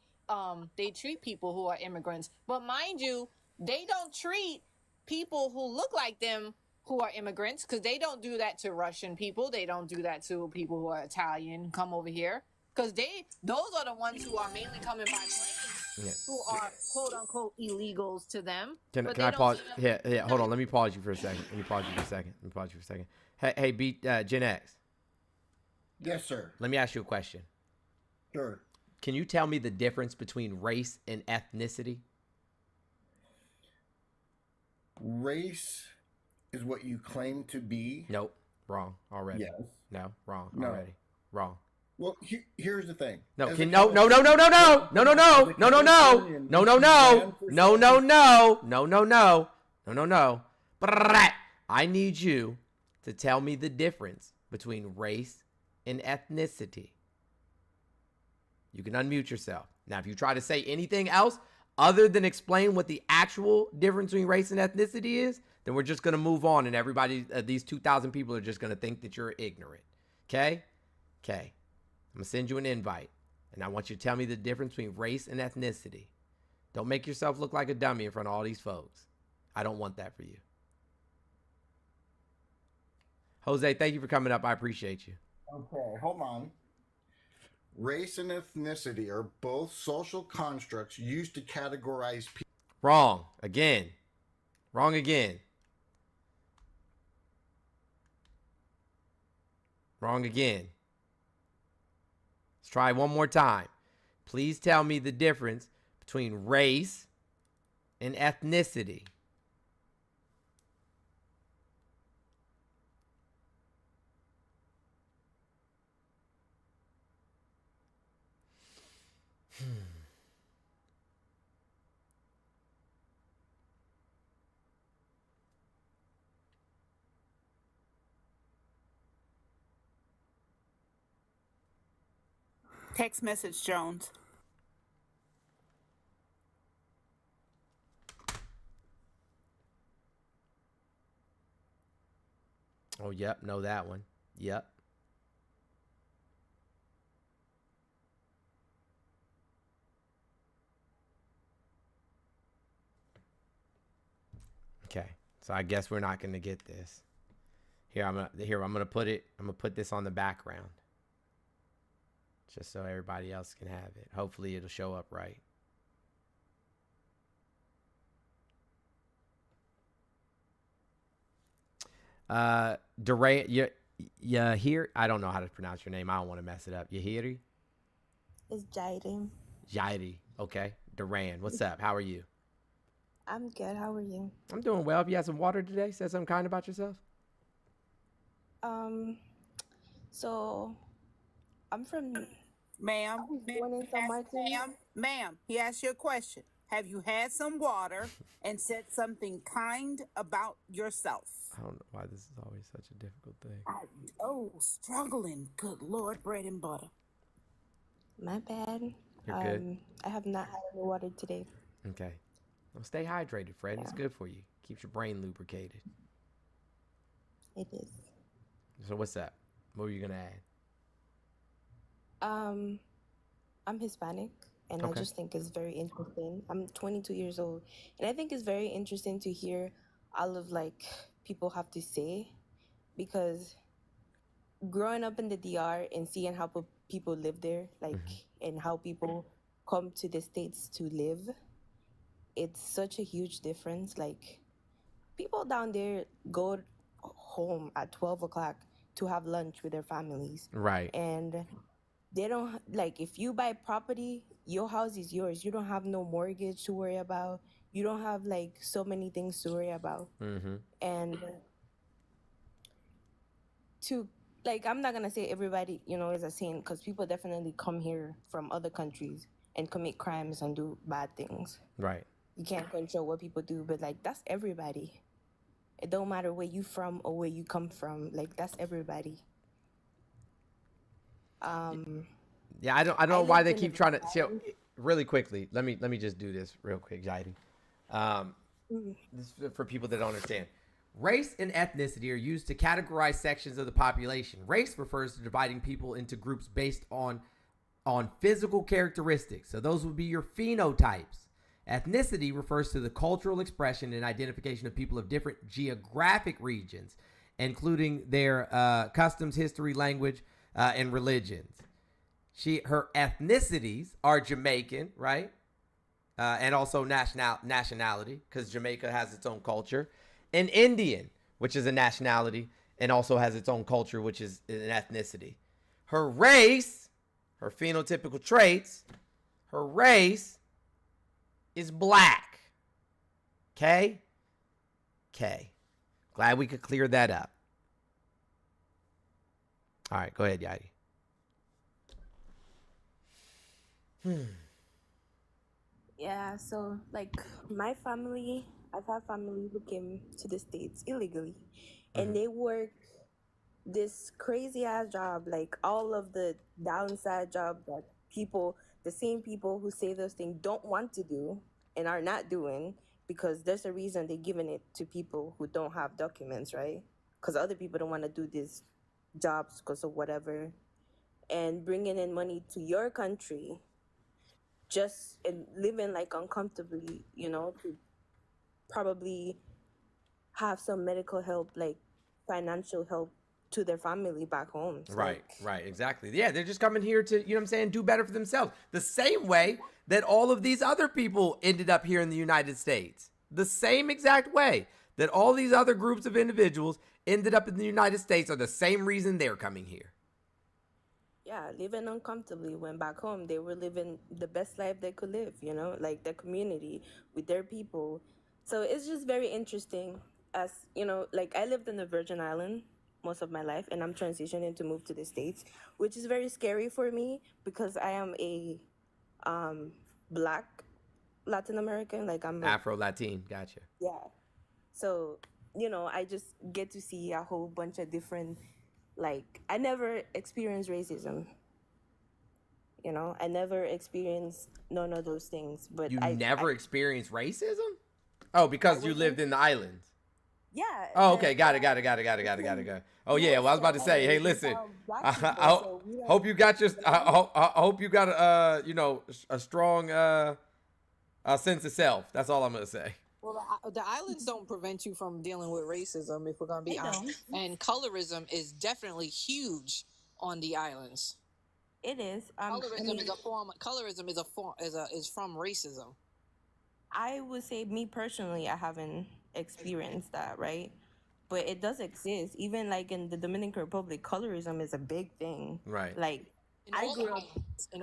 they treat people who are immigrants. But mind you, they don't treat people who look like them who are immigrants, because they don't do that to Russian people. They don't do that to people who are Italian, come over here. Because those are the ones who are mainly coming by planes, who are quote unquote illegals to them. Can I pause? Yeah, hold on. Let me pause you for a second. Hey, Gen X. Yes, sir. Let me ask you a question. Sure. Can you tell me the difference between race and ethnicity? Race is what you claim to be. Nope. Wrong already. Yes. No. Wrong No. already. Wrong. Well, here's the thing. No. As Can a no. I need you to tell me the difference between race and ethnicity. You can unmute yourself. Now, if you try to say anything else other than explain what the actual difference between race and ethnicity is, then we're just going to move on, and everybody, these 2,000 people are just going to think that you're ignorant. Okay? Okay. I'm going to send you an invite, and I want you to tell me the difference between race and ethnicity. Don't make yourself look like a dummy in front of all these folks. I don't want that for you. Jose, thank you for coming up. I appreciate you. Okay, hold on. Race and ethnicity are both social constructs used to categorize people. Wrong. Again. Wrong again. Wrong again. Let's try one more time. Please tell me the difference between race and ethnicity. Text message, Jones. Oh, yep. Know that one. Yep. Okay. So I guess we're not going to get this. Here I'm gonna put it. I'm gonna put this on the background, just so everybody else can have it. Hopefully it'll show up right. Duray, you here? I don't know how to pronounce your name. I don't want to mess it up. Yahiri? It's Jaden. Jairi. Okay. Duran. What's up? How are you? I'm good. How are you? I'm doing well. Have you had some water today? Said something kind about yourself? So I'm from Ma'am, he asked you a question. Have you had some water and said something kind about yourself? I don't know why this is always such a difficult thing. Struggling. Good Lord, bread and butter. My bad. You're good. I have not had any water today. Okay. Well, stay hydrated, Fred. Yeah. It's good for you. Keeps your brain lubricated. It is. So what's up? What were you gonna add? I'm Hispanic, and Okay. I just think it's very interesting. I'm 22 years old, and I think it's very interesting to hear all of like people have to say, because growing up in the DR and seeing how people live there, like, and how people come to the States to live, it's such a huge difference. Like, people down there go home at 12 o'clock to have lunch with their families. Right. And they don't, like, if you buy property, your house is yours. You don't have no mortgage to worry about. You don't have, like, so many things to worry about. Mm-hmm. And to, like, I'm not going to say everybody, you know, is a saint, because people definitely come here from other countries and commit crimes and do bad things. Right. You can't control what people do, but, like, that's everybody. It don't matter where you from or where you come from. Like, that's everybody. Yeah, I don't know why they keep trying to. So, really quickly, let me just do this real quick, Jaidi. This is for people that don't understand. Race and ethnicity are used to categorize sections of the population. Race refers to dividing people into groups based on physical characteristics. So those would be your phenotypes. Ethnicity refers to the cultural expression and identification of people of different geographic regions, including their customs, history, language, and religions. Her ethnicities are Jamaican, right? And also nationality, because Jamaica has its own culture. And Indian, which is a nationality and also has its own culture, which is an ethnicity. Her race, her phenotypical traits, her race is black. Okay? Glad we could clear that up. All right, go ahead, Yadi. Yeah, so like my family, I've had family who came to the States illegally and they work this crazy ass job, like all of the downside job that the same people who say those things don't want to do and are not doing, because there's a reason they're giving it to people who don't have documents, right? Because other people don't want to do these jobs because of whatever, and bringing in money to your country just and living like uncomfortably, to probably have some medical help, like financial help to their family back home. It's Right, exactly. Yeah, they're just coming here to, do better for themselves. The same way that all of these other people ended up here in the United States. The same exact way that all these other groups of individuals ended up in the United States are the same reason they're coming here. Yeah, living uncomfortably, when back home they were living the best life they could live, like their community with their people. So it's just very interesting. As like I lived in the Virgin Island most of my life, and I'm transitioning to move to the States, which is very scary for me because I am a Black Latin American. Like I'm Afro-Latin, gotcha. Yeah. So, I just get to see a whole bunch of different, like, I never experienced racism. I never experienced none of those things. But You I never experienced racism? Oh, because you lived in the islands. Yeah. Oh, okay. Got it. Oh, yeah. Well, I was about to say, hey, listen. I hope you got I hope you got a strong sense of self. That's all I'm gonna say. Well, the islands don't prevent you from dealing with racism, if we're going to be honest. And colorism is definitely huge on the islands. It is. Colorism is a form. Colorism is from racism. I would say, me personally, I haven't experienced that, right? But it does exist. Even like in the Dominican Republic, colorism is a big thing. Right. Like I grew up in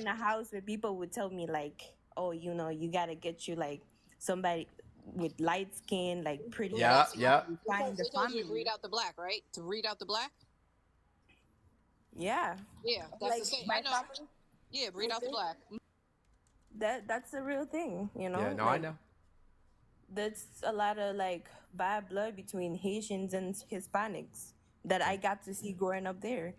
a house where people would tell me like, oh, you gotta get you like somebody with light skin, like pretty. Yeah. Find the family. To read out the black, right? To read out the black. Yeah. Yeah, that's like the same. I know. Yeah, read out the black. That's a real thing, Yeah, no, like, I know. There's a lot of like bad blood between Haitians and Hispanics that I got to see growing up there.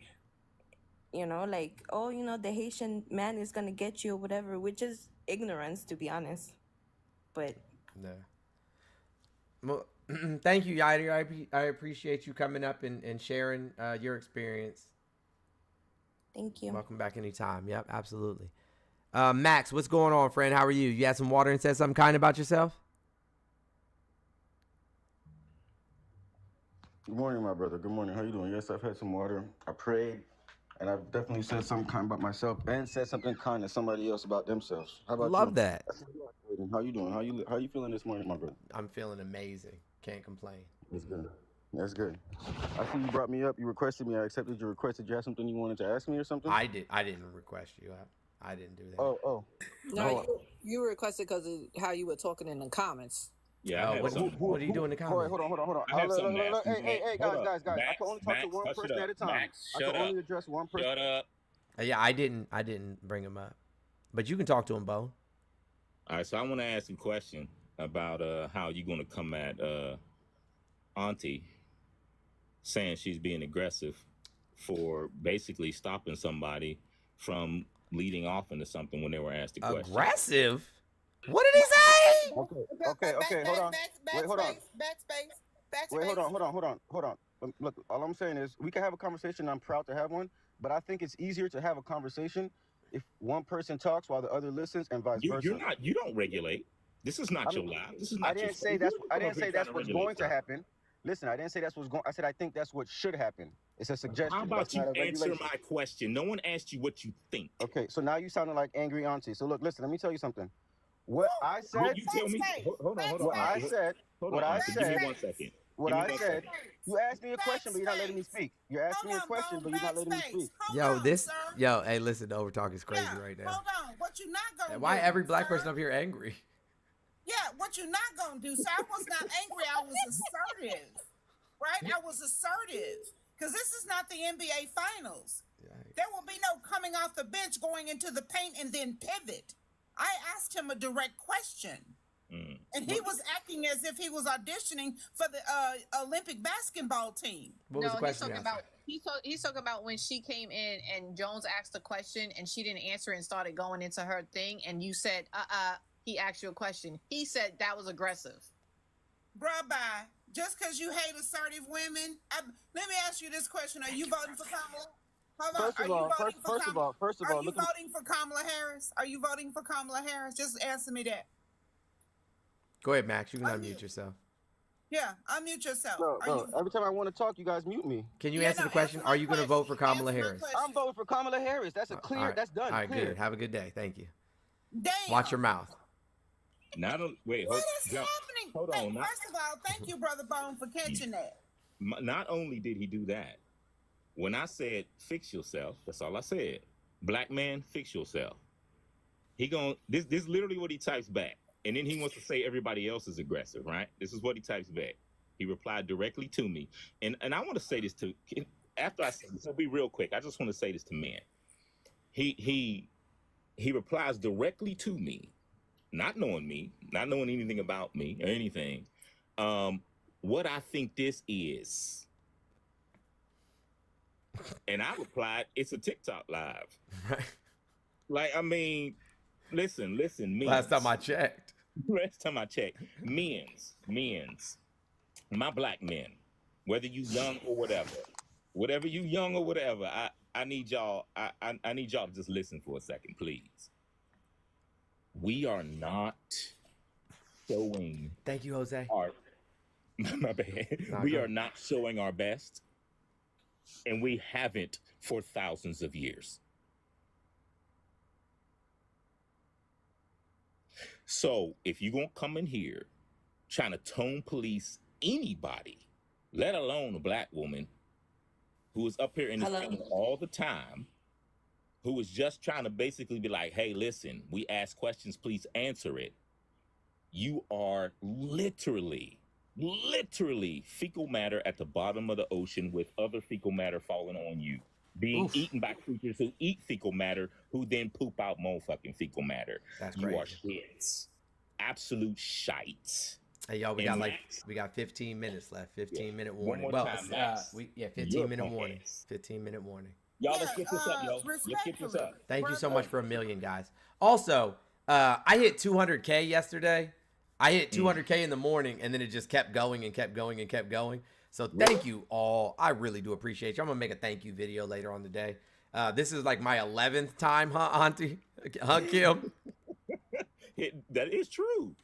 Like, oh, the Haitian man is gonna get you or whatever, which is ignorance, to be honest. But yeah. Well, thank you, Yadi. I appreciate you coming up and sharing your experience. Thank you. Welcome back anytime. Yep, absolutely. Max, what's going on, friend? How are you? You had some water and said something kind about yourself? Good morning, my brother. Good morning. How you doing? Yes, I've had some water. I prayed, and I've definitely said something kind about myself and said something kind to somebody else about themselves. How about Love you? that. How you doing? How you feeling this morning, my brother? I'm feeling amazing. Can't complain. That's good. That's good. I see you brought me up. You requested me. I accepted your request. Did you have something you wanted to ask me or something? I didn't request you. I didn't do that. Oh. No, you requested because of how you were talking in the comments. Yeah. What are you doing in the comments? Hold on. I have something to ask you. Hey, guys. I can only talk to one person at a time. Max, I can only address one person. Shut up. Yeah, I didn't bring him up, but you can talk to him, Bo. All right, so I want to ask you a question about how you're going to come at Auntie saying she's being aggressive for basically stopping somebody from leading off into something when they were asked the question. Aggressive? What did he say? Okay, hold on. Wait, hold on. Backspace. Back to Wait, hold basics. on, hold on. Look, all I'm saying is we can have a conversation. I'm proud to have one, but I think it's easier to have a conversation if one person talks while the other listens, and vice You're versa. not. You don't regulate. This is not I'm, your live. This is I not your didn't show. say You're that's. the I one didn't up here say trying that's to what's regulate going to stuff. happen. Listen, I didn't say that's what's going. I said I think that's what should happen. It's a How suggestion. about That's you not a answer regulation. my question? No one asked you what you think. Okay, so now you sounding like angry auntie. So look, listen. Let me tell you something. What I What said. you tell me? Hold on, hold on, What I Auntie. said. Hold What on, I Auntie. Give me said. 1 second. What Give me I 1 said. second. You asked me a question, but you're not letting me speak. You're asking me a question, but you're not letting me speak. Yo, hey, listen, the overtalk is crazy right now. Hold on. What you not gonna do? Why every black sir? person up here angry? Yeah, what you not gonna do? So I was not angry. I was assertive, right? I was assertive because this is not the NBA Finals. There will be no coming off the bench, going into the paint, and then pivot. I asked him a direct question, and he was acting as if he was auditioning for the Olympic basketball team. What was the question? He's talking about when she came in and Jones asked a question and she didn't answer and started going into her thing, and you said, he asked you a question. He said that was aggressive. Bruh, bye. Just because you hate assertive women, let me ask you this question: are you voting for Kamala? Hold on. First of all, Are you voting for Kamala Harris? Are you voting for Kamala Harris? Just answer me that. Go ahead, Max. You can unmute yourself. Yeah, unmute yourself. No, every time I want to talk, you guys mute me. Can you answer the question? Are you going to vote for Kamala Harris? I'm voting for Kamala Harris. That's a clear. All right. That's done. All right, clear. good. Have a good day. Thank you. Damn. Watch your mouth. Not a, wait, What hold, is John, happening? hold Hey, on. first of all, thank you, Brother Bone, for catching that. Not only did he do that, when I said fix yourself, that's all I said. Black man, fix yourself. This is literally what he types back. And then he wants to say everybody else is aggressive, right? This is what he types back. He replied directly to me. And I want to say this to, after I say this, I'll be real quick. I just want to say this to men. He replies directly to me, not knowing me, not knowing anything about me or anything. What I think this is. And I replied, it's a TikTok live. Right. Like, I mean, listen, men. Last time I checked. Men's. My black men, whether you young or whatever you young or whatever, I need y'all, I need y'all to just listen for a second, please. We are not showing. Thank you, Jose. My bad. We are not showing our best, and we haven't for thousands of years. So if you're going to come in here trying to tone police anybody, let alone a black woman who is up here in this panel all the time, who is just trying to basically be like, hey, listen, we ask questions, please answer it. You are literally fecal matter at the bottom of the ocean with other fecal matter falling on you, being eaten by creatures who eat fecal matter, who then poop out motherfucking fecal matter. That's you are crazy. shits. Absolute shite. Hey, y'all, we got 15 minutes left. 15-minute warning. One more time, Max. 15-minute warning. 15-minute warning. Y'all, let's get this up, yo. Let's get this up. Thank you so much for 1 million, guys. Also, I hit 200K yesterday. I hit 200K in the morning, and then it just kept going and kept going and kept going. So thank you all. I really do appreciate you. I'm going to make a thank you video later on today. This is like my 11th time, huh, Auntie? Huh, Kim? That is true.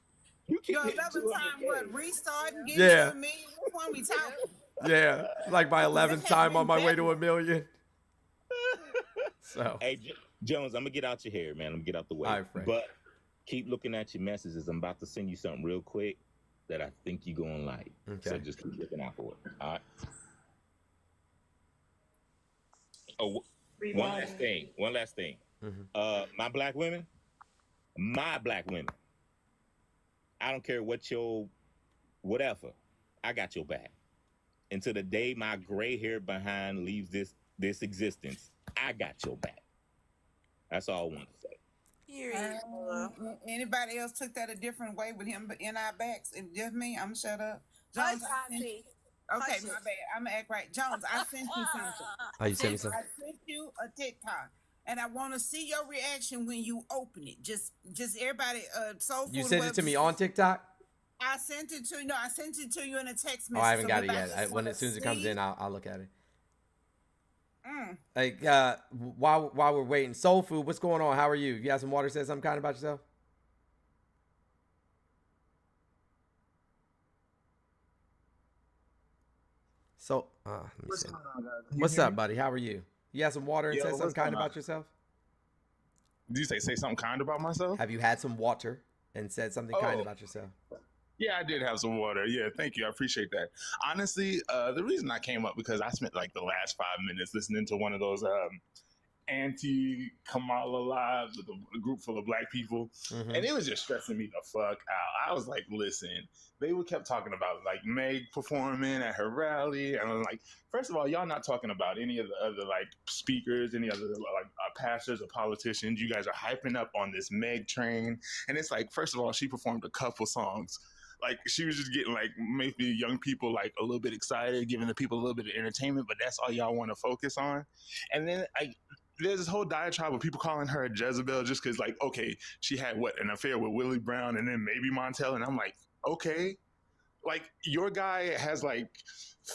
You keep Your 11th time, what, restart and get Yeah. to a million? Which one we talking? Yeah, like my 11th time on my way to 1 million. So, hey, Jones, I'm gonna get out your hair, man. I'm gonna get out the way. All right, Frank. But keep looking at your messages. I'm about to send you something real quick that I think you're gonna like. Okay. So just keep looking out for it. All right. Oh, one last thing. My black women. I don't care what your whatever. I got your back. Until the day my gray hair behind leaves this existence, I got your back. That's all I want to say. Anybody else took that a different way with him in our backs? And just me, I'm shut up. Jones, okay, my bad. I'm gonna act right. Jones, I sent you something. Oh, you sent me something? I sent you a TikTok, and I want to see your reaction when you open it. Just everybody. Soul food. You sent it to me on TikTok? I sent it to you. No, I sent it to you in a text message. Oh, I haven't so got we it about yet. to When sorta as soon as it comes see. in, I'll look at it. Mm. Like while we're waiting, Soul Food, what's going on? How are you? You got some water? Say something kind about yourself. So, let me What's see. going on, guys? Can you What's hear up, me? buddy? How are you? You got some water and Yo, say something what's kind going on? about yourself? Did you say something kind about myself? Have you had some water and said something kind Oh, about yourself? yeah, I did have some water. Yeah, thank you. I appreciate that. Honestly, the reason I came up because I spent like the last 5 minutes listening to one of those anti-Kamala lives with a group full of black people, and it was just stressing me the fuck out. I was like, listen, they kept talking about like Meg performing at her rally, and I was like, first of all, y'all not talking about any of the other like speakers, any other like pastors or politicians. You guys are hyping up on this Meg train, and it's like, first of all, she performed a couple songs. Like she was just getting like maybe young people like a little bit excited, giving the people a little bit of entertainment, but that's all y'all want to focus on. And then there's this whole diatribe of people calling her a Jezebel just because, like, okay, she had an affair with Willie Brown and then maybe Montel, and I'm like, okay, like your guy has like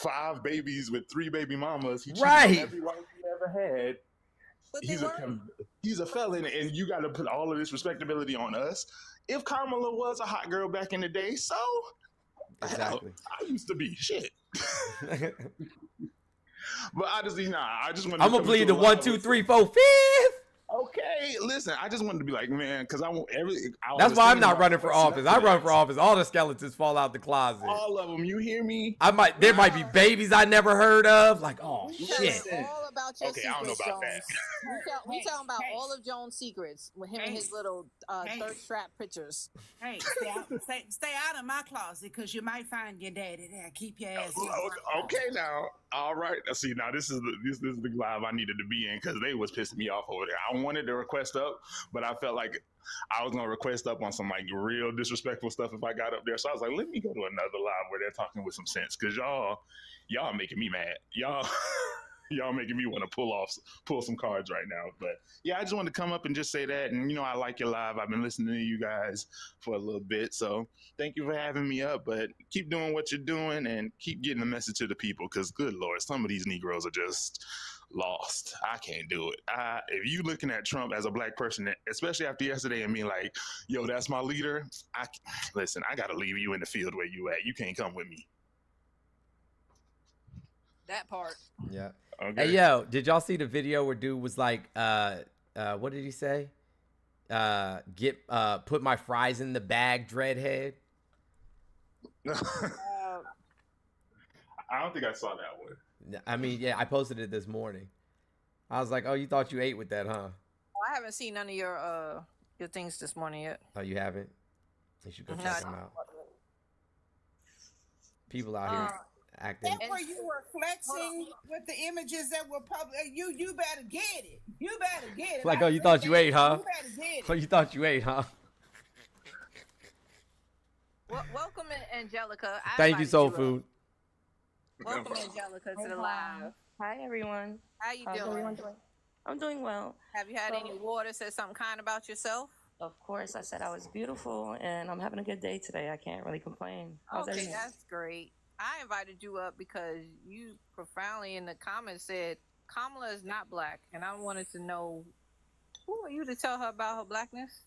5 babies with 3 baby mamas. He cheated on every wife he ever had. He's a felon, and you got to put all of this respectability on us. If Kamala was a hot girl back in the day, so exactly, I used to be shit. But honestly, I just wanted. I'm gonna plead the 1, 2, 3, 4, 5th. Okay, listen, I just wanted to be like, man, because I want everything. That's why I'm not running for office. I run for office. All the skeletons fall out the closet. All of them. You hear me? There might be babies I never heard of. Like, oh shit. All about your Okay, I don't know secrets, about Jones. that. We talking about all of Jones' secrets with him and his little thirst trap pictures. Hey, stay out of my closet because you might find your daddy there. Keep your ass. Okay, now, all right. See, now this is the live I needed to be in because they was pissing me off over there. I wanted to request up, but I felt like I was gonna request up on some like real disrespectful stuff if I got up there. So I was like, let me go to another live where they're talking with some sense because y'all making me mad. Y'all making me want to pull some cards right now. But yeah, I just wanted to come up and just say that. And I like your live. I've been listening to you guys for a little bit. So thank you for having me up. But keep doing what you're doing and keep getting the message to the people because good Lord, some of these Negroes are just lost. I can't do it. If you looking at Trump as a black person, especially after yesterday and being like, yo, that's my leader. Listen, I got to leave you in the field where you at. You can't come with me. That part. Yeah. Okay. Hey, yo, did y'all see the video where dude was like, what did he say? Put my fries in the bag, dreadhead. I don't think I saw that one. I mean, yeah, I posted it this morning. I was like, oh, you thought you ate with that, huh? I haven't seen none of your things this morning yet. Oh, you haven't? You should go check them out. People out here acting. That's where you were flexing with the images that were public. You better get it. You better get it. Like, oh, you thought you ate, huh? You better get it. Oh, you thought you ate, huh? Well, welcome, Angelica. Thank you, Soul Food. Welcome, Angelica, to the live. Hi, everyone. How you How's doing? everyone doing? I'm doing well. Have you had any water? Said something kind about yourself? Of course, I said I was beautiful, and I'm having a good day today. I can't really complain. How's Okay, everyone? that's great. I invited you up because you profoundly in the comments said Kamala is not black, and I wanted to know who are you to tell her about her blackness?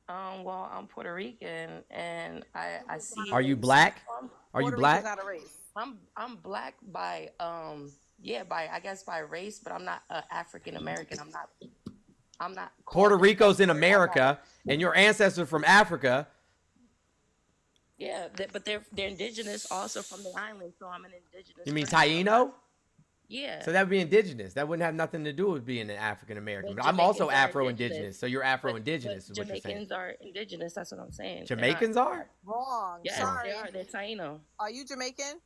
Well, I'm Puerto Rican, and I see. Are you black? Are you Puerto black? Rico's not a race. I'm black by I guess by race, but I'm not African American. I'm not. Puerto Rico's in America, and your ancestors from Africa. Yeah, but they're indigenous also from the island, so I'm an indigenous. You mean person. Taino? Yeah. So that would be indigenous. That wouldn't have nothing to do with being an African American. Well, But I'm also Jamaicans are Afro-indigenous. indigenous. So you're Afro-indigenous is what you're saying. Jamaicans are indigenous. That's what I'm saying. Jamaicans are? Wrong. Yes, Sorry. they are. They're Taino. Are you Jamaican?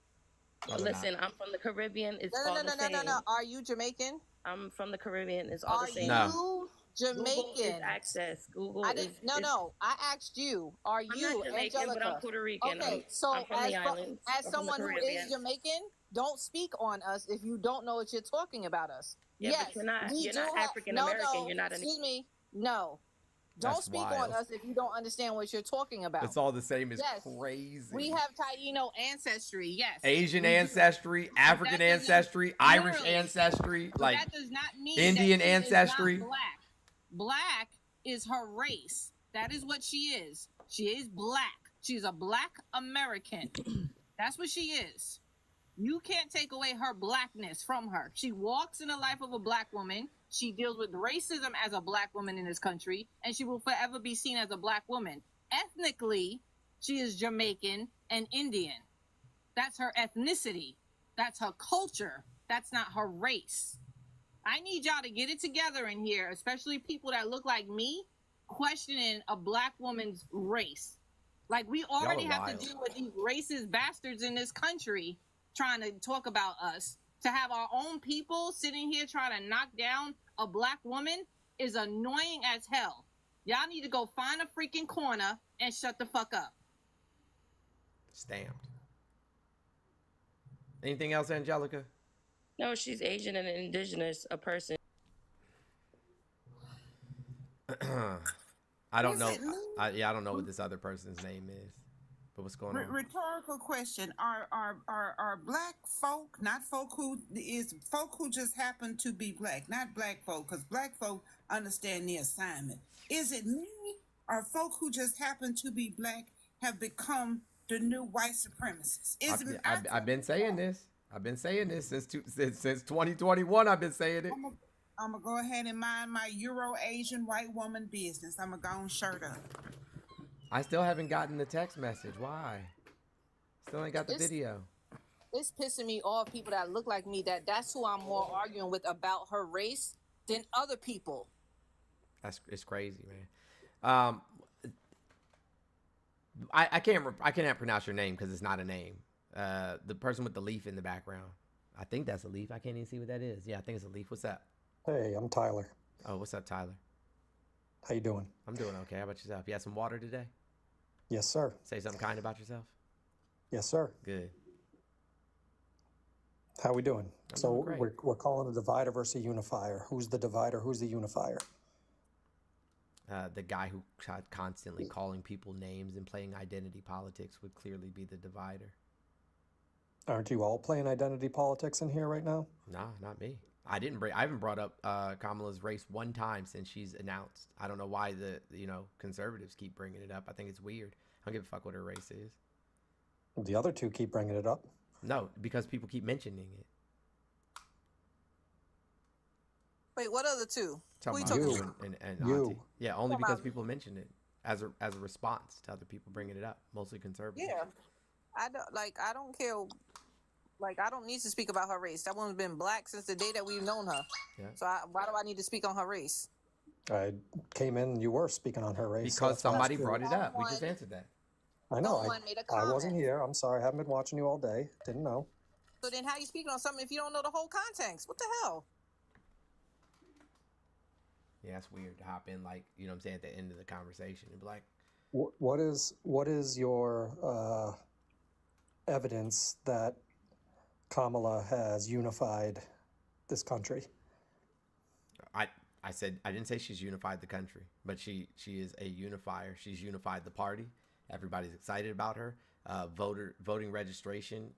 No, they're Listen, I'm from the Caribbean. It's No, all no, the no, same. no, no. Are you Jamaican? I'm from the Caribbean. It's all Are the same. No. you Google is Jamaican? access. Google I is. didn't. No. I asked you. Are I'm you not Jamaican, Angelica? but I'm Puerto Rican. Okay, so I'm from the islands. as I'm from the someone who Caribbean. is Jamaican, don't speak on us if you don't know what you're talking about us. Yeah, yes, but you're not we do African American. No, You're not an. excuse me. No, Don't That's speak wild. on us if you don't understand what you're talking about. It's all the same as Yes. crazy. We have Taino ancestry, yes. Asian we do. ancestry, African that doesn't- ancestry, Irish literally. ancestry, But like that does not mean Indian that she ancestry. is not black. Black is her race. That is what she is. She is black. She's a black American. That's what she is. You can't take away her blackness from her. She walks in the life of a black woman. She deals with racism as a black woman in this country, and she will forever be seen as a black woman. Ethnically, she is Jamaican and Indian. That's her ethnicity. That's her culture. That's not her race. I need y'all to get it together in here, especially people that look like me, questioning a black woman's race. Like, we already Y'all are have wild. to deal with these racist bastards in this country trying to talk about us. To have our own people sitting here trying to knock down a black woman is annoying as hell. Y'all need to go find a freaking corner and shut the fuck up. Stamped. Anything else, Angelica? No, she's Asian and indigenous, a person. I don't Was know. it me? I don't know what this other person's name is. But what's going on? Rhetorical question: Are black folk, not folk who just happen to be black, not black folk, because black folk understand the assignment. Is it me, or folk who just happen to be black have become the new white supremacists? I've been saying this. I've been saying this since 2021. I've been saying it. I'm gonna go ahead and mind my Euro-Asian white woman business. I'm gonna go and shirt up. I still haven't gotten the text message. Why? Still ain't got the video. It's pissing me off, people that look like me, that's who I'm more arguing with about her race than other people. It's crazy, man. I cannot pronounce your name because it's not a name. The person with the leaf in the background. I think that's a leaf. I can't even see what that is. Yeah, I think it's a leaf. What's up? Hey, I'm Tyler. Oh, what's up, Tyler? How you doing? I'm doing okay. How about yourself? You had some water today? Yes, sir. Say something kind about yourself? Yes, sir. Good. How we doing? I'm So doing great. we're calling a divider versus a unifier. Who's the divider? Who's the unifier? The guy who constantly calling people names and playing identity politics would clearly be the divider. Aren't you all playing identity politics in here right now? Nah, not me. I haven't brought up Kamala's race one time since she's announced. I don't know why the conservatives keep bringing it up. I think it's weird. I don't give a fuck what her race is. The other two keep bringing it up. No, because people keep mentioning it. Wait, what other two? Who you Talking talking about to? you and You. Auntie. Yeah, only Talking because about- people mention it as a response to other people bringing it up, mostly conservatives. Yeah. I don't care. Like, I don't need to speak about her race. That woman's been black since the day that we've known her. Yeah. So why do I need to speak on her race? I came in, you were speaking on her race. Because that's why I was somebody curious. brought it up. We just answered that. I know. Someone made a I wasn't comment. here. I'm sorry. I haven't been watching you all day. Didn't know. So then how you speaking on something if you don't know the whole context? What the hell? Yeah, it's weird to hop in, like, you know what I'm saying, at the end of the conversation and be like, What is your evidence that Kamala has unified this country? I said, I didn't say she's unified the country, but she is a unifier. She's unified the party. Everybody's excited about her. Voting registration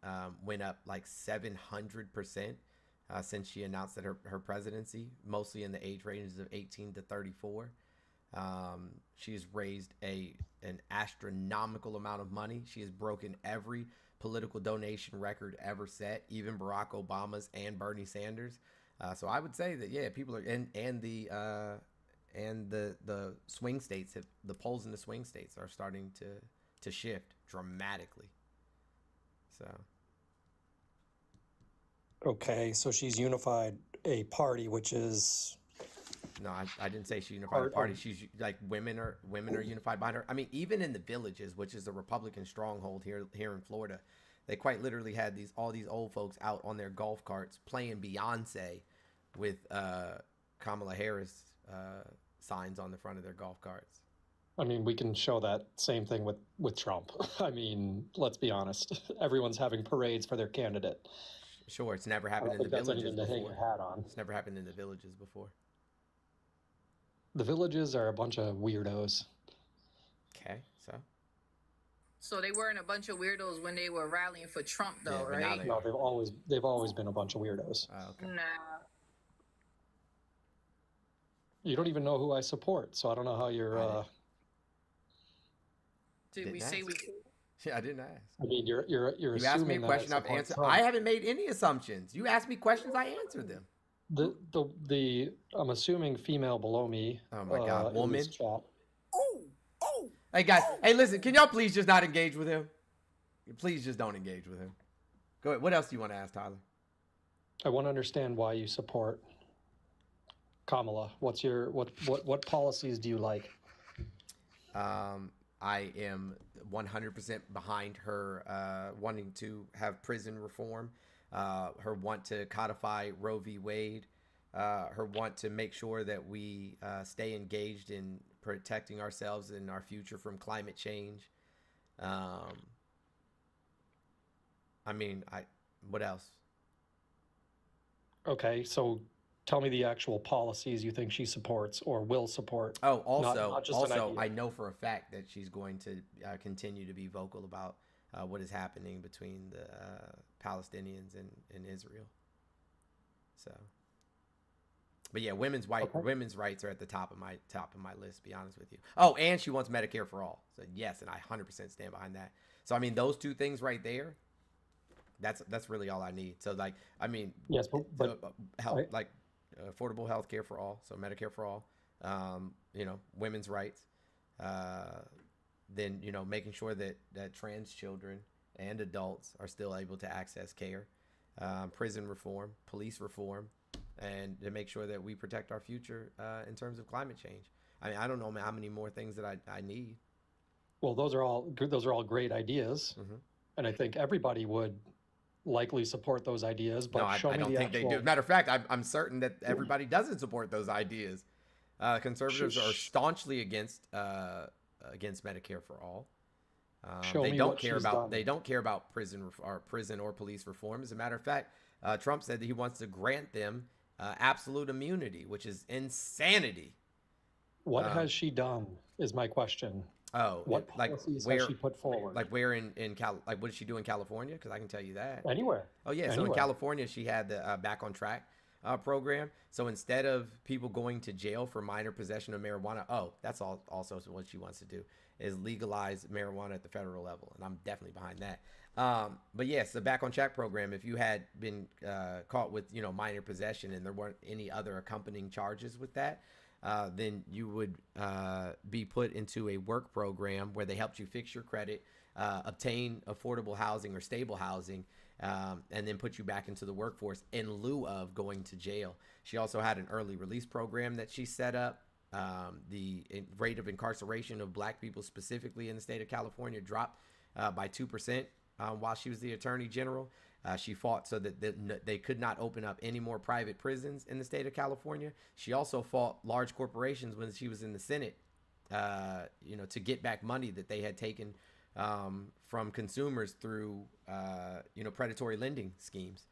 went up like 700% since she announced that her presidency, mostly in the age ranges of 18 to 34. She has raised an astronomical amount of money. She has broken every political donation record ever set, even Barack Obama's and Bernie Sanders. So I would say that, yeah, people are and the swing states, the polls in the swing states are starting to shift dramatically. So. Okay, so she's unified a party, which is. No, I didn't say she unified the party. She's like women are unified behind her. I mean, even in the Villages, which is a Republican stronghold here in Florida, they quite literally had all these old folks out on their golf carts playing Beyonce with Kamala Harris signs on the front of their golf carts. I mean, we can show that same thing with Trump. I mean, let's be honest. Everyone's having parades for their candidate. Sure, it's never happened in the Villages before. It's never happened in the Villages before. The villages are a bunch of weirdos. Okay, so. So they weren't a bunch of weirdos when they were rallying for Trump, though, but now right? they No, they've always been a bunch of weirdos. Okay. Nah. You don't even know who I support, so I don't know how you're. Did we say we? Yeah, I didn't ask. I mean, you're You assuming asked me a that question, I I've support answered. Trump. I haven't made any assumptions. You asked me questions, I answered them. The I'm assuming female below me. Oh my God, in woman. this chat. Hey guys, hey listen, can y'all please just not engage with him? Please just don't engage with him. Go ahead. What else do you want to ask, Tyler? I want to understand why you support Kamala. What's your what policies do you like? I am 100% behind her wanting to have prison reform, her want to codify Roe v. Wade, her want to make sure that we stay engaged in protecting ourselves and our future from climate change. What else? Okay, so tell me the actual policies you think she supports or will support. Oh, also, not just an idea. I know for a fact that she's going to continue to be vocal about what is happening between the Palestinians and Israel. So, but yeah, women's rights are at the top of my list. To be honest with you. Oh, and she wants Medicare for all. So yes, and I 100% stand behind that. So I mean, those two things right there. That's really all I need. So like, I mean, yes, but health, like affordable health care for all. So Medicare for all. Women's rights. Then making sure that trans children and adults are still able to access care. Prison reform, police reform, and to make sure that we protect our future in terms of climate change. I mean, I don't know how many more things that I need. Well, those are all great ideas, and I think everybody would likely support those ideas. But No, I don't think they do. Matter of fact, I'm certain that everybody doesn't support those ideas. Conservatives are staunchly against Medicare for all. They don't care about prison or police reform. As a matter of fact, Trump said that he wants to grant them absolute immunity, which is insanity. What has she done? Is my question. Oh, what policies has she put forward? Like where in what did she do in California? Because I can tell you that. Anywhere. Oh yeah, so in California she had the Back on Track program. So instead of people going to jail for minor possession of marijuana, that's also what she wants to do is legalize marijuana at the federal level, and I'm definitely behind that. But yes, the Back on Track program. If you had been caught with minor possession and there weren't any other accompanying charges with that. Then you would be put into a work program where they helped you fix your credit, obtain affordable housing or stable housing, and then put you back into the workforce in lieu of going to jail. She also had an early release program that she set up. The rate of incarceration of Black people specifically in the state of California dropped by 2% while she was the Attorney General. She fought so that they could not open up any more private prisons in the state of California. She also fought large corporations when she was in the Senate, to get back money that they had taken from consumers through, predatory lending schemes.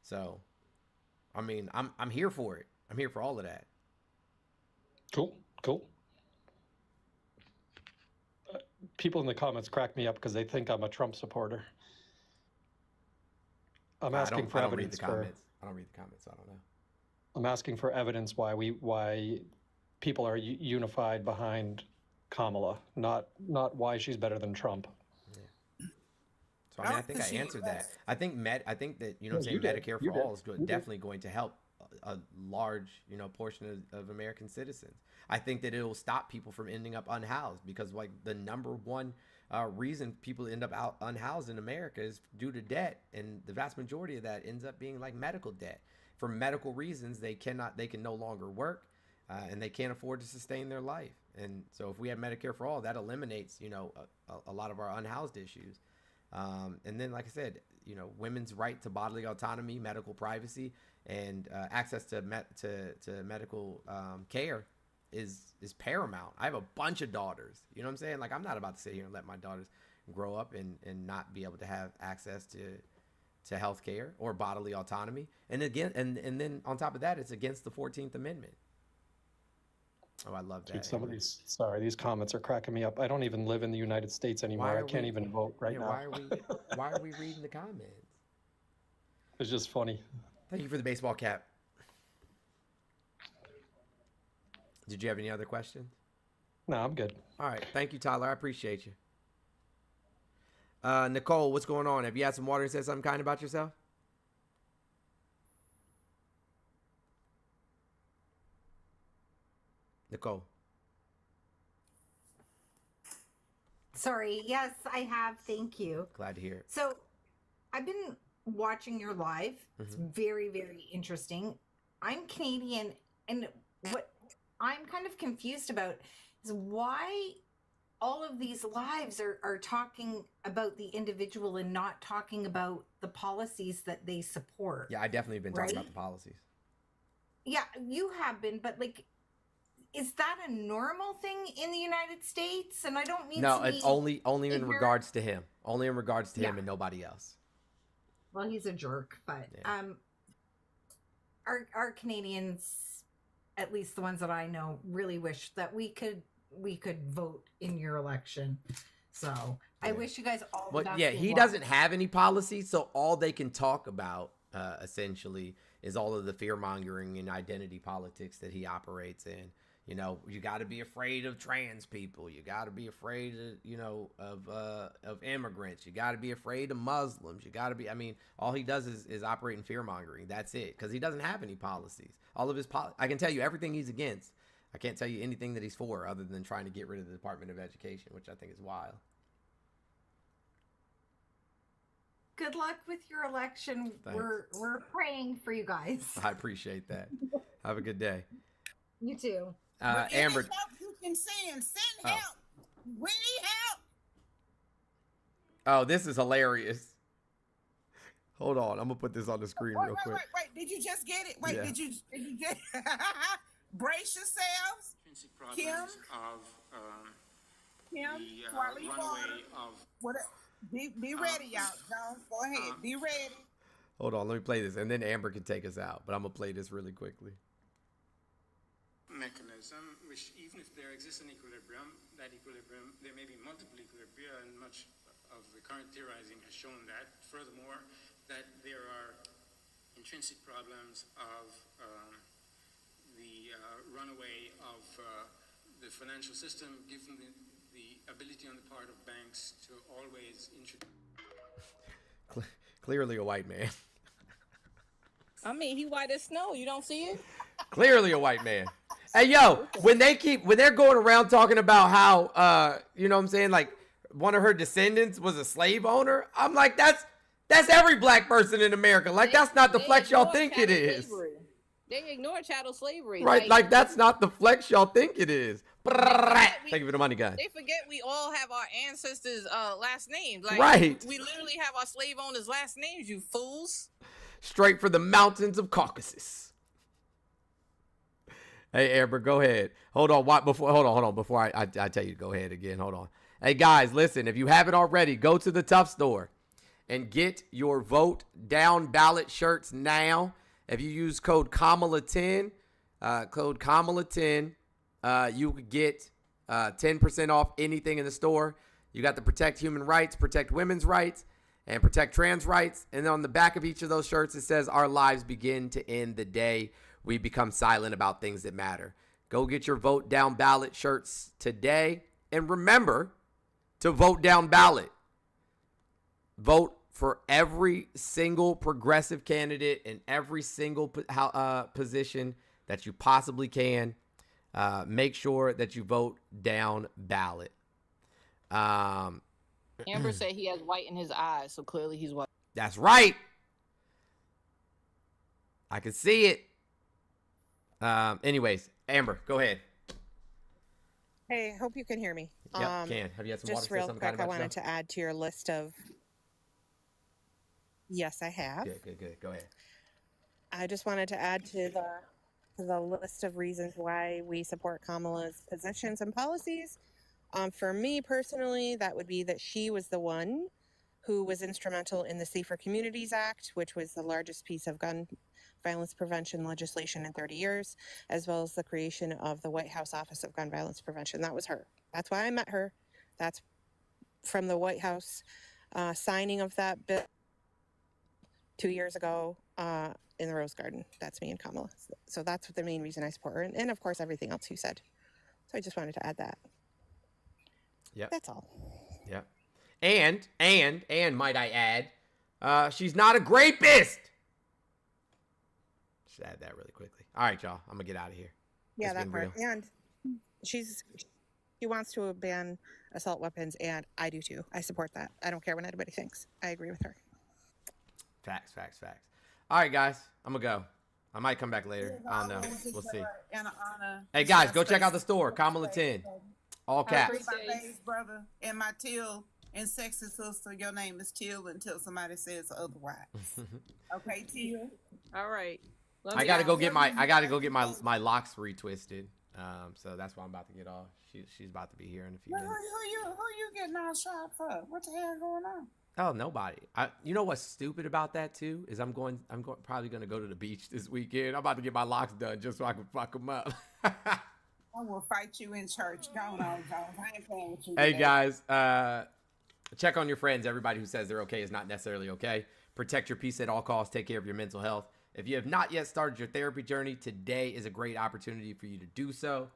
So, I mean, I'm here for it. I'm here for all of that. Cool. People in the comments crack me up because they think I'm a Trump supporter. I'm asking for evidence. I don't read the comments, so I don't know. I'm asking for evidence why people are unified behind Kamala, not why she's better than Trump. Yeah. So I think I answered that. I think that Medicare for all is definitely going to help a large portion of American citizens. I think that it will stop people from ending up unhoused because like the number one reason people end up unhoused in America is due to debt, and the vast majority of that ends up being like medical debt. For medical reasons, they can no longer work, and they can't afford to sustain their life. And so, if we have Medicare for all, that eliminates a lot of our unhoused issues. And then, like I said, women's right to bodily autonomy, medical privacy, and access to medical care is paramount. I have a bunch of daughters. You know what I'm saying? Like, I'm not about to sit here and let my daughters grow up and not be able to have access to health care or bodily autonomy. And again, and then on top of that, it's against the 14th Amendment. Oh, I love that. Dude, some of these comments are cracking me up. I don't even live in the United States anymore. I can't even vote right now. Why are we reading the comments? It's just funny. Thank you for the baseball cap. Did you have any other questions? No, I'm good. All right. Thank you, Tyler. I appreciate you. Nicole, what's going on? Have you had some water and said something kind about yourself? Nicole. Sorry. Yes, I have. Thank you. Glad to hear it. So I've been watching your live. It's very, very interesting. I'm Canadian, and what I'm kind of confused about is why all of these lives are talking about the individual and not talking about the policies that they support. Yeah, I definitely have been talking Right? about the policies. Yeah, you have been, but like, is that a normal thing in the United States? And I don't mean No, to it's be only in ignorant. regards to him. Only in regards to him Yeah. and nobody else. Well, he's a jerk, but our Canadians, at least the ones that I know, really wish that we could vote in your election. So I wish you guys all the Well, best. yeah, of he luck. doesn't have any policies, so all they can talk about essentially is all of the fear mongering and identity politics that he operates in. You know, you got to be afraid of trans people. You got to be afraid of, of immigrants. You got to be afraid of Muslims. You got to be. I mean, all he does is operate in fear mongering. That's it, because he doesn't have any policies. All of his I can tell you everything he's against. I can't tell you anything that he's for other than trying to get rid of the Department of Education, which I think is wild. Good luck with your election. Thanks. We're praying for you guys. I appreciate that. Have a good day. You too. Amber. Help you can send help. We need help. Oh, this is hilarious. Hold on, I'm gonna put this on the screen real quick. Wait. Did you just get it? Wait, Yeah. did you get brace yourselves? Kim? Kim, Swahili water. What? Be ready, y'all. Jones, go ahead. Be ready. Hold on, let me play this, and then Amber can take us out. But I'm gonna play this really quickly. Mechanism, which even if there exists an equilibrium, that equilibrium, there may be multiple equilibria, and much of the current theorizing has shown that. Furthermore, that there are intrinsic problems of the runaway of the financial system, given the ability on the part of banks to always introduce. Clearly a white man. I mean, he white as snow. You don't see it? Clearly a white man. Hey, yo, when they're going around talking about how, you know what I'm saying, like one of her descendants was a slave owner, I'm like, that's every black person in America. Like, that's not the flex y'all think it is. Slavery. They ignore chattel slavery. Right, like that's not the flex y'all think it is. Thank you for the money, guys. They forget we all have our ancestors' last names. Like, Right. We literally have our slave owners' last names, you fools. Straight for the mountains of Caucasus. Hey, Amber, go ahead. Hold on. Hold on. Before I tell you to go ahead again. Hold on. Hey, guys, listen. If you haven't already, go to the TUFF store and get your vote down ballot shirts now. If you use code Kamala10, you could get 10% off anything in the store. You got to protect human rights, protect women's rights, and protect trans rights. And on the back of each of those shirts, it says, our lives begin to end the day we become silent about things that matter. Go get your vote down ballot shirts today. And remember to vote down ballot. Vote for every single progressive candidate in every single position that you possibly can. Make sure that you vote down ballot. Amber said he has white in his eyes, so clearly he's white. That's right. I can see it. Anyways, Amber, go ahead. Hey, hope you can hear me. Yep, can. Have you had some water? Just real quick, I wanted to add to your list of. Yes, I have. Good. Go ahead. I just wanted to add to the list of reasons why we support Kamala's positions and policies. For me personally, that would be that she was the one who was instrumental in the Safer Communities Act, which was the largest piece of gun violence prevention legislation in 30 years, as well as the creation of the White House Office of Gun Violence Prevention. That was her. That's why I met her. That's from the White House signing of that bill 2 years ago in the Rose Garden. That's me and Kamala. So that's the main reason I support her. And of course, everything else you said. So I just wanted to add that. Yep. That's all. Yep. And might I add, she's not a rapist. Just add that really quickly. All right, y'all. I'm gonna get out of here. Yeah, It's that been part. real. And she wants to ban assault weapons, and I do too. I support that. I don't care what anybody thinks. I agree with her. Facts. All right, guys. I'm gonna go. I might come back later. I don't know. We'll see. Hey, guys, go check out the store. Kamala 10. All caps. My baby's brother and my Till and sexy sister. Your name is Till until somebody says otherwise. Okay, Till. All right. I gotta go get my locks retwisted. So that's why I'm about to get off. She's about to be here in a few Who minutes. you getting all shot for? What the hell going on? Oh, nobody. You know what's stupid about that too is I'm probably gonna go to the beach this weekend. I'm about to get my locks done just so I can fuck them up. I will fight you in church. Go on, Jones. I ain't playing with you. Hey today. guys, check on your friends. Everybody who says they're okay is not necessarily okay. Protect your peace at all costs. Take care of your mental health. If you have not yet started your therapy journey, today is a great opportunity for you to do so.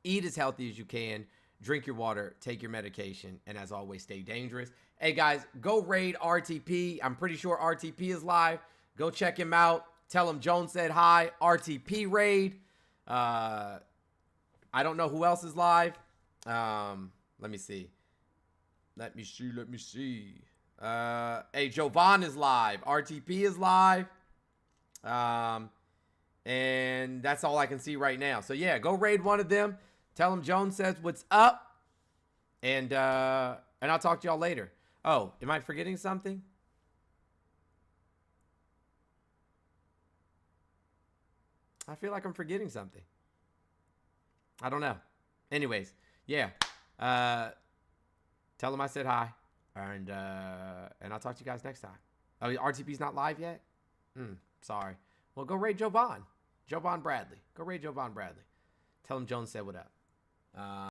Eat as healthy as you can. Drink your water. Take your medication. And as always, stay dangerous. Hey guys, go raid RTP. I'm pretty sure RTP is live. Go check him out. Tell him Jones said hi. RTP raid. I don't know who else is live. Let me see. Hey, Jovan is live. RTP is live. And that's all I can see right now. So yeah, go raid one of them. Tell them Jones says what's up. And I'll talk to y'all later. Oh, am I forgetting something? I feel like I'm forgetting something. I don't know. Anyways, yeah. Tell them I said hi. And I'll talk to you guys next time. Oh, RTP's not live yet? Sorry. Well, go raid Jovan Bradley. Go raid Jovan Bradley. Tell him Jones said what up.